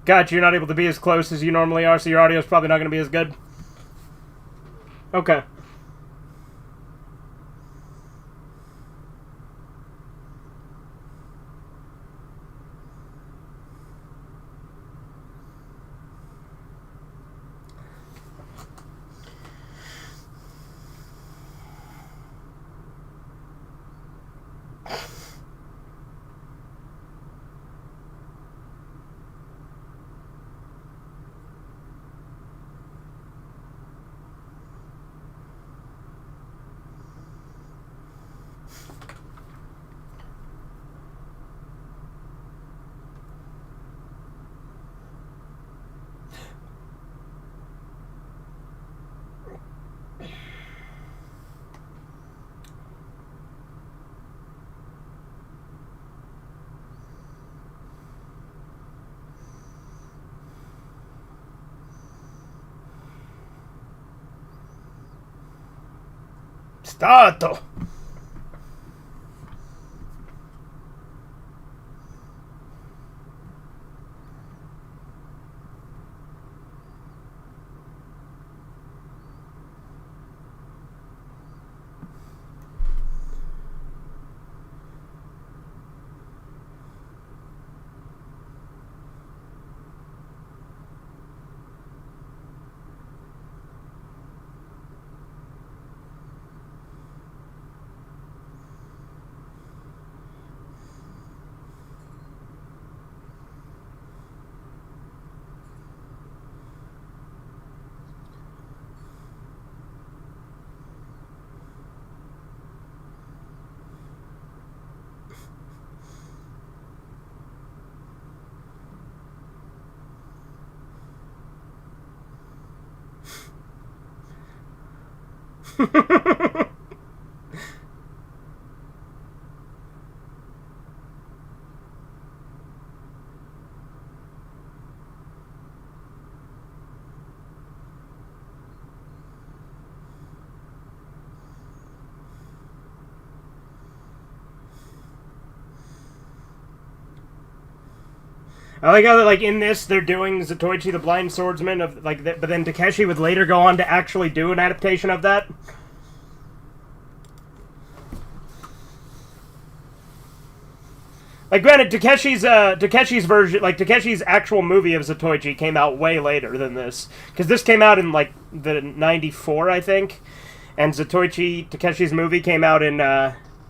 Gotcha, you're not able to be as close as you normally are, so your audio's probably not going to be as good. Okay. Stato! I like how that, like, in this they're doing Zatoichi the Blind Swordsman of like, but then Takeshi would later go on to actually do an adaptation of that. Like, granted, Takeshi's version, like Takeshi's actual movie of Zatoichi came out way later than this, because this came out in like the '94, I think, and Takeshi's movie came out in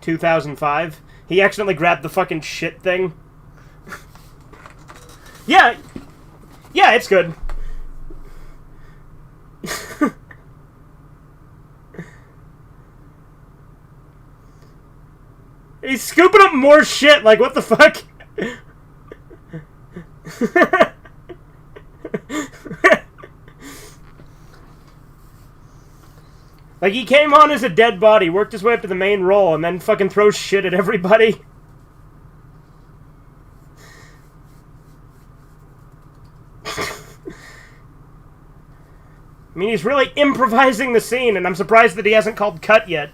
2005. He accidentally grabbed the fucking shit thing. Yeah, it's good. He's scooping up more shit, like, what the fuck? Like, he came on as a dead body, worked his way up to the main role, and then fucking throws shit at everybody. I mean, he's really improvising the scene, and I'm surprised that he hasn't called cut yet.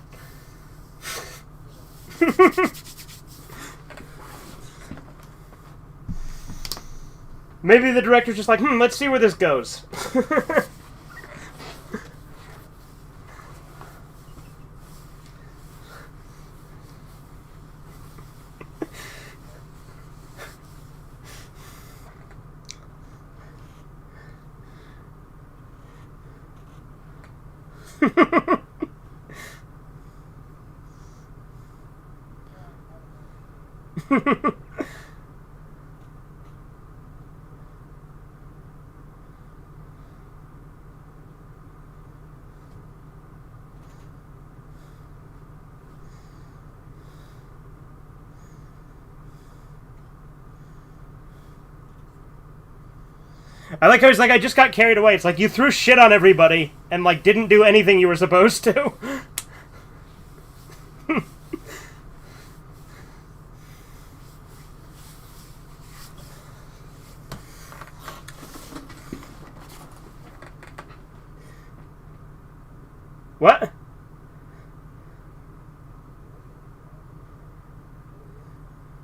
Maybe the director's just like, let's see where this goes. I like how he's like, I just got carried away. It's like, you threw shit on everybody and, like, didn't do anything you were supposed to. What?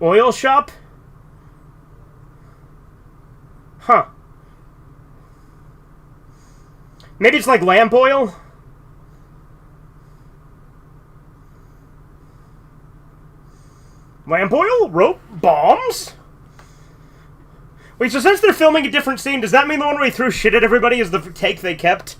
Oil shop? Huh. Maybe it's like lamp oil? Lamp oil? Rope? Bombs? Wait, so since they're filming a different scene, does that mean the one where he threw shit at everybody is the take they kept?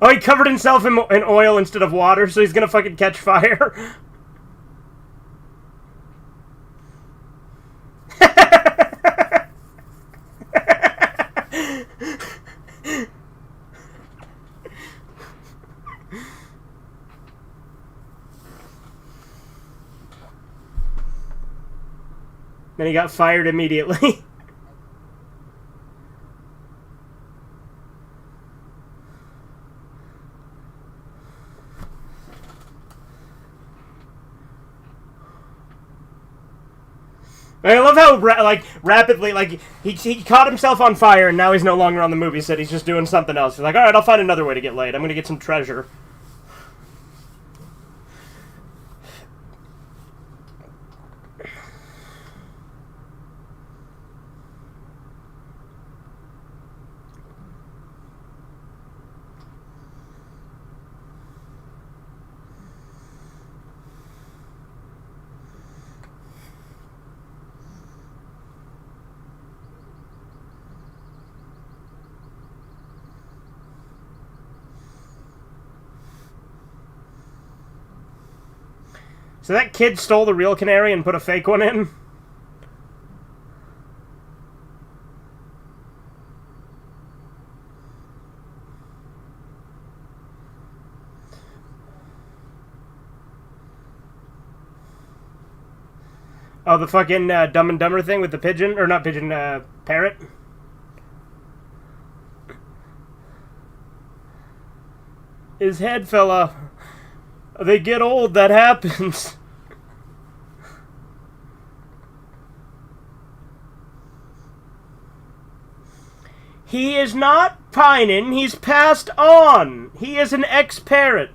Oh, he covered himself in oil instead of water, so he's gonna fucking catch fire. Then he got fired immediately. I love how, rapidly, he caught himself on fire, and now he's no longer on the movie set. He's just doing something else. He's like, alright, I'll find another way to get laid. I'm gonna get some treasure. So that kid stole the real canary and put a fake one in? Oh, the fucking Dumb and Dumber thing with the pigeon? Or not pigeon, parrot? His head fell off. They get old, that happens. He is not pining, he's passed on. He is an ex-parrot.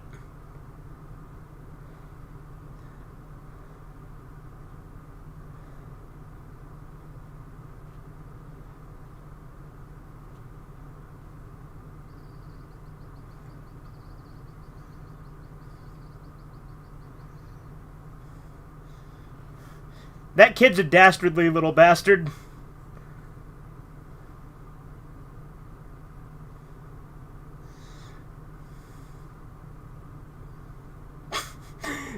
That kid's a dastardly little bastard.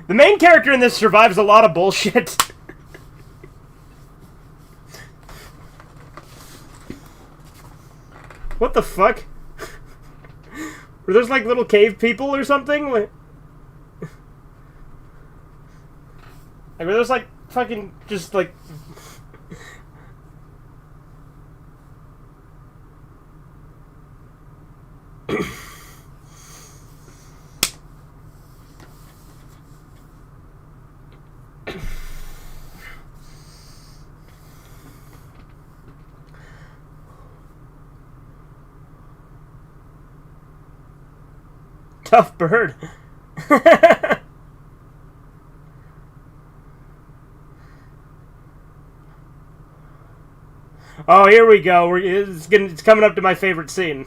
The main character in this survives a lot of bullshit. What the fuck? Were those like little cave people or something? Like were those like fucking just like... Tough bird. Oh, here we go. It's coming up to my favorite scene.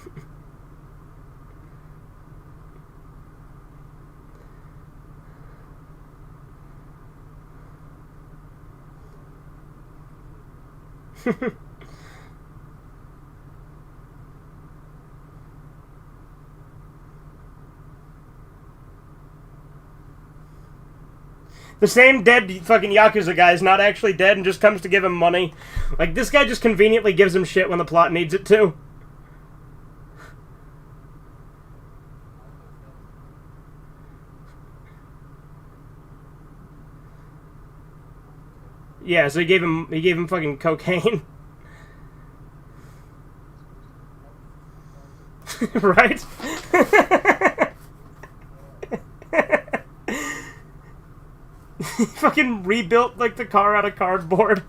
The same dead fucking Yakuza guy is not actually dead and just comes to give him money. Like, this guy just conveniently gives him shit when the plot needs it to. Yeah, so he gave him fucking cocaine. Right? He fucking rebuilt, like, the car out of cardboard.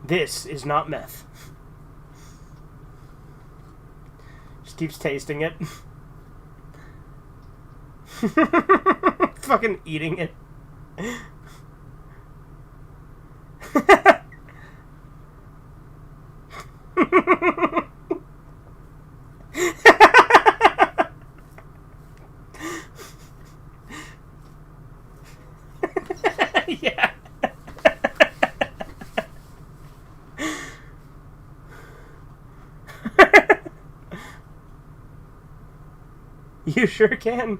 This is not meth. Just keeps tasting it. Fucking eating it. Yeah. You sure can.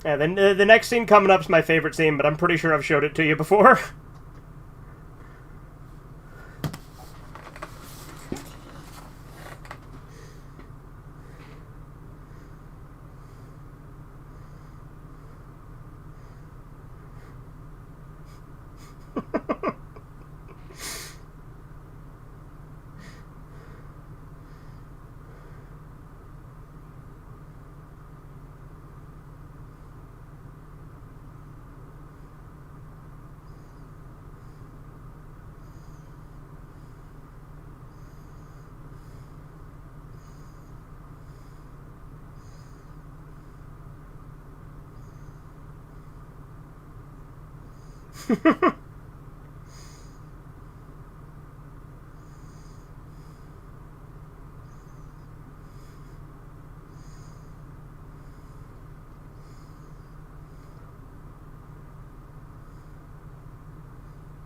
Yeah, then the next scene coming up is my favorite scene, but I'm pretty sure I've showed it to you before.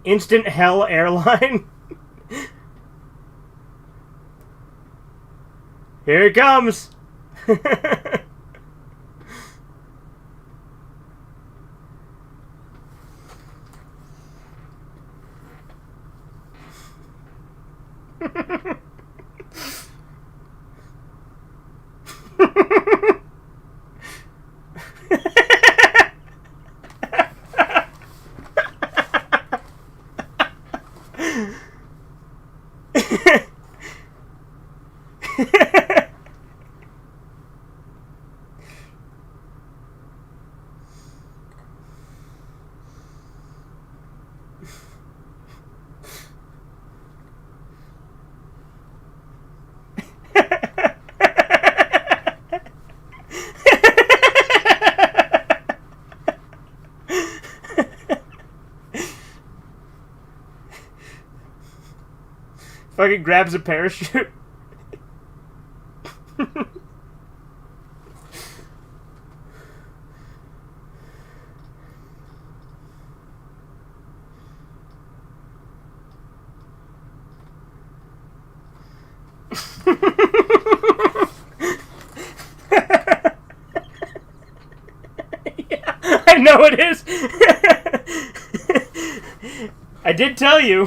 Instant Hell Airline. Here it comes. Fucking grabs a parachute. Yeah, I know it is. I did tell you.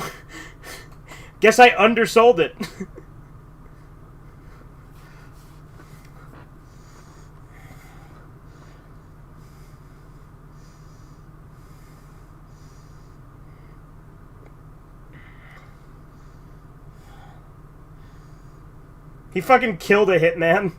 Guess I undersold it. He fucking killed a hitman.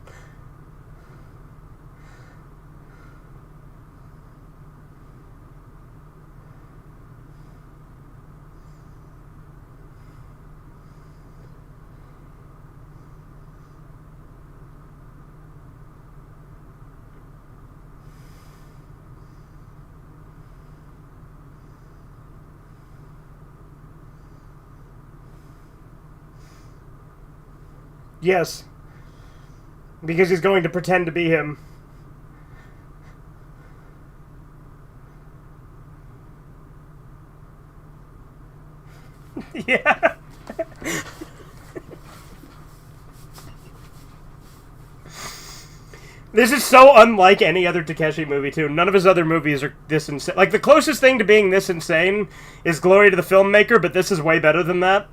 Yes. Because he's going to pretend to be him. Yeah. This is so unlike any other Takeshi movie, too. None of his other movies are this insane. Like, the closest thing to being this insane is Glory to the Filmmaker, but this is way better than that.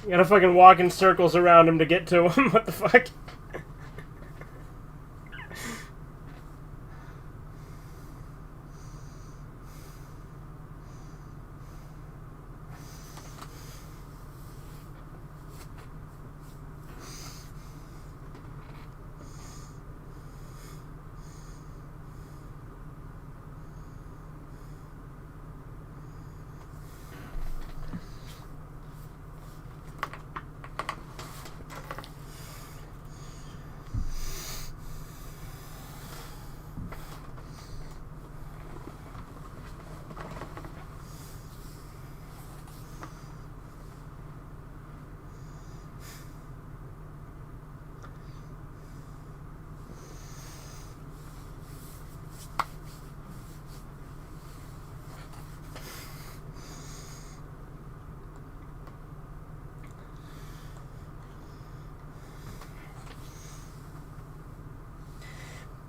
You gotta fucking walk in circles around him to get to him. What the fuck?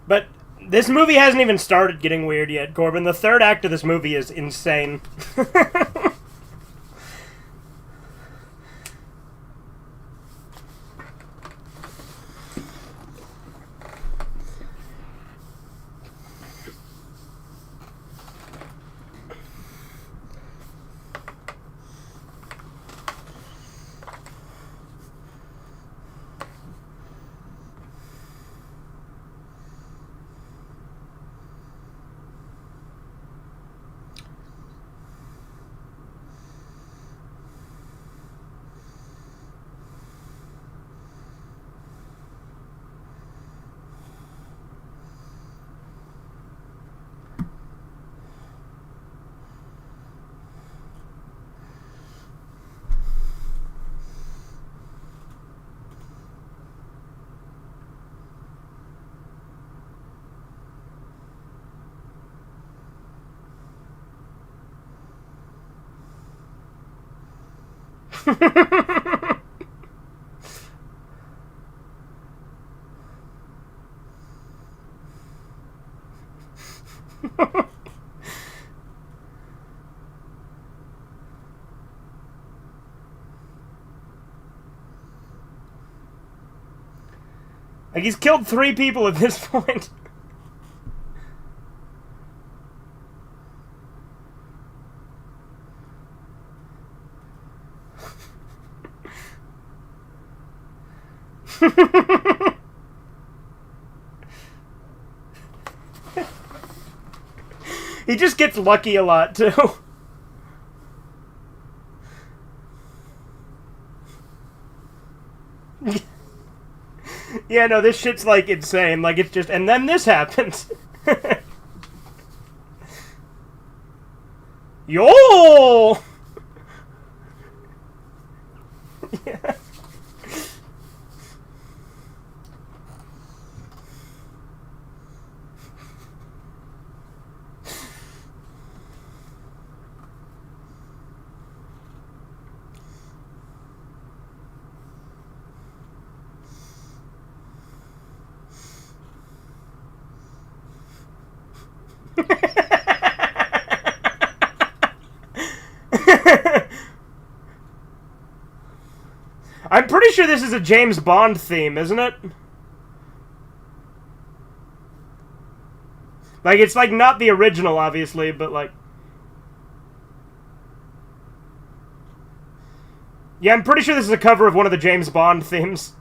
But this movie hasn't even started getting weird yet, Corbin. The third act of this movie is insane. Like, he's killed 3 people at this point. He just gets lucky a lot, too. Yeah, no, this shit's, like, insane. Like, it's just... And then this happens. Yo! Yeah. I'm pretty sure this is a James Bond theme, isn't it? Like, it's, like, not the original, obviously, but, like... Yeah, I'm pretty sure this is a cover of one of the James Bond themes.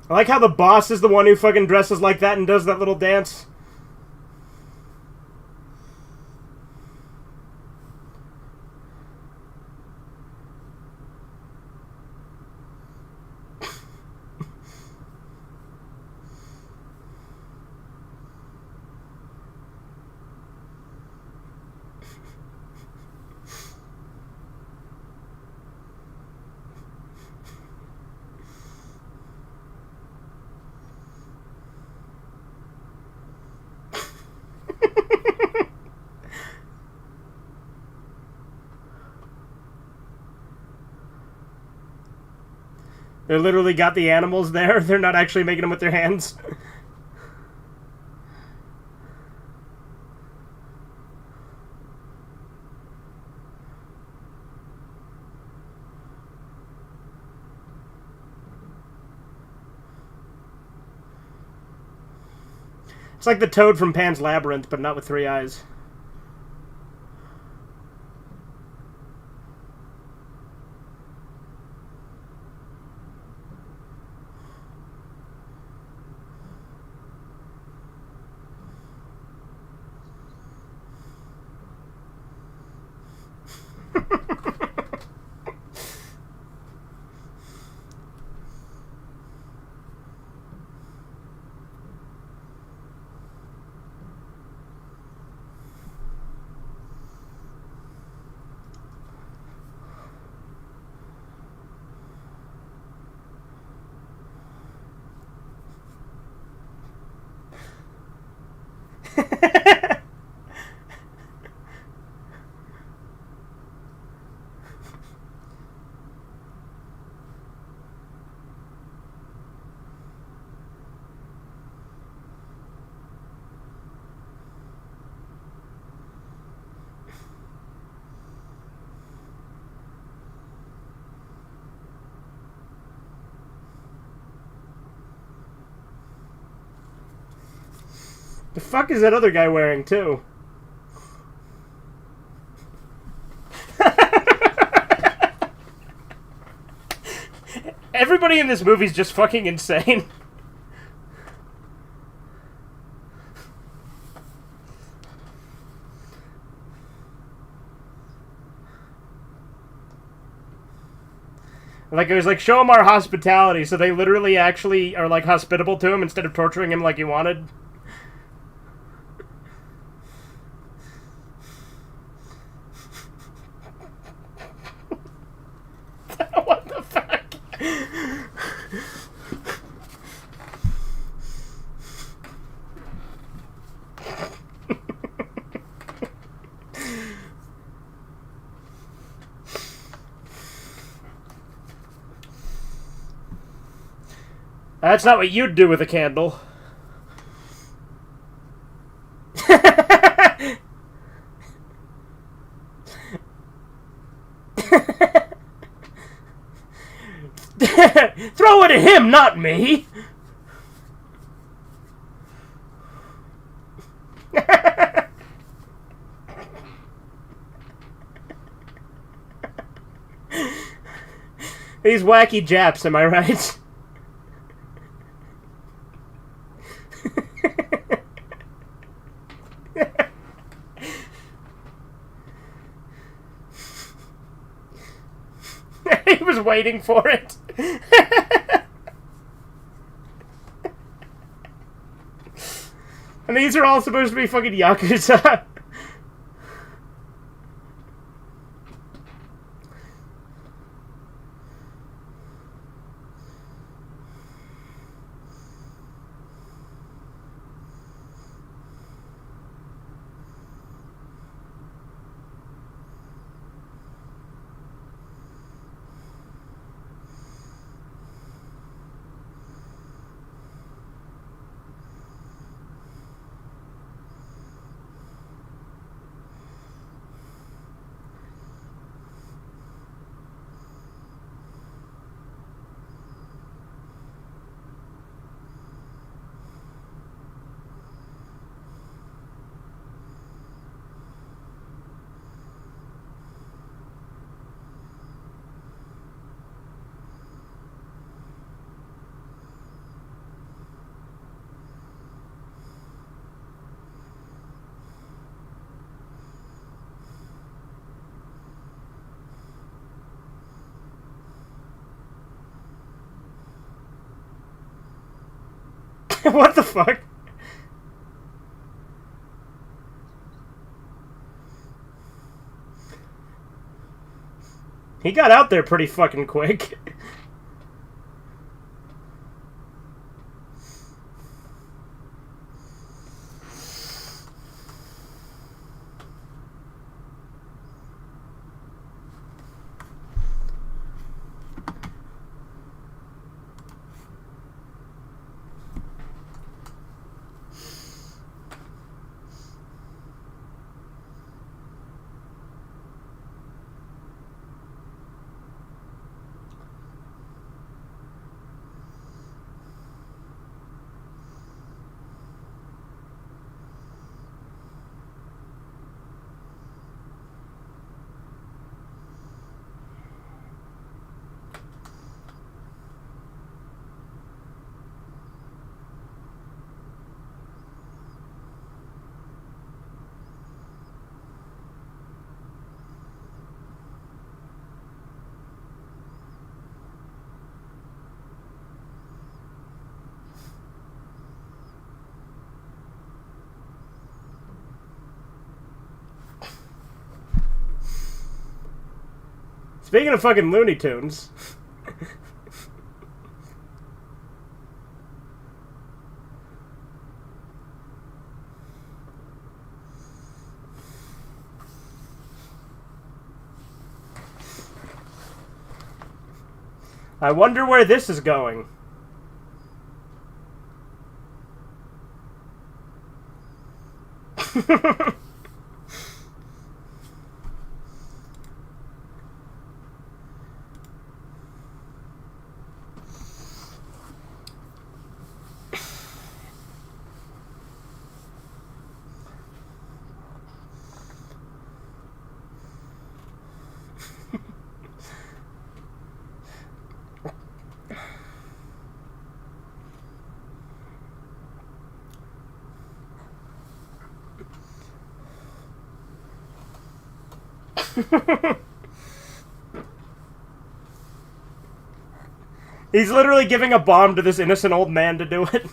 I like how the boss is the one who fucking dresses like that and does that little dance. They literally got the animals there. They're not actually making them with their hands. It's like the toad from Pan's Labyrinth, but not with 3 eyes. The fuck is that other guy wearing, too? Everybody in this movie is just fucking insane. Like, it was like, show him our hospitality, so they literally actually are, like, hospitable to him instead of torturing him like he wanted. What the fuck? That's not what you'd do with a candle. Throw it at him, not me! These wacky Japs, am I right? He was waiting for it. And these are all supposed to be fucking Yakuza. What the fuck? He got out there pretty fucking quick. Speaking of fucking Looney Tunes. I wonder where this is going. He's literally giving a bomb to this innocent old man to do it.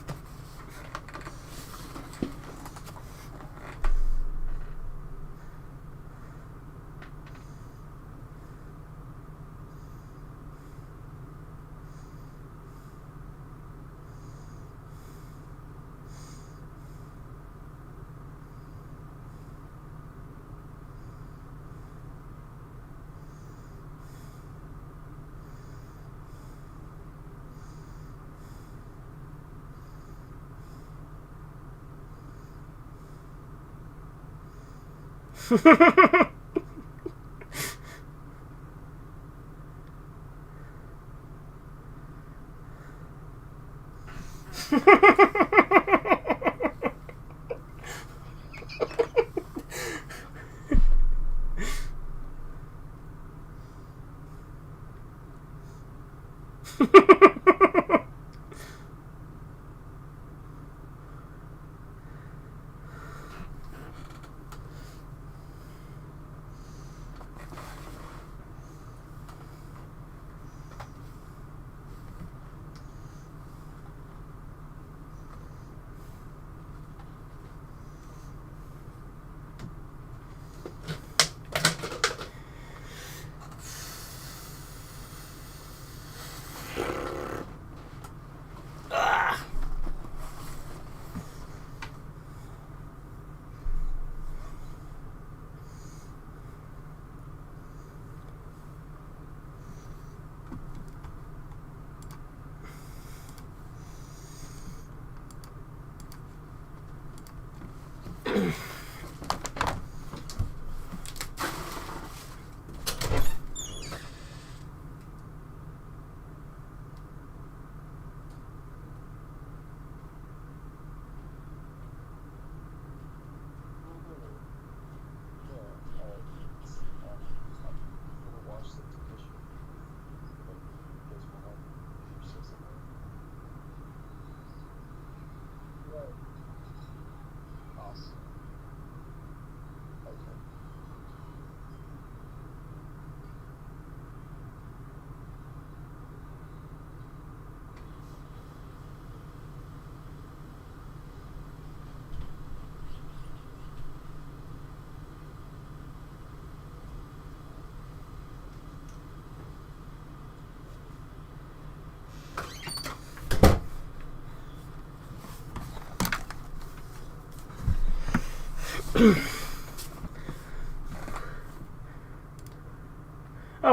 Oh,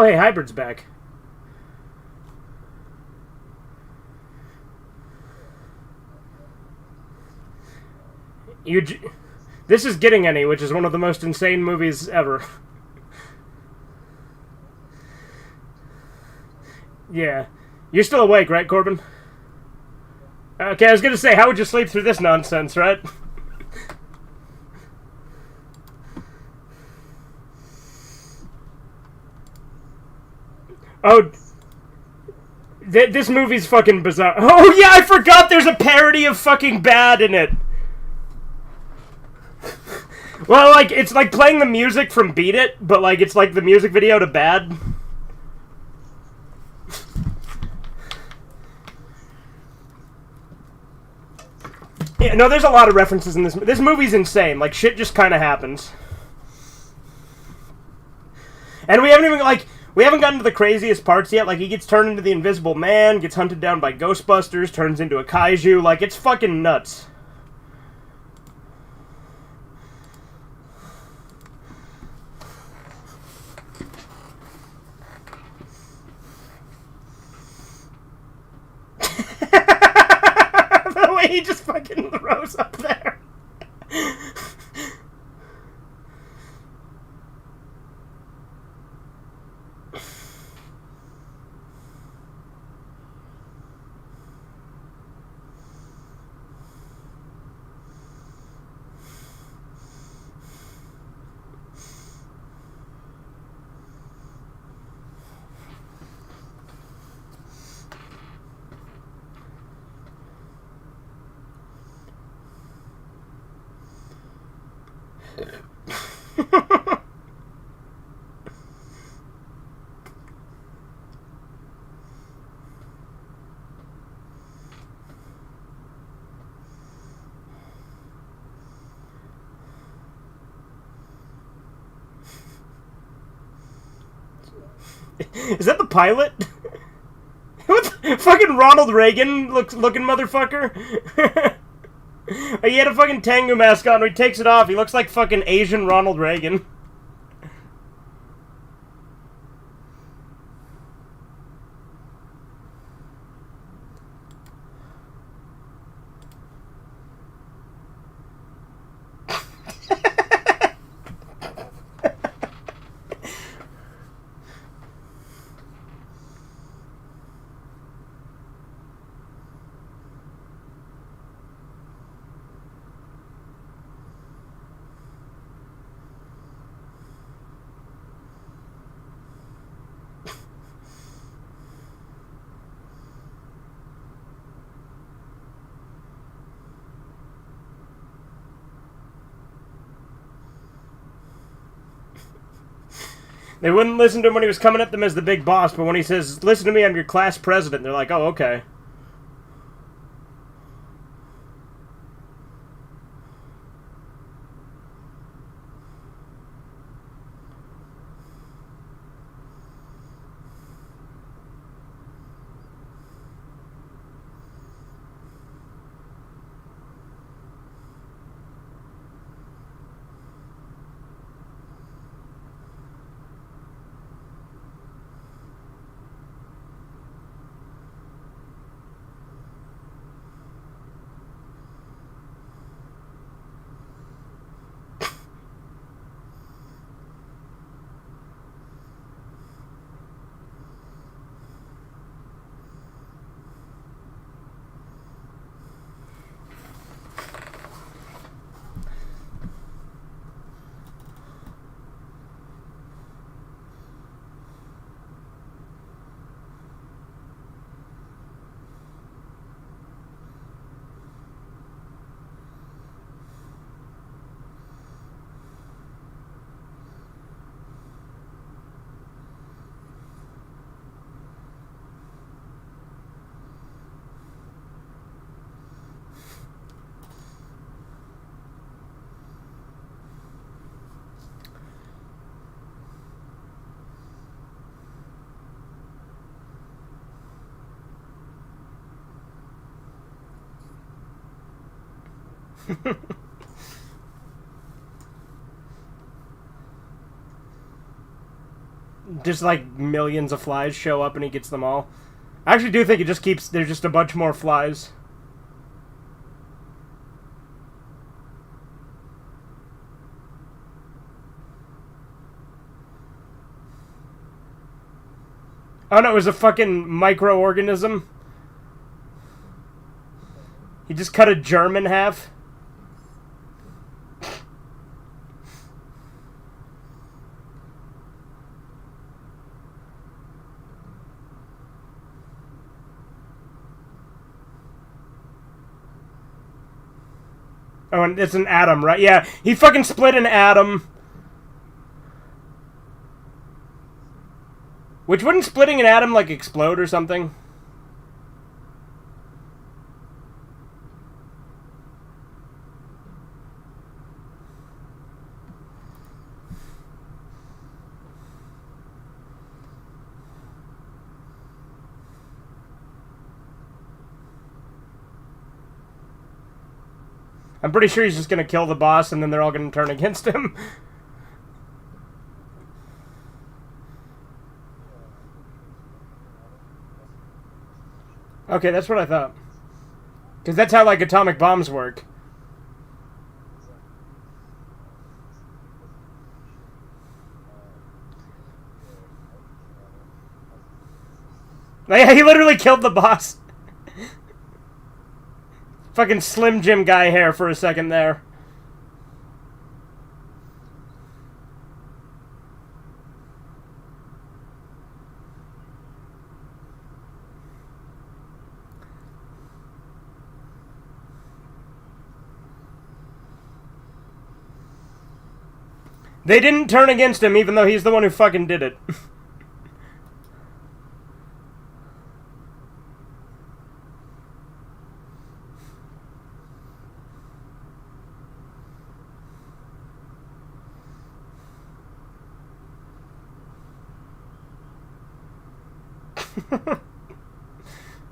hey, Hybrid's back. This is Getting Any, which is one of the most insane movies ever. Yeah. You're still awake, right, Corbin? Okay, I was gonna say, how would you sleep through this nonsense, right? Oh, this movie's fucking bizarre. Oh yeah, I forgot there's a parody of fucking Bad in it. Well, like, it's like playing the music from Beat It, but like, it's like the music video to Bad. Yeah, no, there's a lot of references in this. This movie's insane. Like, shit just kind of happens. And we haven't even, like, we haven't gotten to the craziest parts yet. Like, he gets turned into the Invisible Man, gets hunted down by Ghostbusters, turns into a kaiju. Like, it's fucking nuts. The way he just fucking rose up there. Is that the pilot? What the, fucking Ronald Reagan looking motherfucker? He had a fucking Tengu mask on. When he takes it off, he looks like fucking Asian Ronald Reagan. They wouldn't listen to him when he was coming at them as the big boss, but when he says, "Listen to me, I'm your class president," they're like, "Oh, okay." just like millions of flies show up and he gets them all. I actually do think it just keeps... There's just a bunch more flies. Oh no, it was a fucking microorganism. He just cut a germ in half. Oh, and it's an atom, right? Yeah, he fucking split an atom. Which wouldn't splitting an atom, like, explode or something? I'm pretty sure he's just gonna kill the boss and then they're all gonna turn against him. Okay, that's what I thought. Because that's how, like, atomic bombs work. Yeah, he literally killed the boss. Fucking Slim Jim guy hair for a second there. They didn't turn against him, even though he's the one who fucking did it.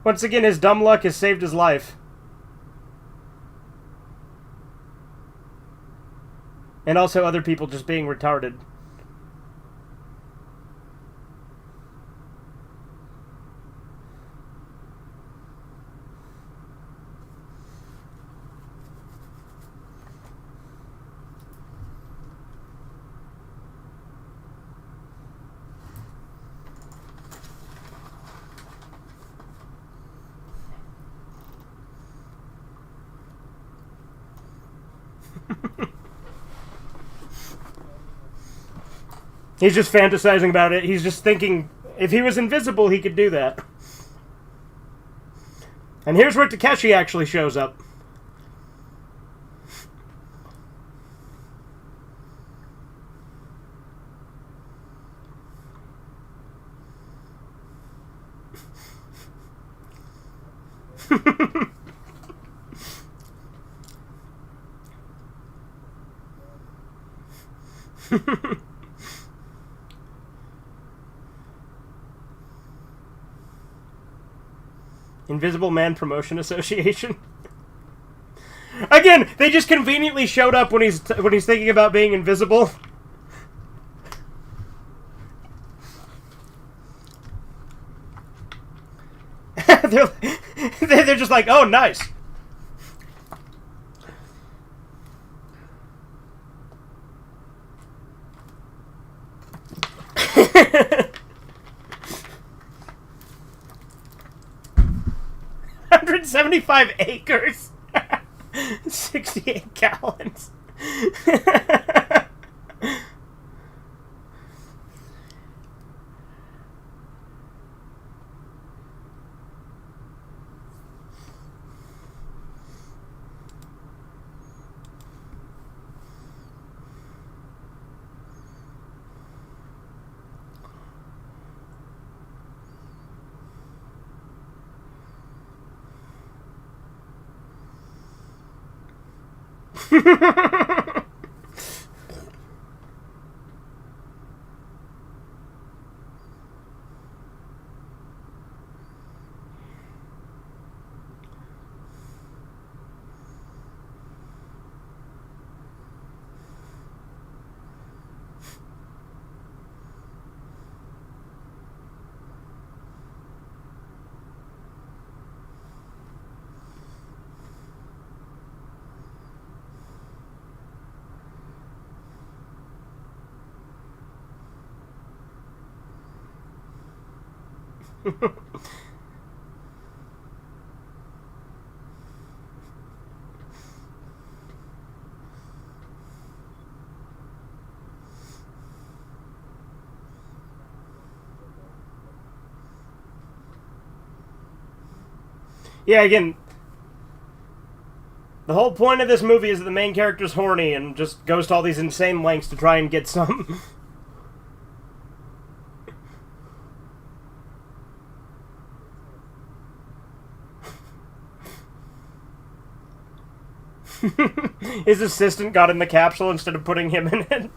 Once again, his dumb luck has saved his life. And also other people just being retarded. He's just fantasizing about it. He's just thinking, if he was invisible, he could do that. And here's where Takeshi actually shows up. Invisible Man Promotion Association. Again, they just conveniently showed up when he's thinking about being invisible. they're just like, oh, nice. $175 acres. 68 gallons. Yeah, again, the whole point of this movie is that the main character's horny and just goes to all these insane lengths to try and get some. His assistant got in the capsule instead of putting him in it.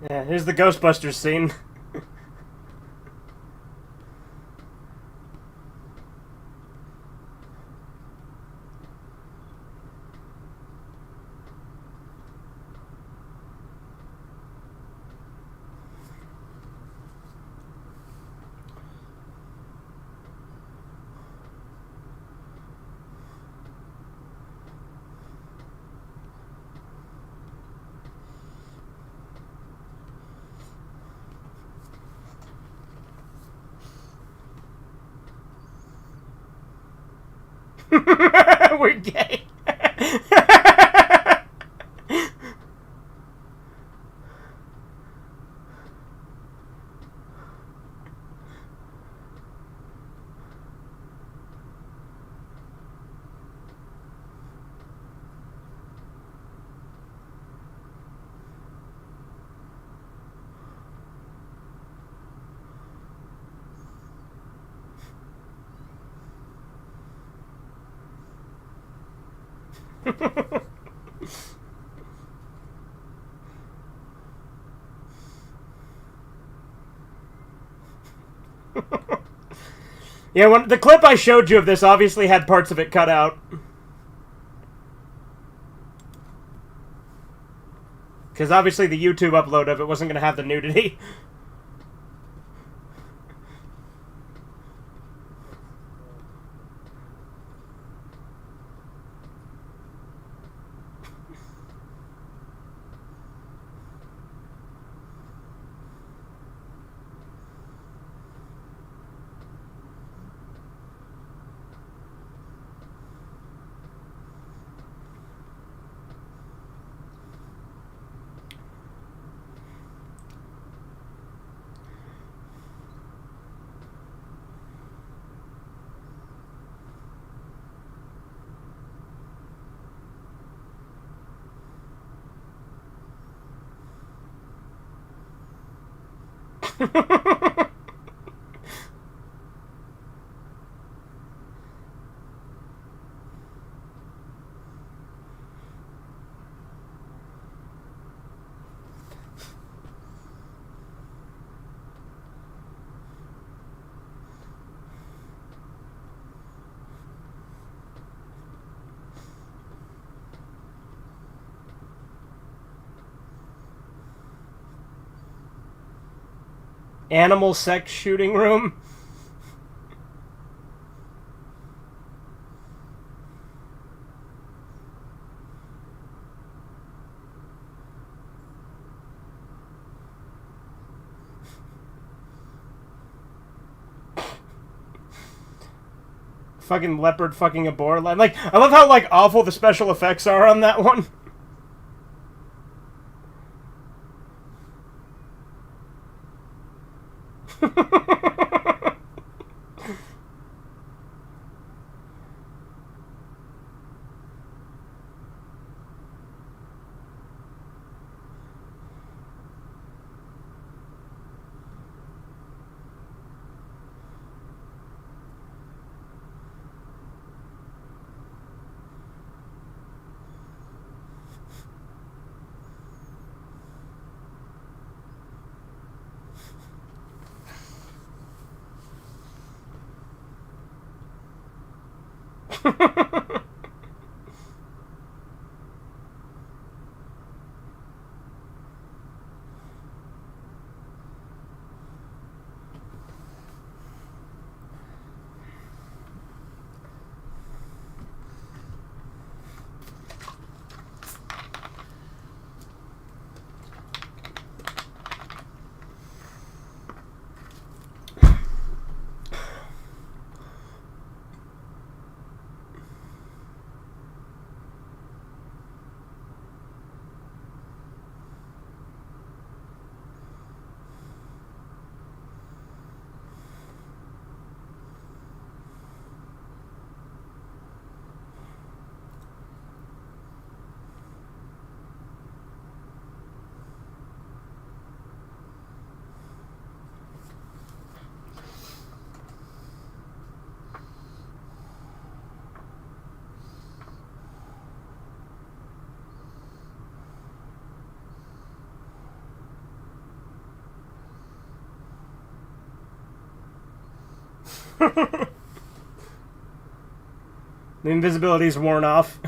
Yeah, here's the Ghostbusters scene. We're gay. Yeah, when the clip I showed you of this obviously had parts of it cut out. Because obviously the YouTube upload of it wasn't going to have the nudity. Animal sex shooting room. Fucking leopard fucking a boar. Like, I love how, like, awful the special effects are on that one. The invisibility's worn off.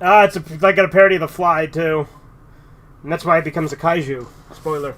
It's like a parody of The Fly, too. And that's why it becomes a kaiju. Spoiler.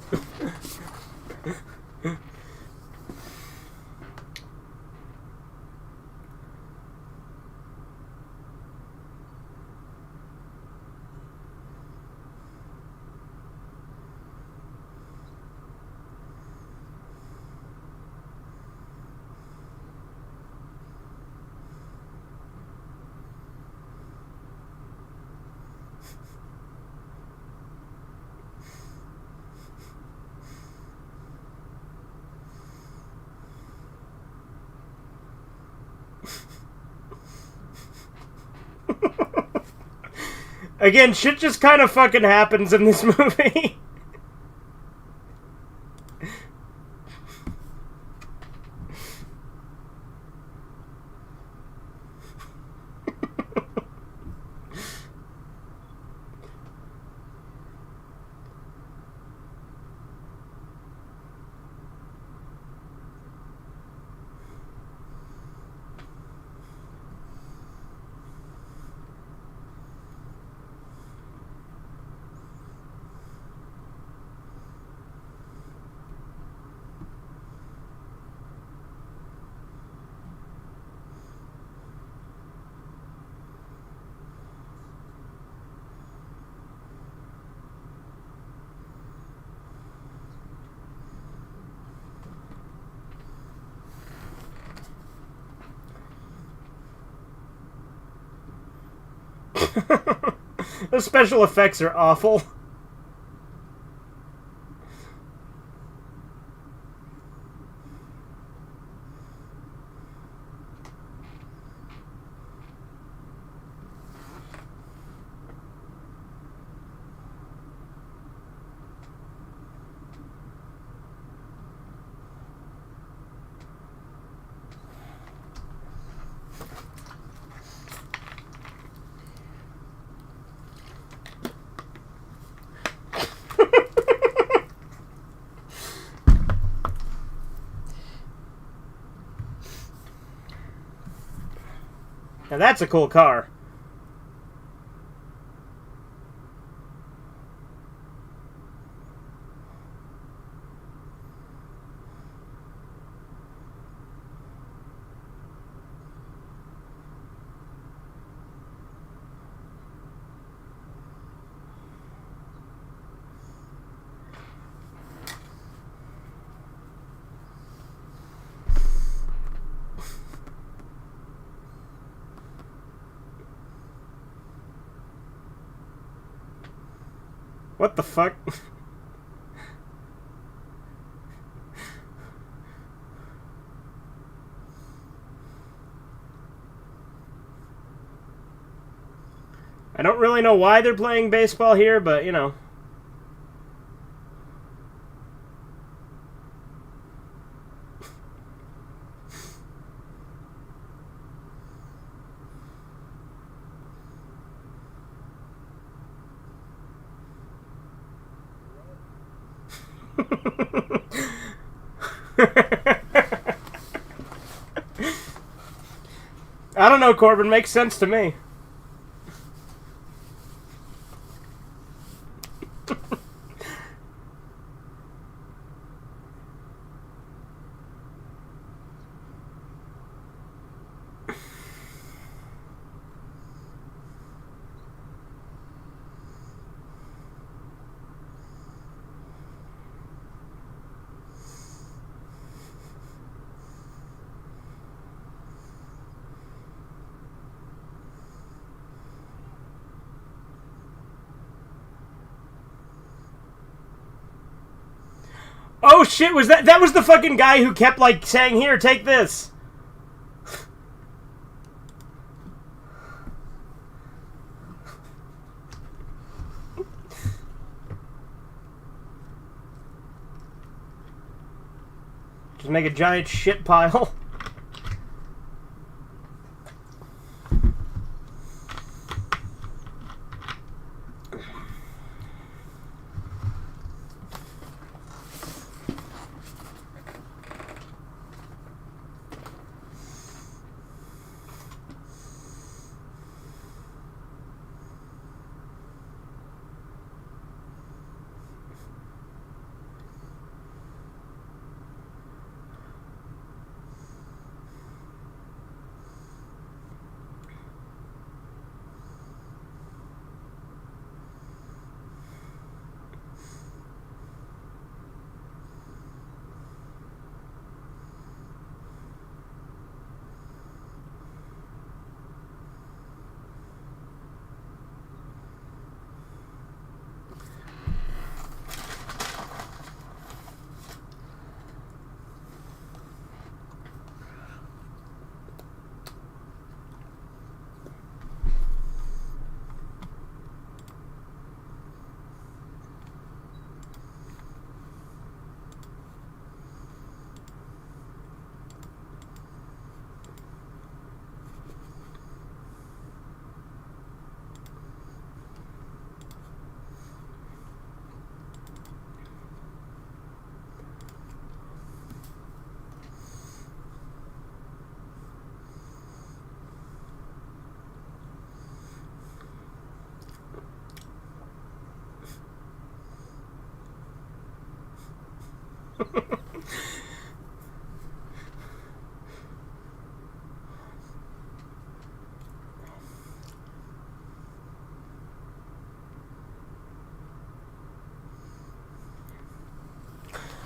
Again, shit just kind of fucking happens in this movie. The special effects are awful. Now that's a cool car. What the fuck? I don't really know why they're playing baseball here, but, you know. I don't know, Corbin. Makes sense to me. Oh shit, was that was the fucking guy who kept like saying, "Here, take this." Just make a giant shit pile.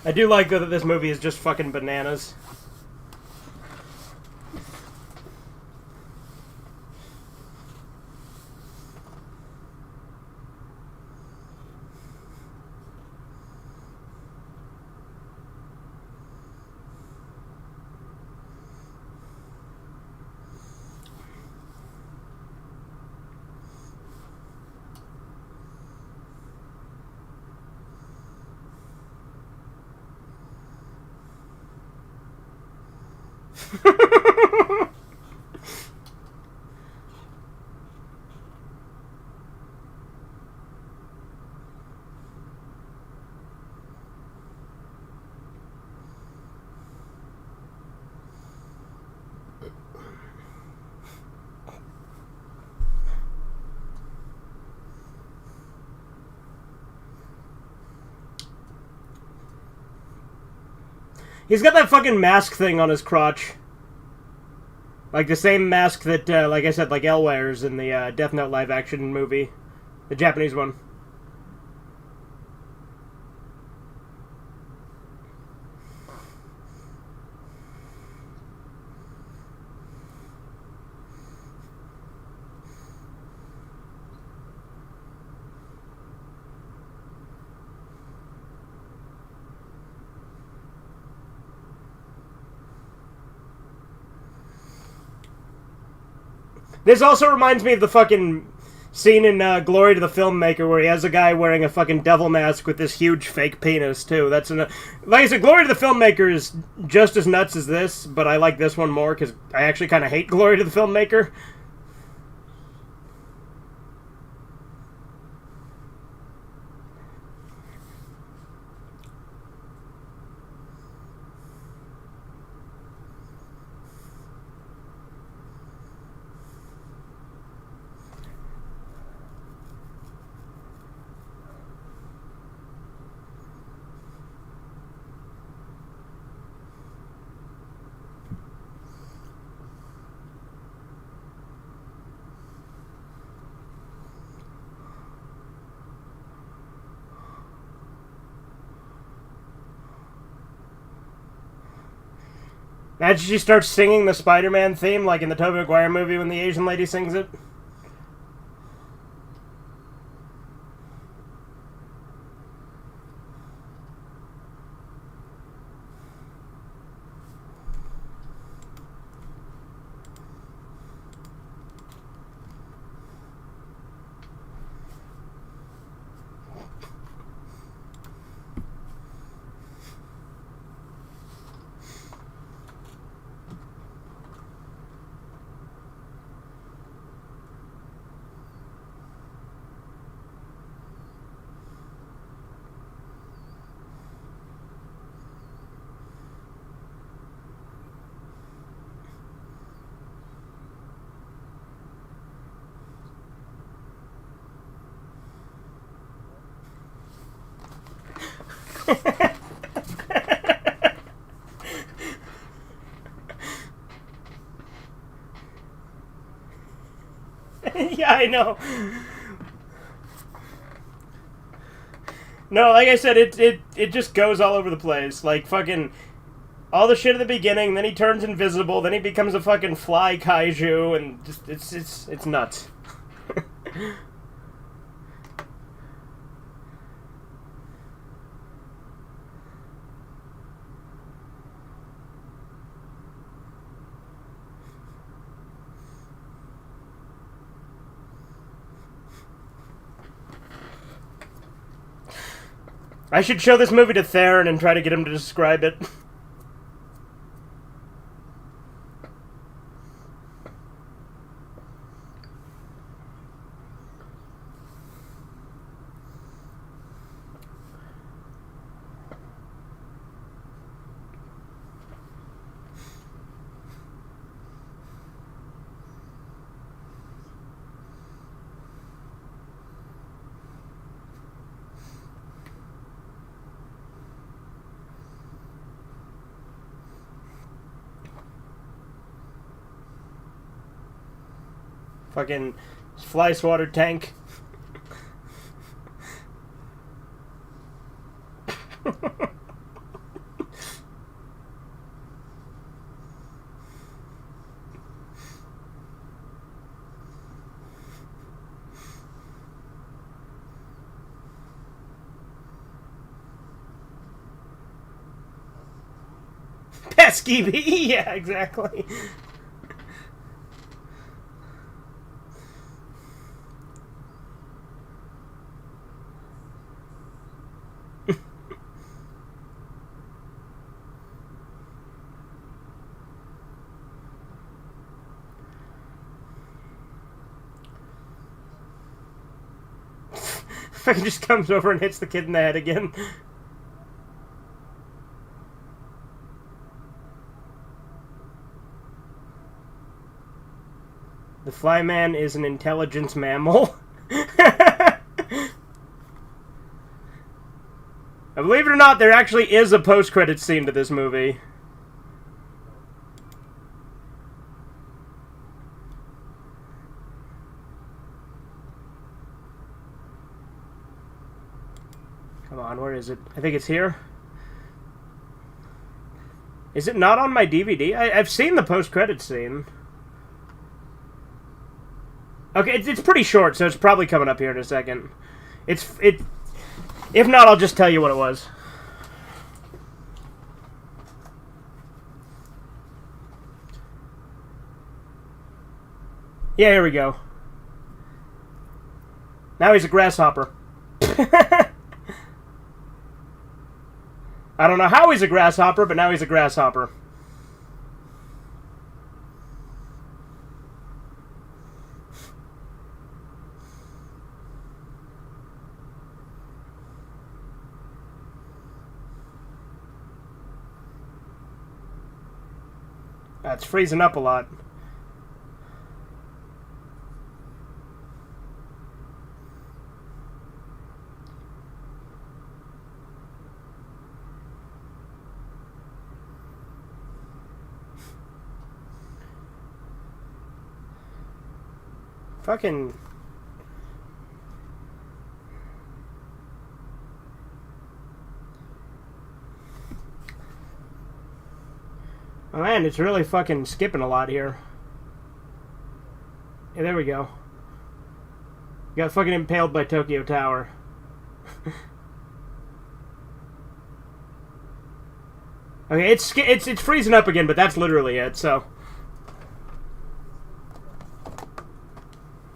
I do like, though, that this movie is just fucking bananas. He's got that fucking mask thing on his crotch. Like the same mask that, like I said, like Elle wears in the Death Note live-action movie. The Japanese one. This also reminds me of the fucking scene in Glory to the Filmmaker where he has a guy wearing a fucking devil mask with this huge fake penis, too. That's like I said, Glory to the Filmmaker is just as nuts as this, but I like this one more because I actually kind of hate Glory to the Filmmaker. Imagine she starts singing the Spider-Man theme like in the Tobey Maguire movie when the Asian lady sings it. Yeah, I know. No, like I said, it just goes all over the place. Like fucking all the shit at the beginning, then he turns invisible, then he becomes a fucking fly kaiju, and just it's nuts. I should show this movie to Theron and try to get him to describe it. Fucking fly swatter tank. Pesky bee, yeah, exactly. Fucking just comes over and hits the kid in the head again. The Flyman is an intelligence mammal. Believe it or not, there actually is a post-credits scene to this movie. Come on, where is it? I think it's here. Is it not on my DVD? I've seen the post-credits scene. Okay, it's pretty short, so it's probably coming up here in a second. If not, I'll just tell you what it was. Yeah, here we go. Now he's a grasshopper. I don't know how he's a grasshopper, but now he's a grasshopper. It's freezing up a lot. Fucking... Oh man, it's really fucking skipping a lot here. Yeah, there we go. Got fucking impaled by Tokyo Tower. Okay, it's freezing up again, but that's literally it, so...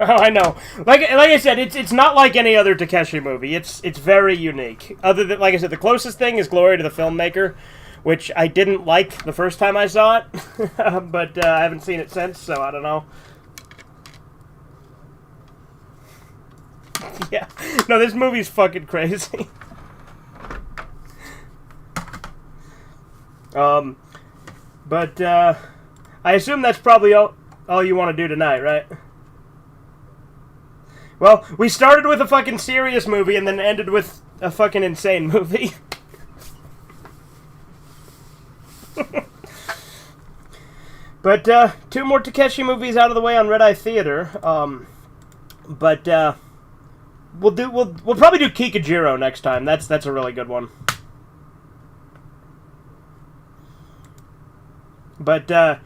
Oh, I know. Like I said, it's not like any other Takeshi movie. It's very unique. Other than, like I said, the closest thing is Glory to the Filmmaker, which I didn't like the first time I saw it, but I haven't seen it since, so I don't know. Yeah. No, this movie's fucking crazy. But I assume that's probably all you want to do tonight, right? Well, we started with a fucking serious movie and then ended with a fucking insane movie. But, 2 more Takeshi movies out of the way on Red Eye Theater. But, we'll probably do Kikujiro next time. That's a really good one. But,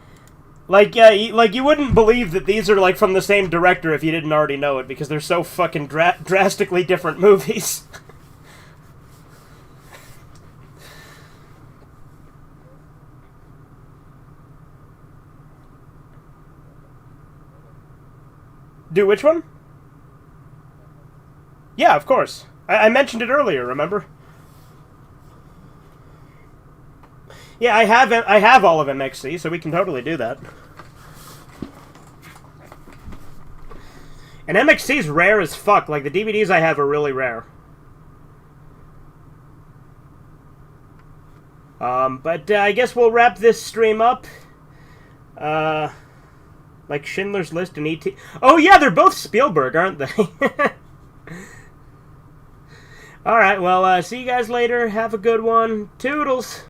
like you wouldn't believe that these are, like, from the same director if you didn't already know it, because they're so fucking drastically different movies. Do which one? Yeah, of course. I mentioned it earlier, remember? Yeah, I have all of MXC, so we can totally do that. And MXC's rare as fuck. Like, the DVDs I have are really rare. But I guess we'll wrap this stream up. Like Schindler's List and E.T. Oh yeah, they're both Spielberg, aren't they? Alright, well, see you guys later. Have a good one. Toodles!